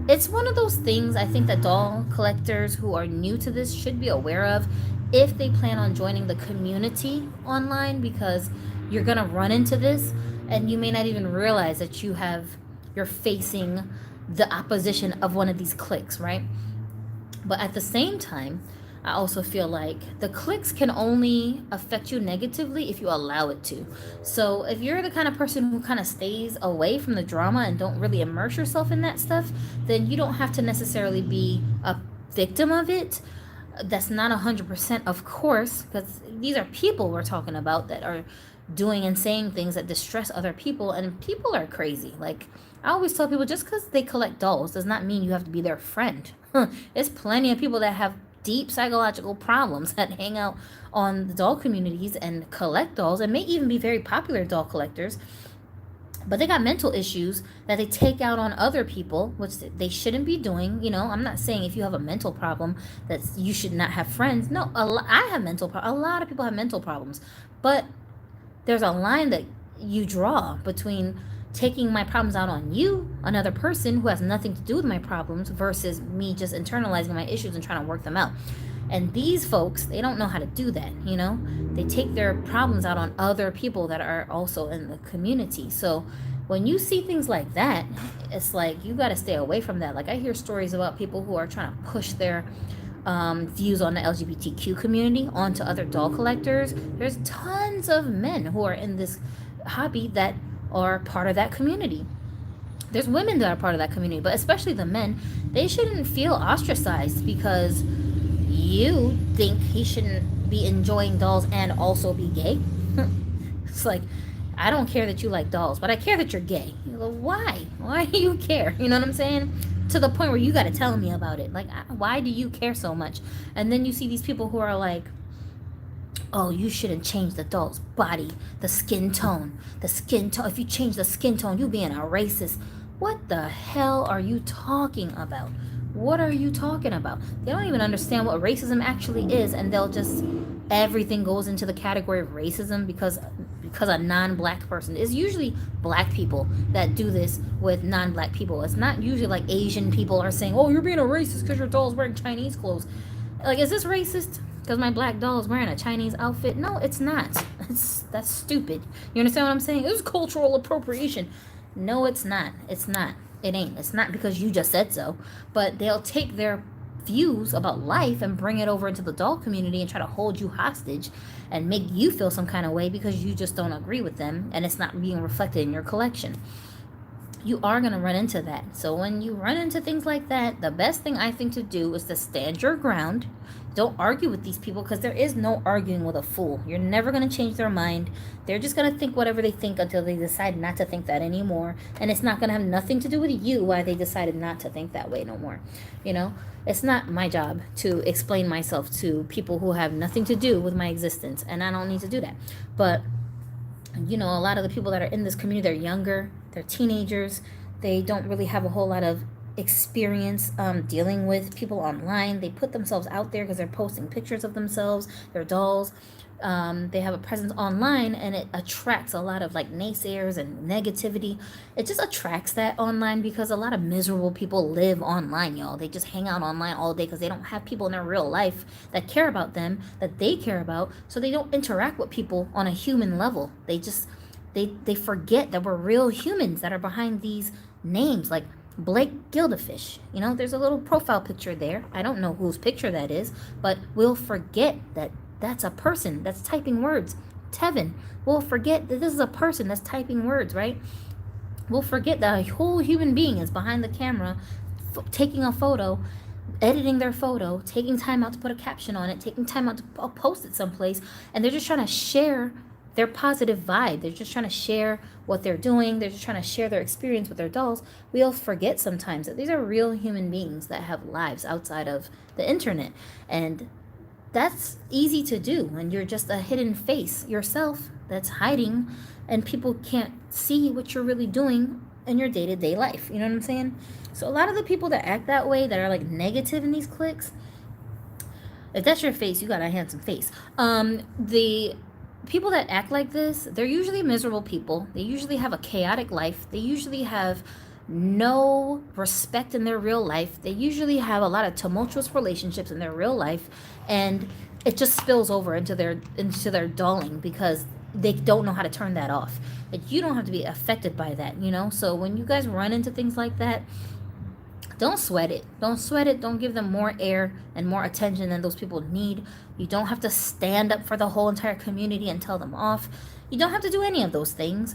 A: it's one of those things I think that doll collectors who are new to this should be aware of if they plan on joining the community online, because you're gonna run into this and you may not even realize that you're facing the opposition of one of these cliques, right? But at the same time, I also feel like the cliques can only affect you negatively if you allow it to. So if you're the kind of person who kind of stays away from the drama and don't really immerse yourself in that stuff, then you don't have to necessarily be a victim of it. That's not 100%, of course, because these are people we're talking about that are doing and saying things that distress other people, and people are crazy. Like, I always tell people, just because they collect dolls does not mean you have to be their friend. There's plenty of people that have deep psychological problems that hang out on the doll communities and collect dolls, and may even be very popular doll collectors, but they got mental issues that they take out on other people, which they shouldn't be doing. I'm not saying if you have a mental problem that you should not have friends. No, I have a lot of people have mental problems, but there's a line that you draw between taking my problems out on you, another person who has nothing to do with my problems, versus me just internalizing my issues and trying to work them out. And these folks, they don't know how to do that, They take their problems out on other people that are also in the community. So when you see things like that, it's like you got to stay away from that. Like, I hear stories about people who are trying to push their views on the LGBTQ community onto other doll collectors. There's tons of men who are in this hobby that are part of that community. There's women that are part of that community, but especially the men, they shouldn't feel ostracized because you think he shouldn't be enjoying dolls and also be gay. It's like, I don't care that you like dolls, but I care that you're gay. Why? Why do you care? You know what I'm saying? To the point where you got to tell me about it. Like, why do you care so much? And then you see these people who are like, oh, you shouldn't change the doll's body, the skin tone. If you change the skin tone, you being a racist. What the hell are you talking about? What are you talking about? They don't even understand what racism actually is, and everything goes into the category of racism because a non-black person. It's usually black people that do this with non-black people. It's not usually like Asian people are saying, oh, you're being a racist because your doll's wearing Chinese clothes. Like, is this racist because my black doll is wearing a Chinese outfit? No, it's not. That's stupid. You understand what I'm saying? It was cultural appropriation. No, it's not. It's not. It ain't. It's not because you just said so. But they'll take their views about life and bring it over into the doll community and try to hold you hostage and make you feel some kind of way because you just don't agree with them and it's not being reflected in your collection. You are going to run into that. So when you run into things like that, the best thing I think to do is to stand your ground. Don't argue with these people, because there is no arguing with a fool. You're never going to change their mind. They're just going to think whatever they think until they decide not to think that anymore. And it's not going to have nothing to do with you why they decided not to think that way no more. It's not my job to explain myself to people who have nothing to do with my existence. And I don't need to do that. But, a lot of the people that are in this community, they're younger. They're teenagers. They don't really have a whole lot of experience dealing with people online. They put themselves out there because they're posting pictures of themselves, their dolls. they have a presence online, and it attracts a lot of like naysayers and negativity. It just attracts that online because a lot of miserable people live online, y'all. They just hang out online all day because they don't have people in their real life that care about them, that they care about, so they don't interact with people on a human level. They forget that we're real humans that are behind these names like Blake Gildefish. There's a little profile picture there. I don't know whose picture that is, but we'll forget that that's a person that's typing words. Tevin, we'll forget that this is a person that's typing words, right? We'll forget that a whole human being is behind the camera, taking a photo, editing their photo, taking time out to put a caption on it, taking time out to post it someplace, and they're just trying to share their positive vibe. They're just trying to share what they're doing. They're just trying to share their experience with their dolls. We all forget sometimes that these are real human beings that have lives outside of the internet. And that's easy to do when you're just a hidden face yourself that's hiding, and people can't see what you're really doing in your day-to-day life. You know what I'm saying? So a lot of the people that act that way, that are like negative in these cliques, if that's your face, you got a handsome face. The people that act like this, they're usually miserable people. They usually have a chaotic life. They usually have no respect in their real life. They usually have a lot of tumultuous relationships in their real life, and it just spills over into their dolling because they don't know how to turn that off. You don't have to be affected by that, So when you guys run into things like that, don't sweat it. Don't sweat it. Don't give them more air and more attention than those people need. You don't have to stand up for the whole entire community and tell them off. You don't have to do any of those things.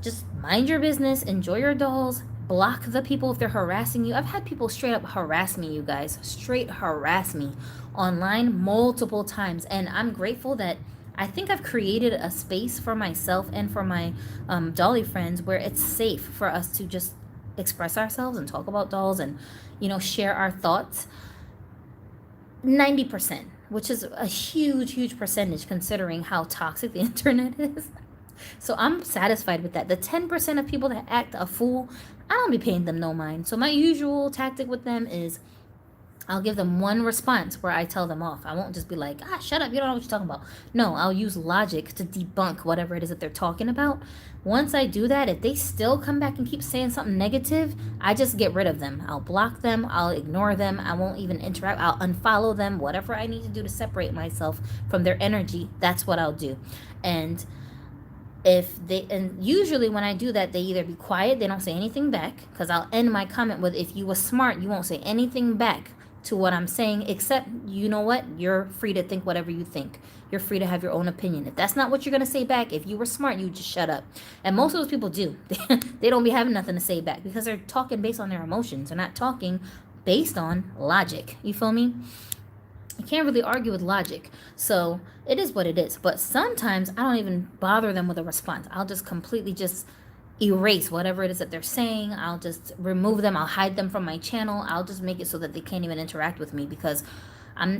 A: Just mind your business. Enjoy your dolls. Block the people if they're harassing you. I've had people straight up harass me, you guys. Straight harass me online multiple times. And I'm grateful that I think I've created a space for myself and for my dolly friends where it's safe for us to just express ourselves and talk about dolls and share our thoughts. 90%, which is a huge percentage considering how toxic the internet is. So I'm satisfied with that. The 10% of people that act a fool, I don't be paying them no mind. So my usual tactic with them is I'll give them one response where I tell them off. I won't just be like, shut up, you don't know what you're talking about. No, I'll use logic to debunk whatever it is that they're talking about. Once I do that, if they still come back and keep saying something negative, I just get rid of them. I'll block them. I'll ignore them. I won't even interact. I'll unfollow them. Whatever I need to do to separate myself from their energy, that's what I'll do. And usually when I do that, they either be quiet, they don't say anything back, because I'll end my comment with, if you were smart, you won't say anything back to what I'm saying, except, you know what, you're free to think whatever you think. You're free to have your own opinion. If that's not what you're going to say back, if you were smart, you just shut up. And most of those people do. They don't be having nothing to say back because they're talking based on their emotions. They're not talking based on logic. You feel me? You can't really argue with logic. So it is what it is. But sometimes I don't even bother them with a response. I'll just completely just erase whatever it is that they're saying. I'll just remove them. I'll hide them from my channel. I'll just make it so that they can't even interact with me, because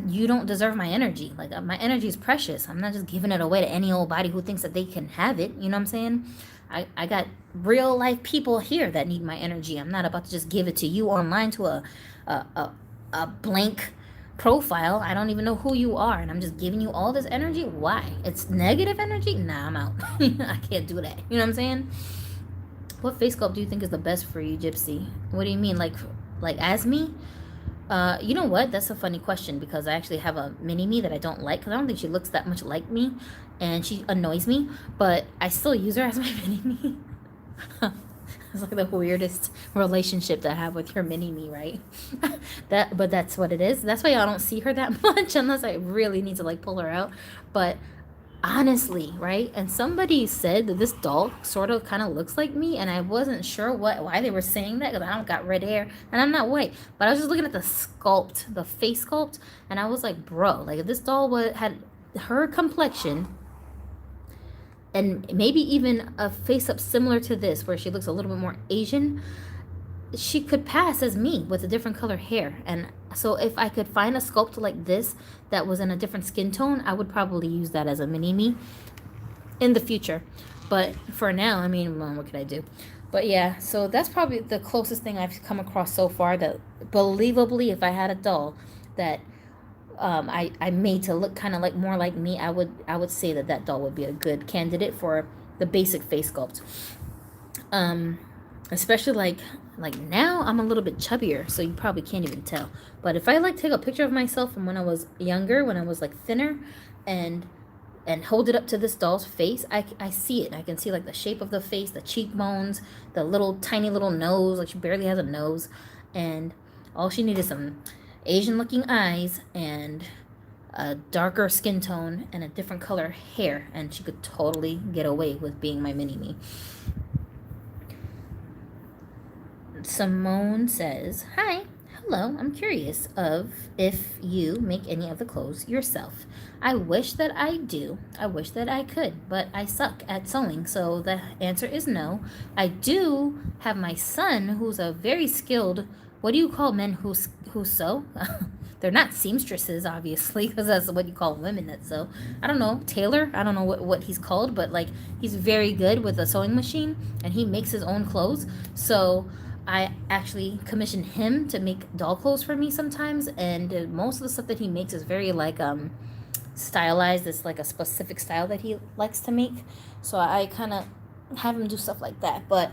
A: you don't deserve my energy. Like, my energy is precious. I'm not just giving it away to any old body who thinks that they can have it. You know what I'm saying? I got real life people here that need my energy. I'm not about to just give it to you online to a blank profile. I don't even know who you are, and I'm just giving you all this energy. Why? It's negative energy? Nah, I'm out. I can't do that. You know what I'm saying? What face sculpt do you think is the best for you, Gypsy? What do you mean? Like as me? You know what? That's a funny question, because I actually have a mini-me that I don't like, because I don't think she looks that much like me, and she annoys me, but I still use her as my mini-me. It's like the weirdest relationship to have with your mini-me, right? But that's what it is. That's why I don't see her that much unless I really need to like pull her out. But honestly, right? And somebody said that this doll sort of kind of looks like me, and I wasn't sure why they were saying that, because I don't got red hair and I'm not white. But I was just looking at the sculpt, the face sculpt, and I was like, bro, like, if this doll had her complexion and maybe even a face up similar to this, where she looks a little bit more Asian, she could pass as me with a different color hair. And so if I could find a sculpt like this that was in a different skin tone, I would probably use that as a mini-me in the future. But for now, I mean, well, what could I do? But yeah, so that's probably the closest thing I've come across so far that, believably, if I had a doll that I made to look kind of like more like me, I would say that doll would be a good candidate for the basic face sculpt. Especially like now I'm a little bit chubbier, so you probably can't even tell. But if I like take a picture of myself from when I was younger, when I was like thinner, and hold it up to this doll's face, I see it. I can see like the shape of the face, the cheekbones, the little tiny little nose, like she barely has a nose, and all she needed is some Asian looking eyes and a darker skin tone and a different color hair, and she could totally get away with being my mini me. Simone says, hi, hello, I'm curious of if you make any of the clothes yourself. I wish that I do. I wish that I could, but I suck at sewing, so the answer is no. I do have my son, who's a very skilled, what do you call men who sew? They're not seamstresses, obviously, because that's what you call women that sew. I don't know, tailor? I don't know what he's called, but like he's very good with a sewing machine, and he makes his own clothes. So I actually commission him to make doll clothes for me sometimes, and most of the stuff that he makes is very like stylized. It's like a specific style that he likes to make, so I kind of have him do stuff like that. But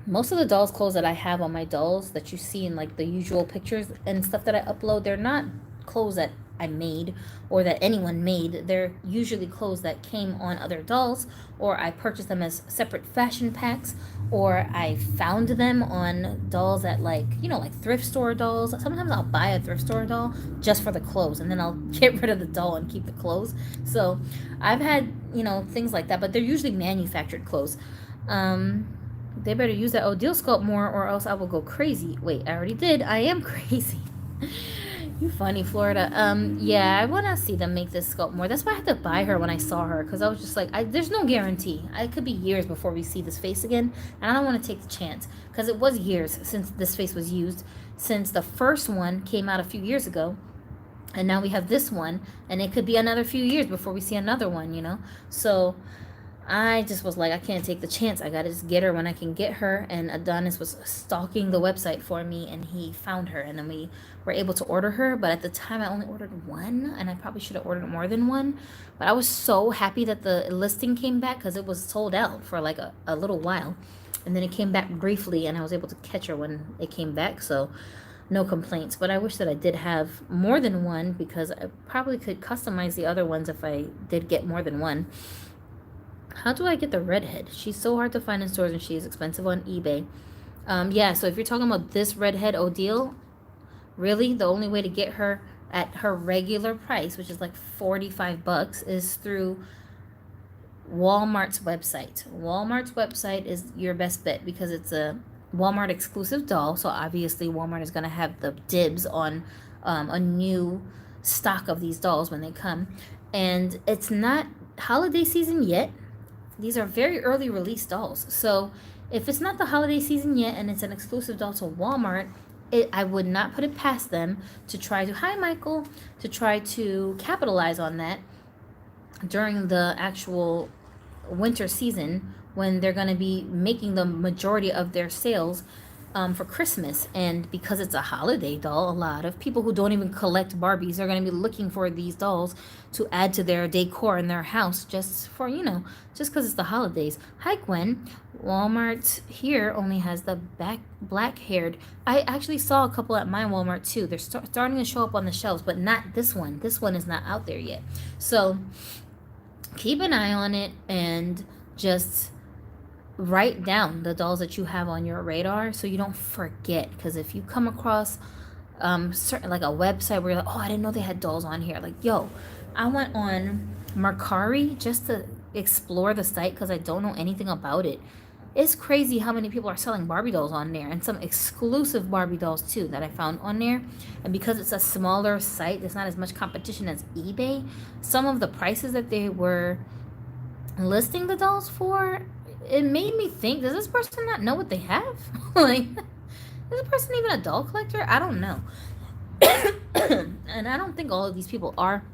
A: most of the dolls clothes that I have on my dolls that you see in like the usual pictures and stuff that I upload, they're not clothes that I made or that anyone made. They're usually clothes that came on other dolls, or I purchased them as separate fashion packs, or I found them on dolls at like, you know, like thrift store dolls. Sometimes I'll buy a thrift store doll just for the clothes, and then I'll get rid of the doll and keep the clothes. So I've had, you know, things like that, but they're usually manufactured clothes. They better use that Odile sculpt more, or else I will go crazy. Wait, I already did. I am crazy. You funny, Florida. Yeah, I want to see them make this sculpt more. That's why I had to buy her when I saw her, because I was just like, there's no guarantee. It could be years before we see this face again, and I don't want to take the chance, because it was years since this face was used, since the first one came out a few years ago, and now we have this one, and it could be another few years before we see another one, you know? So I just was like, I can't take the chance. I gotta just get her when I can get her. And Adonis was stalking the website for me, and he found her, and then we were able to order her. But at the time, I only ordered one, and I probably should have ordered more than one. But I was so happy that the listing came back, because it was sold out for like a little while, and then it came back briefly, and I was able to catch her when it came back. So no complaints. But I wish that I did have more than one, because I probably could customize the other ones if I did get more than one. How do I get the redhead? She's so hard to find in stores, and she is expensive on eBay. Yeah, so if you're talking about this redhead Odile, really the only way to get her at her regular price, which is like $45, is through Walmart's website. Walmart's website is your best bet, because it's a Walmart exclusive doll, so obviously Walmart is going to have the dibs on a new stock of these dolls when they come. And it's not holiday season yet. These are very early release dolls. So if it's not the holiday season yet and it's an exclusive doll to Walmart, I would not put it past them to try to, hi Michael, to try to capitalize on that during the actual winter season, when they're going to be making the majority of their sales for Christmas. And because it's a holiday doll, a lot of people who don't even collect Barbies are going to be looking for these dolls to add to their decor in their house, just for, you know, just because it's the holidays. Hi Gwen. Walmart here only has the black haired. I actually saw a couple at my Walmart too. They're starting to show up on the shelves, but not this one. This one is not out there yet. So keep an eye on it, and just write down the dolls that you have on your radar so you don't forget. Because if you come across certain, like a website where you're like, oh, I didn't know they had dolls on here, like, yo, I went on Mercari just to explore the site because I don't know anything about it. It's crazy how many people are selling Barbie dolls on there, and some exclusive Barbie dolls too that I found on there. And because it's a smaller site, there's not as much competition as eBay. Some of the prices that they were listing the dolls for, it made me think, does this person not know what they have? Like, is this person even a doll collector? I don't know. And I don't think all of these people are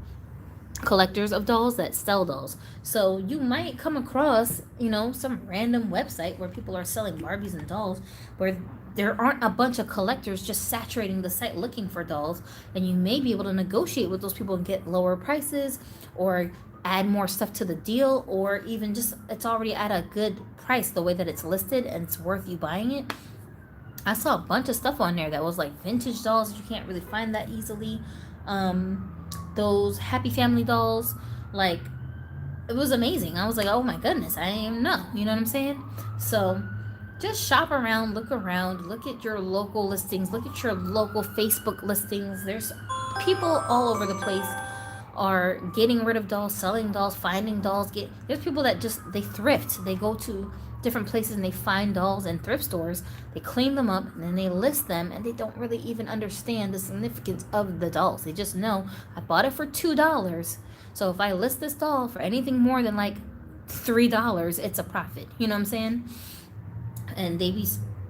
A: collectors of dolls that sell dolls. So you might come across, some random website where people are selling Barbies and dolls, where there aren't a bunch of collectors just saturating the site looking for dolls, and you may be able to negotiate with those people and get lower prices, or add more stuff to the deal, or even just it's already at a good price the way that it's listed and it's worth you buying it. I saw a bunch of stuff on there that was like vintage dolls that you can't really find that easily. Those Happy Family dolls, like, it was amazing. I was like, oh my goodness, I didn't even know. You know what I'm saying? So just shop around, look at your local listings, look at your local Facebook listings. There's people all over the place are getting rid of dolls, selling dolls, finding dolls. There's people that just, they thrift. They go to different places and they find dolls in thrift stores. They clean them up and then they list them, and they don't really even understand the significance of the dolls. They just know, I bought it for $2. So if I list this doll for anything more than like $3, it's a profit. You know what I'm saying? And they be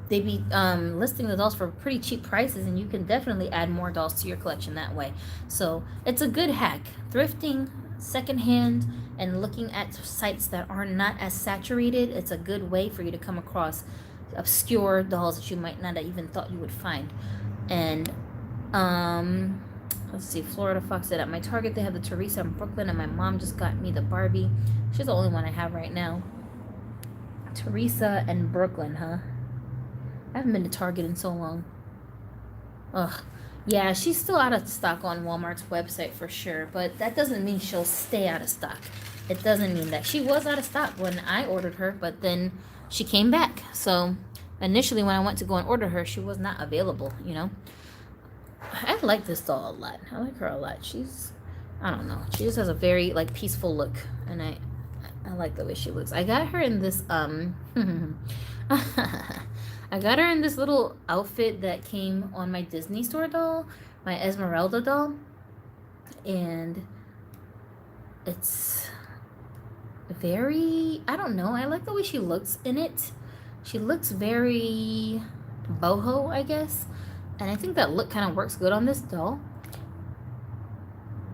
A: listing the dolls for pretty cheap prices, and you can definitely add more dolls to your collection that way. So it's a good hack. Thrifting, secondhand, and looking at sites that are not as saturated, it's a good way for you to come across obscure dolls that you might not have even thought you would find. And let's see, Florida Fox said at my Target they have the Teresa in Brooklyn, and my mom just got me the Barbie. She's the only one I have right now. Teresa and Brooklyn, huh? I haven't been to Target in so long. Ugh. Yeah, she's still out of stock on Walmart's website for sure, but that doesn't mean she'll stay out of stock. It doesn't mean that. She was out of stock when I ordered her, but then she came back. So initially when I went to go and order her, she was not available, I like this doll a lot. I like her a lot. I don't know. She just has a very, like, peaceful look, and I like the way she looks. I got her in this, I got her in this little outfit that came on my Disney Store doll, my Esmeralda doll, and it's very, I don't know, I like the way she looks in it. She looks very boho, I guess, and I think that look kind of works good on this doll.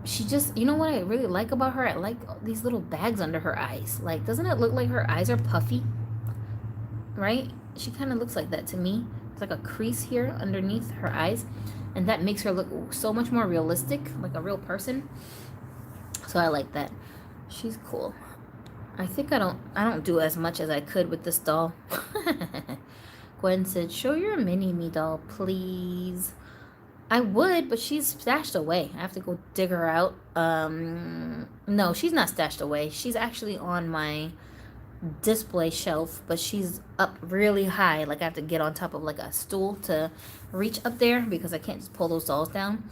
A: She just, you know what I really like about her? I like these little bags under her eyes. Like, doesn't it look like her eyes are puffy? Right? She kind of looks like that to me. It's like a crease here underneath her eyes, and that makes her look so much more realistic, like a real person. So I like that. She's cool. I think I don't do as much as I could with this doll. Gwen said, show your mini-me doll, please. I would, but she's stashed away. I have to go dig her out. No, she's not stashed away. She's actually on my display shelf, but she's up really high. Like, I have to get on top of like a stool to reach up there because I can't just pull those dolls down.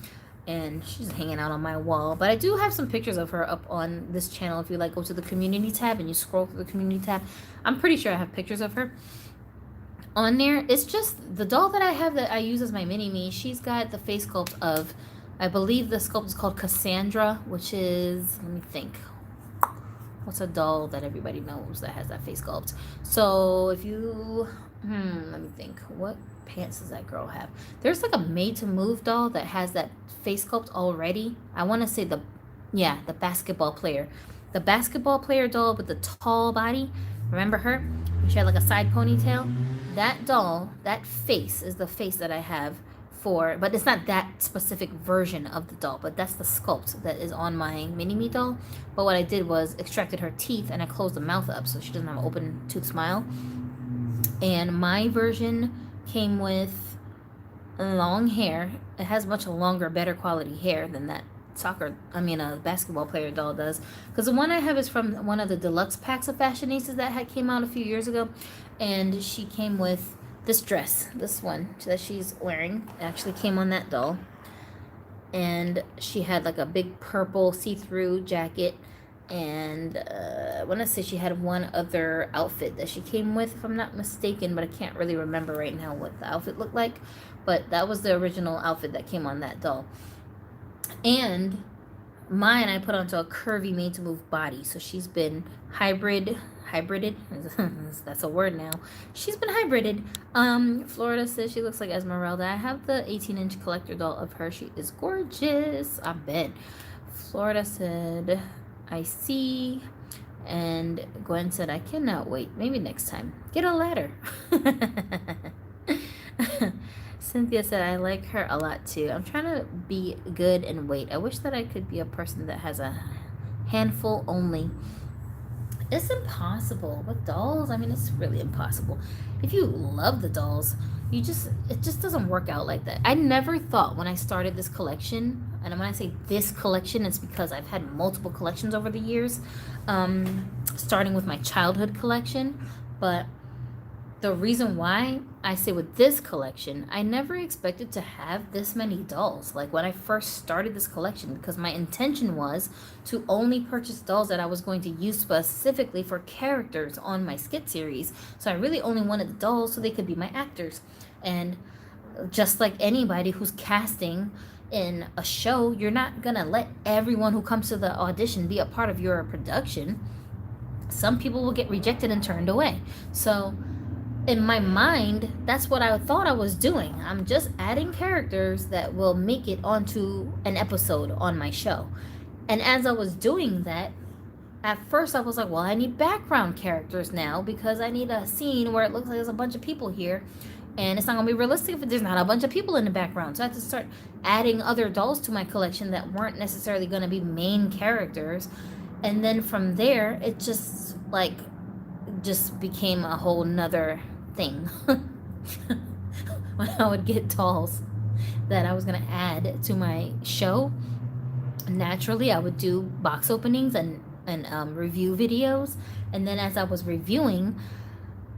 A: And she's hanging out on my wall. But I do have some pictures of her up on this channel. If you like, go to the community tab and you scroll through the community tab, I'm pretty sure I have pictures of her on there. It's just the doll that I have that I use as my mini-me. She's got the face sculpt of, I believe the sculpt is called Cassandra, which is, let me think, what's a doll that everybody knows that has that face sculpt? So if you, let me think, what pants does that girl have? There's like a Made to Move doll that has that face sculpt already. I want to say the basketball player. The basketball player doll with the tall body. Remember her? She had like a side ponytail. That doll, that face is the face that I have for, but it's not that specific version of the doll, but that's the sculpt that is on my mini-me doll. But what I did was extracted her teeth and I closed the mouth up so she doesn't have an open tooth smile. And my version came with long hair. It has much longer, better quality hair than that a basketball player doll does. Because the one I have is from one of the deluxe packs of Fashionistas that had came out a few years ago. And she came with this dress, this one that she's wearing. It actually came on that doll. And she had like a big purple see-through jacket. And I want to say she had one other outfit that she came with, if I'm not mistaken, but I can't really remember right now what the outfit looked like. But that was the original outfit that came on that doll. And mine I put onto a curvy Made to Move body. So she's been hybrided. That's a word now. She's been hybrided. Florida says she looks like Esmeralda. I have the 18-inch collector doll of her. She is gorgeous. I bet. Florida said, I see. And Gwen said, I cannot wait. Maybe next time. Get a ladder. Cynthia said, I like her a lot too. I'm trying to be good and wait. I wish that I could be a person that has a handful only. It's impossible with dolls. I mean, it's really impossible. If you love the dolls, it just doesn't work out like that. I never thought when I started this collection, and when I say this collection, it's because I've had multiple collections over the years, starting with my childhood collection. But the reason why I say with this collection, I never expected to have this many dolls. Like when I first started this collection, because my intention was to only purchase dolls that I was going to use specifically for characters on my skit series. So I really only wanted the dolls so they could be my actors. And just like anybody who's casting in a show, you're not gonna let everyone who comes to the audition be a part of your production. Some people will get rejected and turned away. So in my mind, that's what I thought I was doing. I'm just adding characters that will make it onto an episode on my show. And as I was doing that, at first I was like, well, I need background characters now because I need a scene where it looks like there's a bunch of people here. And it's not going to be realistic if there's not a bunch of people in the background. So I had to start adding other dolls to my collection that weren't necessarily going to be main characters. And then from there, it just became a whole nother thing. When I would get dolls that I was going to add to my show, naturally I would do box openings and review videos. And then as I was reviewing,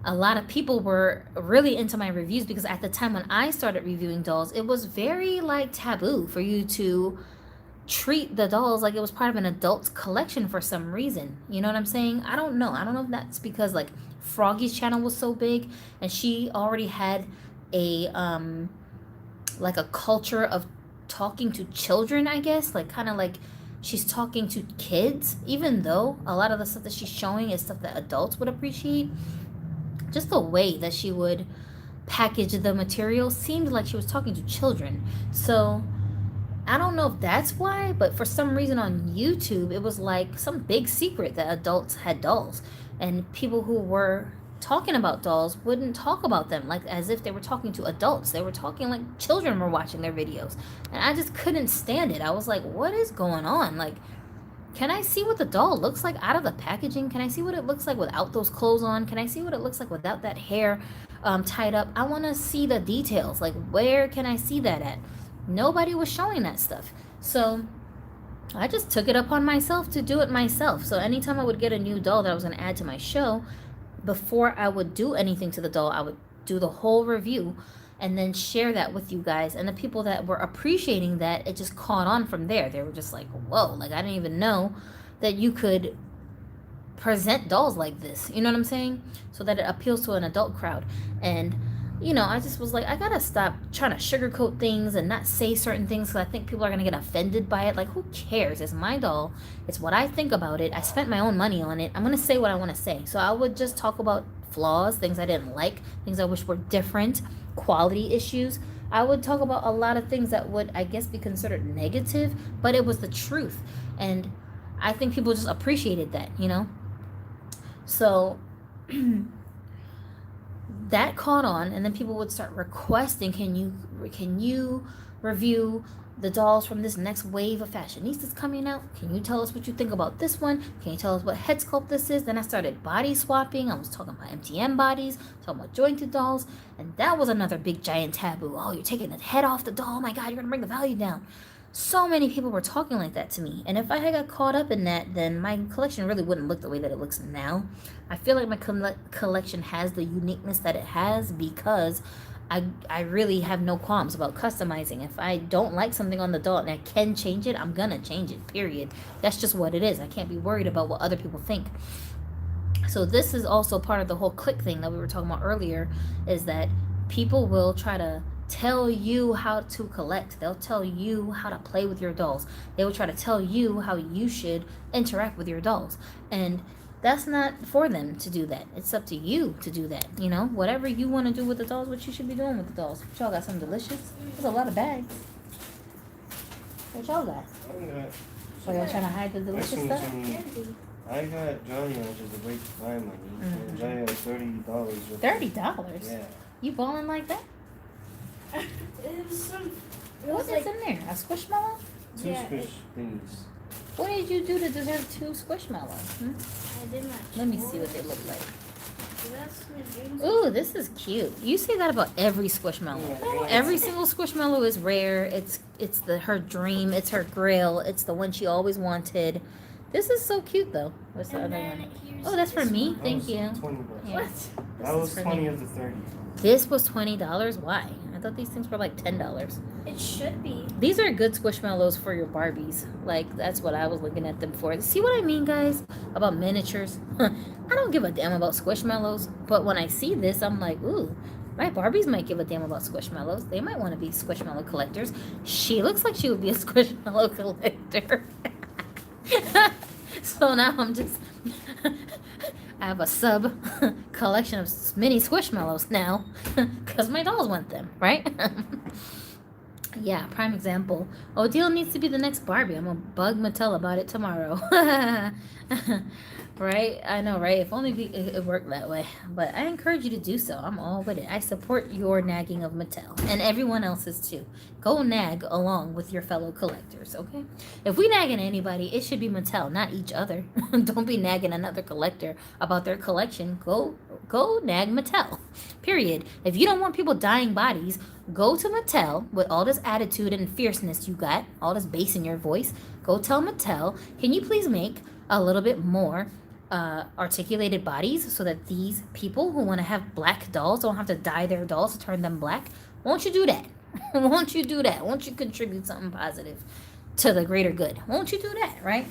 A: a lot of people were really into my reviews because at the time when I started reviewing dolls, it was very taboo for you to treat the dolls like it was part of an adult collection for some reason. You know what I'm saying? I don't know if that's because Froggy's channel was so big and she already had a a culture of talking to children, I guess, she's talking to kids, even though a lot of the stuff that she's showing is stuff that adults would appreciate. Just the way that she would package the material seemed like she was talking to children. So I don't know if that's why, but for some reason on YouTube, it was like some big secret that adults had dolls. And people who were talking about dolls wouldn't talk about them as if they were talking to adults. They were talking like children were watching their videos. And I just couldn't stand it. I was like, what is going on? Can I see what the doll looks like out of the packaging? Can I see what it looks like without those clothes on? Can I see what it looks like without that hair tied up? I want to see the details. Where can I see that at? Nobody was showing that stuff. So I just took it upon myself to do it myself. So anytime I would get a new doll that I was going to add to my show, before I would do anything to the doll, I would do the whole review and then share that with you guys. And the people that were appreciating that, it just caught on from there. They were just like, whoa, I didn't even know that you could present dolls like this. You know what I'm saying? So that it appeals to an adult crowd. And I just was like, I gotta stop trying to sugarcoat things and not say certain things because I think people are gonna get offended by it. Who cares? It's my doll. It's what I think about it. I spent my own money on it. I'm gonna say what I want to say. So I would just talk about flaws, things I didn't like, things I wish were different, quality issues. I would talk about a lot of things that would, I guess, be considered negative, but it was the truth. And I think people just appreciated that, So that caught on, and then people would start requesting, can you review the dolls from this next wave of fashionistas coming out? Can you tell us what you think about this one? Can you tell us what head sculpt this is? Then I started body swapping. I was talking about MTM bodies, talking about jointed dolls, and that was another big giant taboo. Oh, you're taking the head off the doll. Oh my God, you're gonna bring the value down. So many people were talking like that to me. And if I had got caught up in that, then my collection really wouldn't look the way that it looks now. I feel like my collection has the uniqueness that it has because I really have no qualms about customizing. If I don't like something on the doll and I can change it, I'm gonna change it, period. That's just what it is. I can't be worried about what other people think. So this is also part of the whole click thing that we were talking about earlier, is that people will try to tell you how to collect. They'll tell you how to play with your dolls. They will try to tell you how you should interact with your dolls. And that's not for them to do that. It's up to you to do that. Whatever you want to do with the dolls, what you should be doing with the dolls. Y'all got something delicious? There's a lot of bags. What y'all got? So you're trying to hide the delicious
D: This
A: stuff?
D: one's only- I got Johnny on just a break to buy money. And Johnny had $30. with it.
A: $30?
D: Yeah.
A: You balling like that?
C: It was some.
A: What's in there? A squishmallow?
D: Two
C: Yeah,
D: squish thingies.
A: What did you do to deserve 2 squishmallows?
C: I did not.
A: Let me see what they look like.
C: That's my dreams.
A: Ooh, this is cute. You say that about every squishmallow. Every single squishmallow is rare. It's her dream. It's her grail. It's the one she always wanted. This is so cute though. What's the
C: And
A: other
C: then
A: one?
C: here's
A: Oh, that's for
C: this
A: me.
C: one.
A: Thank
D: That
A: you.
D: was $20.
A: Yeah.
C: What?
D: That
A: This
D: was
A: is for
D: 20
A: me.
D: of the 30.
A: This was $20. Why? I thought these things were like $10.
C: It should be.
A: These are good squishmallows for your Barbies. Like, that's what I was looking at them for. See what I mean, guys? About miniatures? I don't give a damn about squishmallows. But when I see this, I'm like, ooh, my Barbies might give a damn about squishmallows. They might want to be squishmallow collectors. She looks like she would be a squishmallow collector. So now I'm just... I have a sub collection of mini squishmallows now. Because my dolls want them, right? Yeah, prime example. Odile needs to be the next Barbie. I'm gonna bug Mattel about it tomorrow. Right? I know, right? If only it worked that way. But I encourage you to do so. I'm all with it. I support your nagging of Mattel. And everyone else's too. Go nag along with your fellow collectors, okay? If we nagging anybody, it should be Mattel, not each other. Don't be nagging another collector about their collection. Go nag Mattel. Period. If you don't want people dying bodies, go to Mattel with all this attitude and fierceness you got, all this bass in your voice. Go tell Mattel, can you please make a little bit more articulated bodies so that these people who want to have black dolls don't have to dye their dolls to turn them black? Won't you do that? Won't you do that? Won't you contribute something positive to the greater good? Won't you do that, right?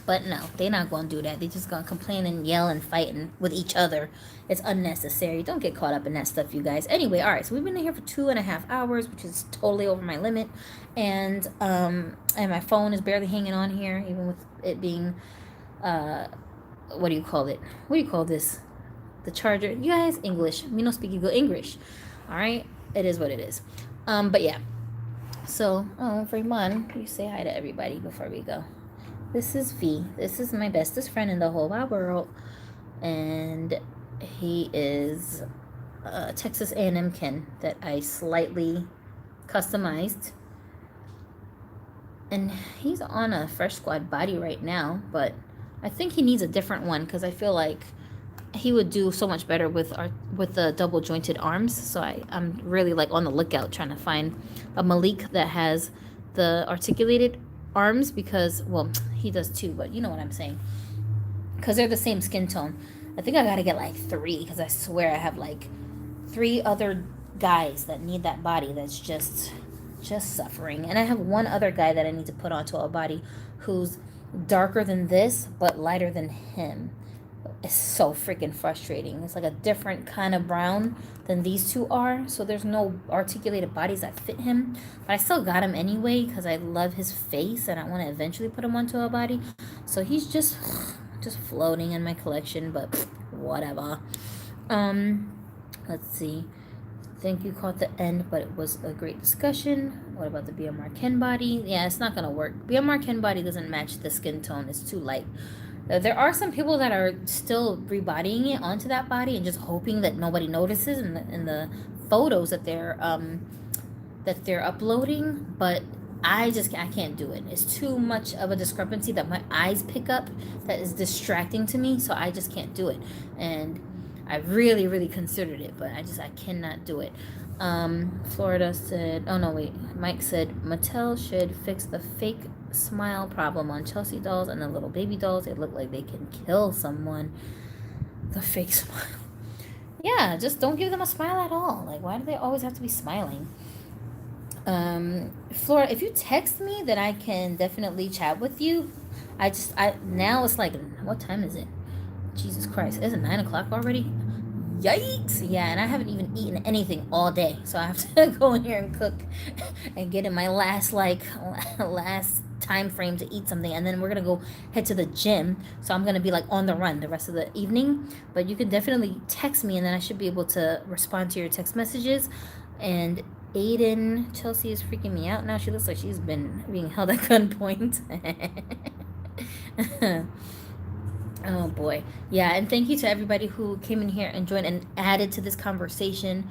A: But no, they're not going to do that. They're just going to complain and yell and fight with each other. It's unnecessary. Don't get caught up in that stuff, you guys. Anyway, all right. So we've been in here for 2.5 hours, which is totally over my limit. And my phone is barely hanging on here, even with it being, what do you call it? What do you call this? The charger. You guys, English. Me no speak good English. All right. It is what it is. But yeah. So, Fremon, you say hi to everybody before we go. This is V. This is my bestest friend in the whole wide world. And he is Texas A&M Ken that I slightly customized. And he's on a Fresh Squad body right now. But I think he needs a different one because I feel like he would do so much better with the double jointed arms. So I'm really like on the lookout trying to find a Malik that has the articulated arms because, well, he does too, but you know what I'm saying. Because they're the same skin tone. I think I gotta get like 3 because I swear I have like 3 other guys that need that body that's just suffering. And I have one other guy that I need to put onto a body who's darker than this but lighter than him. It's so freaking frustrating. It's like a different kind of brown than these two are. So there's no articulated bodies that fit him. But I still got him anyway because I love his face and I want to eventually put him onto a body. So he's just floating in my collection, but whatever. Let's see. I think you caught the end, but it was a great discussion. What about the BMR Ken body? Yeah, it's not going to work. BMR Ken body doesn't match the skin tone. It's too light. There are some people that are still rebodying it onto that body and just hoping that nobody notices in the photos that they're uploading, but I can't do it. It's too much of a discrepancy that my eyes pick up that is distracting to me, so I just can't do it. And I really, really considered it, but I cannot do it. Florida said, oh no, wait. Mike said Mattel should fix the fake smile problem on Chelsea dolls and the little baby dolls. They look like they can kill someone. The fake smile. Yeah, just don't give them a smile at all. Like, why do they always have to be smiling? Florida, if you text me, then I can definitely chat with you. Now it's like, what time is it? Jesus Christ, is it 9 o'clock already? Yikes! Yeah, and I haven't even eaten anything all day, so I have to go in here and cook and get in my last time frame to eat something, and then we're gonna go head to the gym. So I'm gonna be like on the run the rest of the evening. But you can definitely text me, and then I should be able to respond to your text messages. And Aiden, Chelsea is freaking me out now. She looks like she's been being held at gunpoint. Oh boy. Yeah, and thank you to everybody who came in here and joined and added to this conversation.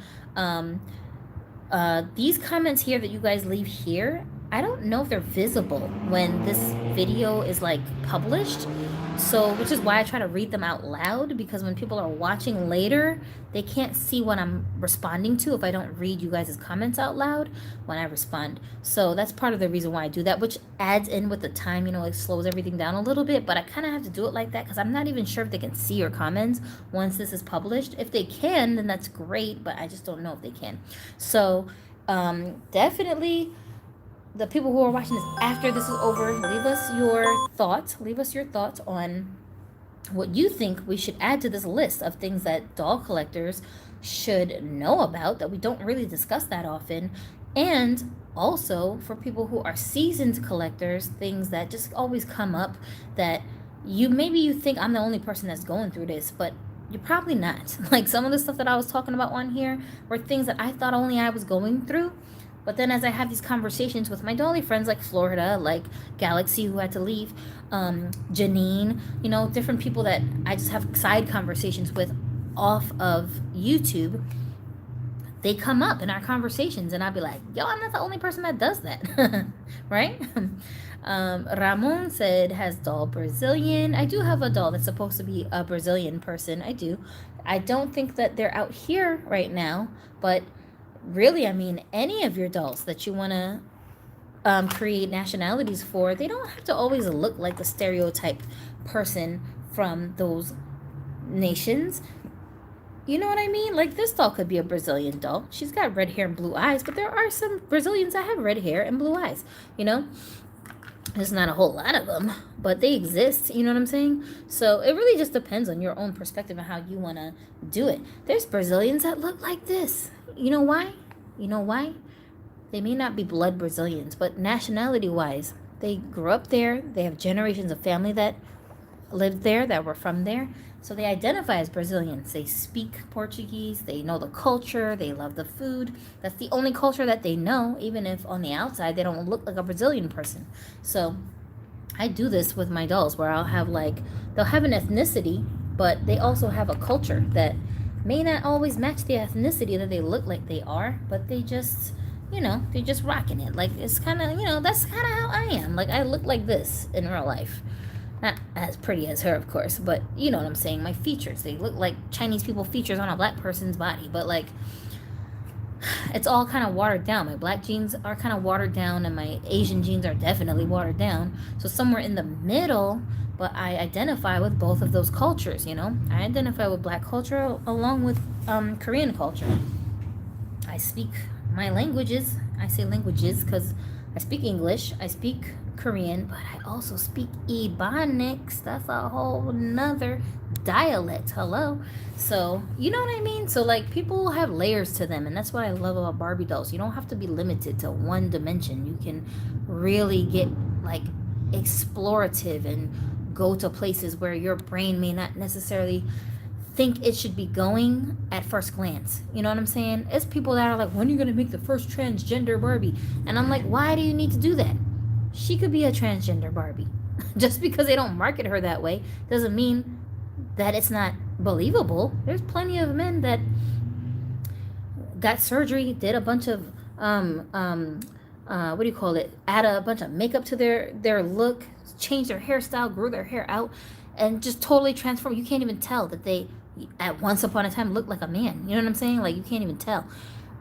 A: These comments here that you guys leave here, I don't know if they're visible when this video is like published. So, which is why I try to read them out loud, because when people are watching later, they can't see what I'm responding to if I don't read you guys' comments out loud when I respond. So that's part of the reason why I do that, which adds in with the time, you know, it slows everything down a little bit, but I kind of have to do it like that because I'm not even sure if they can see your comments once this is published. If they can, then that's great, but I just don't know if they can. So definitely the people who are watching this after this is over, leave us your thoughts. Leave us your thoughts on what you think we should add to this list of things that doll collectors should know about that we don't really discuss that often. And also for people who are seasoned collectors, things that just always come up that maybe you think I'm the only person that's going through this, but you're probably not. Like some of the stuff that I was talking about on here were things that I thought only I was going through. But then as I have these conversations with my dolly friends like Florida, like Galaxy, who had to leave, Janine, you know, different people that I just have side conversations with off of YouTube, they come up in our conversations and I'll be like, yo, I'm not the only person that does that. Right? Ramon said, has doll Brazilian. I do have a doll that's supposed to be a Brazilian person. I do. I don't think that they're out here right now, but really, I mean, any of your dolls that you want to create nationalities for, they don't have to always look like the stereotype person from those nations. You know what I mean? Like this doll could be a Brazilian doll. She's got red hair and blue eyes, but there are some Brazilians that have red hair and blue eyes, you know? There's not a whole lot of them, but they exist. You know what I'm saying? So it really just depends on your own perspective and how you want to do it. There's Brazilians that look like this. You know why? You know why? They may not be blood Brazilians, but nationality-wise, they grew up there. They have generations of family that lived there, that were from there. So they identify as Brazilians. They speak Portuguese. They know the culture. They love the food. That's the only culture that they know, even if on the outside they don't look like a Brazilian person. So I do this with my dolls where I'll have they'll have an ethnicity, but they also have a culture that may not always match the ethnicity that they look like they are, but they just, you know, they're just rocking it. Like, it's kind of, you know, that's kind of how I am. Like, I look like this in real life. Not as pretty as her, of course, but you know what I'm saying. My features, they look like Chinese people features on a black person's body, but like, it's all kind of watered down. My black genes are kind of watered down, and my Asian genes are definitely watered down. So somewhere in the middle, but I identify with both of those cultures, you know. I identify with black culture along with Korean culture. I speak my languages. I say languages because I speak English, I speak Korean, but I also speak Ebonics. That's a whole nother dialect. Hello. So, you know what I mean? So, like, people have layers to them, and that's what I love about Barbie dolls. You don't have to be limited to one dimension. You can really get, like, explorative and go to places where your brain may not necessarily think it should be going at first glance. You know what I'm saying? It's people that are like, when are you going to make the first transgender Barbie? And I'm like, why do you need to do that? She could be a transgender Barbie. Just because they don't market her that way doesn't mean that it's not believable. There's plenty of men that got surgery, did a bunch of what do you call it? Add a bunch of makeup to their look, changed their hairstyle, grew their hair out, and just totally transformed. You can't even tell that they at once upon a time looked like a man. You know what I'm saying? Like, you can't even tell.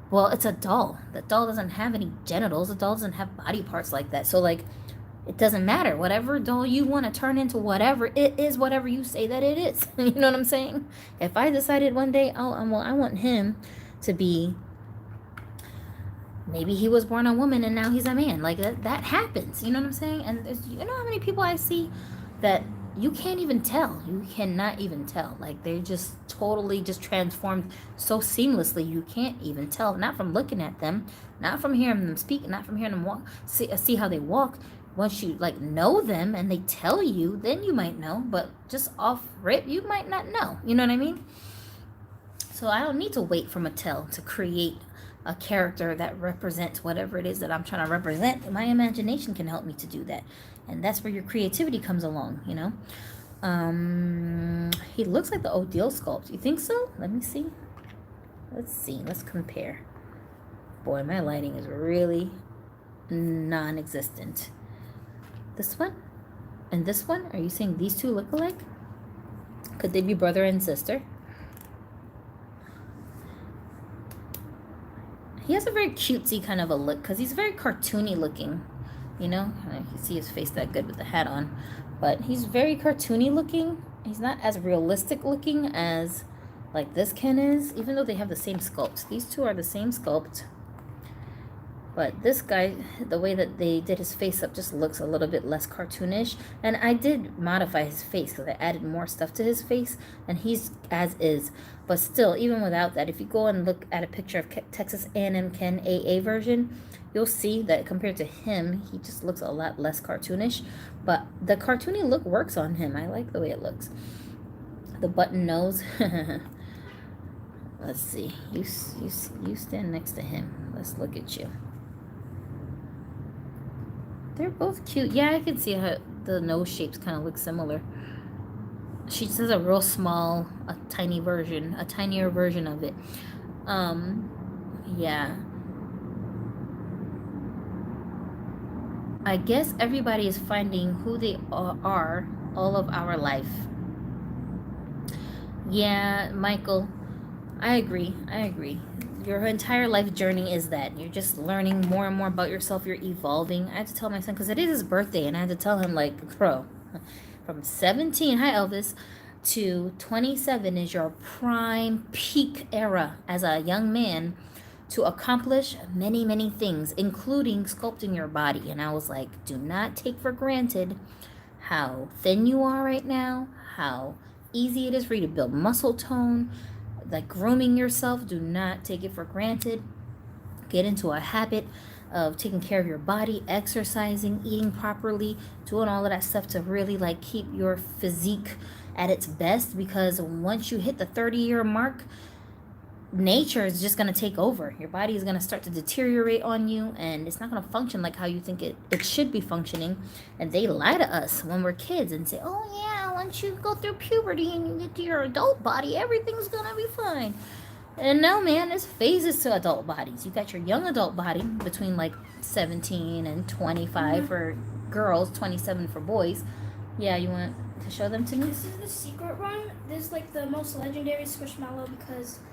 A: Well, it's a doll. The doll doesn't have any genitals. The doll doesn't have body parts like that. So, like, it doesn't matter. Whatever doll you want to turn into, whatever, it is whatever you say that it is. You know what I'm saying? If I decided one day, I want him to be, maybe he was born a woman and now he's a man. Like, that happens. You know what I'm saying? And you know how many people I see that you can't even tell. You cannot even tell. Like, they're just totally just transformed so seamlessly. You can't even tell. Not from looking at them, not from hearing them speak, not from hearing them walk. See how they walk. Once you, like, know them and they tell you, then you might know. But just off rip, you might not know. You know what I mean? So I don't need to wait for Mattel to create a character that represents whatever it is that I'm trying to represent. My imagination can help me to do that. And that's where your creativity comes along, you know? He looks like the Odile sculpt. You think so? Let me see. Let's see. Let's compare. Boy, my lighting is really non-existent. This one and this one? Are you saying these two look alike? Could they be brother and sister? He has a very cutesy kind of a look because he's very cartoony looking. You know, I can see his face that good with the hat on. But he's very cartoony looking. He's not as realistic looking as like this Ken is, even though they have the same sculpt. These two are the same sculpt. But this guy, the way that they did his face up just looks a little bit less cartoonish. And I did modify his face because I added more stuff to his face. And he's as is. But still, even without that, if you go and look at a picture of Texas A&M Ken AA version, you'll see that compared to him, he just looks a lot less cartoonish. But the cartoony look works on him. I like the way it looks. The button nose. Let's see. You stand next to him. Let's look at you. They're both cute. Yeah, I can see how the nose shapes kind of look similar. She just has a real small, a tinier version of it. Yeah. I guess everybody is finding who they are all of our life. Yeah, Michael, I agree. Your entire life journey is that. You're just learning more and more about yourself. You're evolving. I had to tell my son, because it is his birthday, and I had to tell him, like, bro, from 17, hi Elvis, to 27 is your prime peak era as a young man to accomplish many, many things, including sculpting your body. And I was like, do not take for granted how thin you are right now, how easy it is for you to build muscle tone, like grooming yourself. Do not take it for granted. Get into a habit of taking care of your body, exercising, eating properly, doing all of that stuff to really like keep your physique at its best, because once you hit the 30-year mark, nature is just going to take over. Your body is going to start to deteriorate on you, and it's not going to function like how you think it should be functioning. And they lie to us when we're kids and say, oh yeah, once you go through puberty and you get to your adult body, everything's going to be fine. And no, man, there's phases to adult bodies. You got your young adult body between like 17 and 25 for girls, 27 for boys. Yeah, you want to show them to me?
C: This is the secret one. This is like the most legendary Squishmallow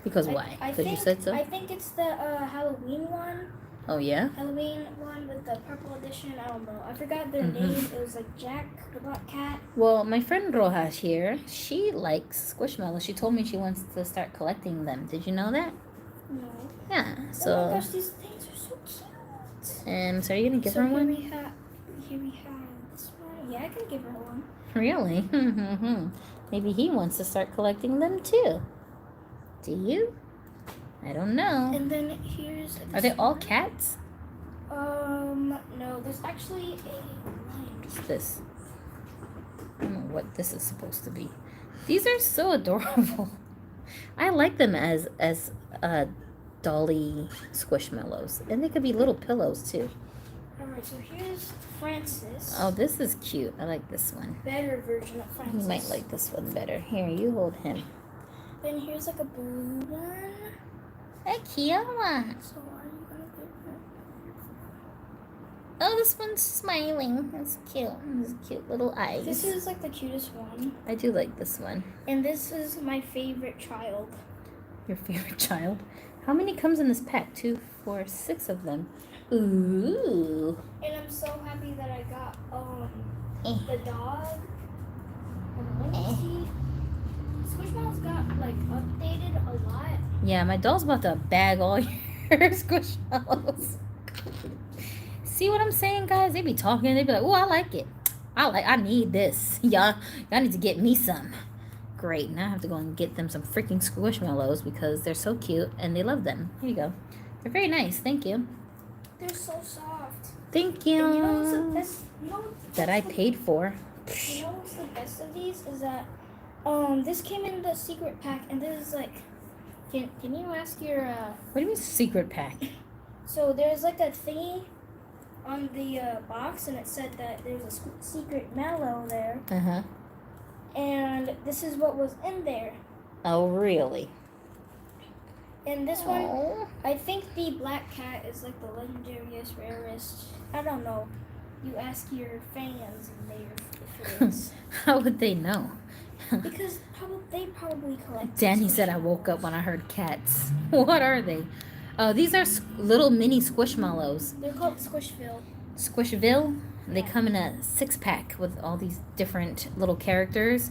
C: because
A: why? Because you said so?
C: I think it's the Halloween one.
A: Oh, yeah?
C: Halloween one with the purple edition. I don't know. I forgot their name. It was like Jack, the black cat.
A: Well, my friend Rojas here, she likes Squishmallows. She told me she wants to start collecting them. Did you know that?
C: No.
A: Yeah, so...
C: Oh my gosh, these things are so cute.
A: So are you going to give her one?
C: Here we have this one. Yeah, I can give her one.
A: Really? Maybe he wants to start collecting them too. Do you? I don't know.
C: And then here's...
A: Are they all cats?
C: No, there's actually a lion.
A: What's this? I don't know what this is supposed to be. These are so adorable. I like them as Dolly Squishmallows. And they could be little pillows too.
C: Alright, so here's Francis.
A: Oh, this is cute. I like this one.
C: Better version of Francis.
A: You might like this one better. Here, you hold him.
C: Then here's like a blue one.
A: A cute one.
C: So are you gonna give her?
A: Oh, this one's smiling. That's cute. Those cute little eyes.
C: This is like the cutest one.
A: I do like this one.
C: And this is my favorite child.
A: Your favorite child? How many comes in this pack? 2, 4, 6 of them. Ooh.
C: And I'm so happy that I got the dog. Squishmallow's got like updated a lot.
A: Yeah, my doll's about to bag all your Squishmallows. See what I'm saying, guys? They be talking. They be like, "Oh, I like it. I need this. Y'all need to get me some." Great. Now I have to go and get them some freaking Squishmallows because they're so cute and they love them. Here you go. They're very nice. Thank you.
C: They're so soft.
A: Thank you.
C: And you know what's the best?
A: That I paid for.
C: You know what's the best of these is that this came in the secret pack, and this is like Can you ask your
A: What do you mean secret pack?
C: So there's like a thingy on the box, and it said that there's a secret mallow there,
A: Uh-huh.
C: and this is what was in there.
A: Oh, really?
C: And this one,
A: Oh.
C: I think the black cat is like the legendariest, rarest. I don't know. You ask your fans and if it is.
A: How would they know?
C: Because they probably collect.
A: Danny said I woke up when I heard cats. What are they? Oh, these are little mini squishmallows.
C: They're called Squishville.
A: Squishville. They come in a 6-pack with all these different little characters.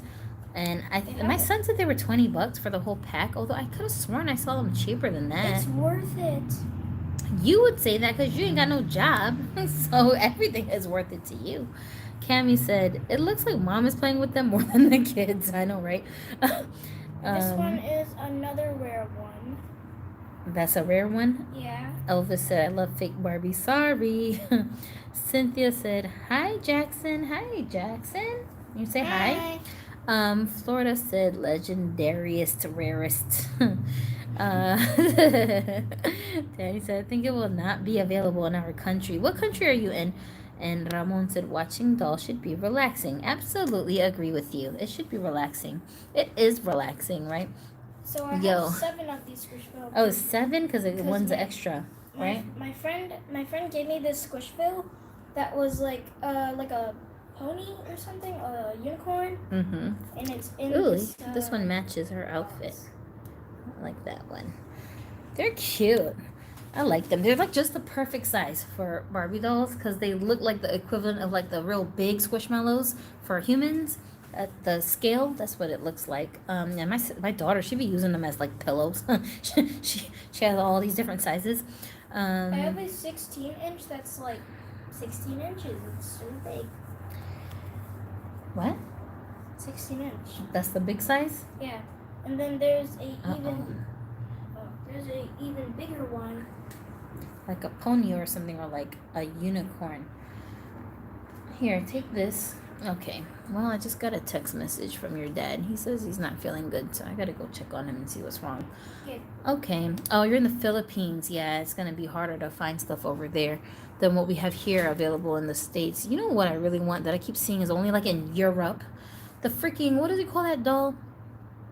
A: And my son said they were $20 for the whole pack, although I could have sworn I saw them cheaper than that.
C: It's worth it.
A: You would say that because you ain't got no job, so everything is worth it to you. Cammy said, it looks like mom is playing with them more than the kids. I know, right?
C: This one is another rare one.
A: That's a rare one?
C: Yeah.
A: Elvis said, I love fake Barbie. Sorry. Cynthia said, hi, Jackson. Hi, Jackson. You say hi? Florida said, legendariest, rarest. Danny said, I think it will not be available in our country. What country are you in? And Ramon said, watching dolls should be relaxing. Absolutely agree with you. It should be relaxing. It is relaxing, right?
C: So I have 7 of these Squishville.
A: Oh, 7? Because one's extra, right?
C: My friend gave me this Squishville that was like a pony or something, a unicorn.
A: Mm-hmm.
C: And it's in
A: this one matches her outfit. I like that one. They're cute. I like them. They're like just the perfect size for Barbie dolls because they look like the equivalent of like the real big Squishmallows for humans. At the scale, that's what it looks like. And my daughter, she be using them as like pillows. she has all these different sizes.
C: I have a 16-inch that's like 16 inches. It's so big.
A: What?
C: 16-inch.
A: That's the big size?
C: Yeah. And then there's there's a even bigger one.
A: Like a pony or something, or like a unicorn. Here, take this. Okay. Well, I just got a text message from your dad. He says he's not feeling good, so I gotta go check on him and see what's wrong. Okay. Oh, you're in the Philippines. Yeah, it's gonna be harder to find stuff over there than what we have here available in the States. You know what I really want that I keep seeing is only like in Europe? The freaking, what do they call that doll?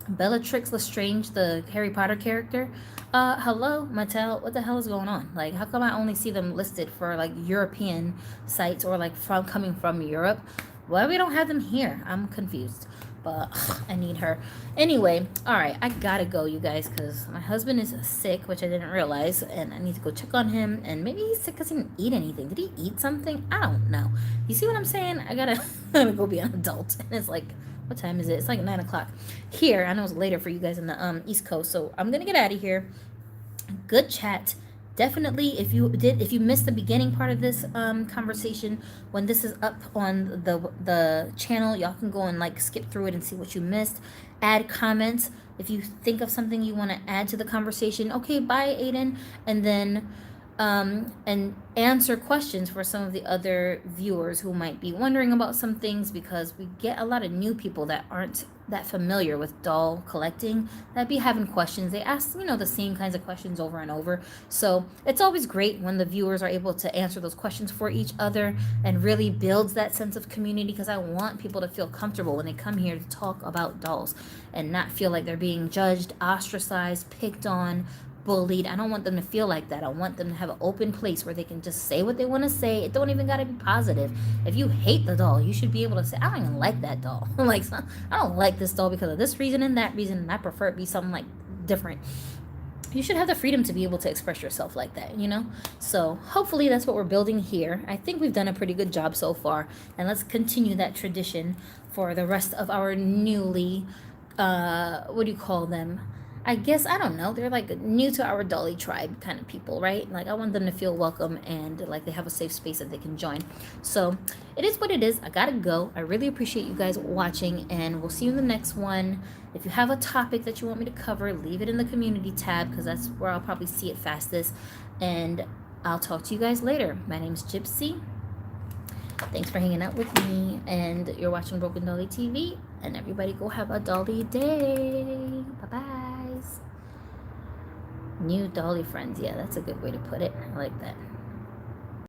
A: Bellatrix Lestrange, the Harry Potter character. Hello, Mattel, what the hell is going on? Like, how come I only see them listed for like European sites or like coming from Europe? Why we don't have them here? I'm confused, but I need her. Anyway, all right, I gotta go, you guys, because my husband is sick, which I didn't realize, and I need to go check on him. And maybe he's sick because he didn't eat anything. Did he eat something? I don't know. You see what I'm saying? I gotta go be an adult. And it's like, what time is it? It's like 9 o'clock here. I know it's later for you guys in the East Coast, so I'm gonna get out of here. Good chat. Definitely, if you missed the beginning part of this conversation, when this is up on the channel, y'all can go and like skip through it and see what you missed. Add comments if you think of something you want to add to the conversation. Okay, bye, Aiden. And then and answer questions for some of the other viewers who might be wondering about some things, because we get a lot of new people that aren't that familiar with doll collecting that be having questions. They ask, the same kinds of questions over and over. So it's always great when the viewers are able to answer those questions for each other, and really builds that sense of community, because I want people to feel comfortable when they come here to talk about dolls and not feel like they're being judged, ostracized, picked on, bullied. I don't want them to feel like that. I want them to have an open place where they can just say what they want to say. It don't even got to be positive. If you hate the doll, you should be able to say, I don't even like that doll. Like, I don't like this doll because of this reason and that reason, and I prefer it be something like different. You should have the freedom to be able to express yourself like that, So hopefully that's what we're building here. I think we've done a pretty good job so far, and let's continue that tradition for the rest of our newly, what do you call them? I guess, I don't know, they're like new to our Dolly tribe kind of people, right? Like, I want them to feel welcome and like they have a safe space that they can join. So it is what it is. I gotta go. I really appreciate you guys watching, and we'll see you in the next one. If you have a topic that you want me to cover, leave it in the community tab, because that's where I'll probably see it fastest. And I'll talk to you guys later. My name's Gypsy. Thanks for hanging out with me, and you're watching Broken Dolly TV. And everybody go have a Dolly day. Bye-bye. New Dolly friends. Yeah, that's a good way to put it. I like that.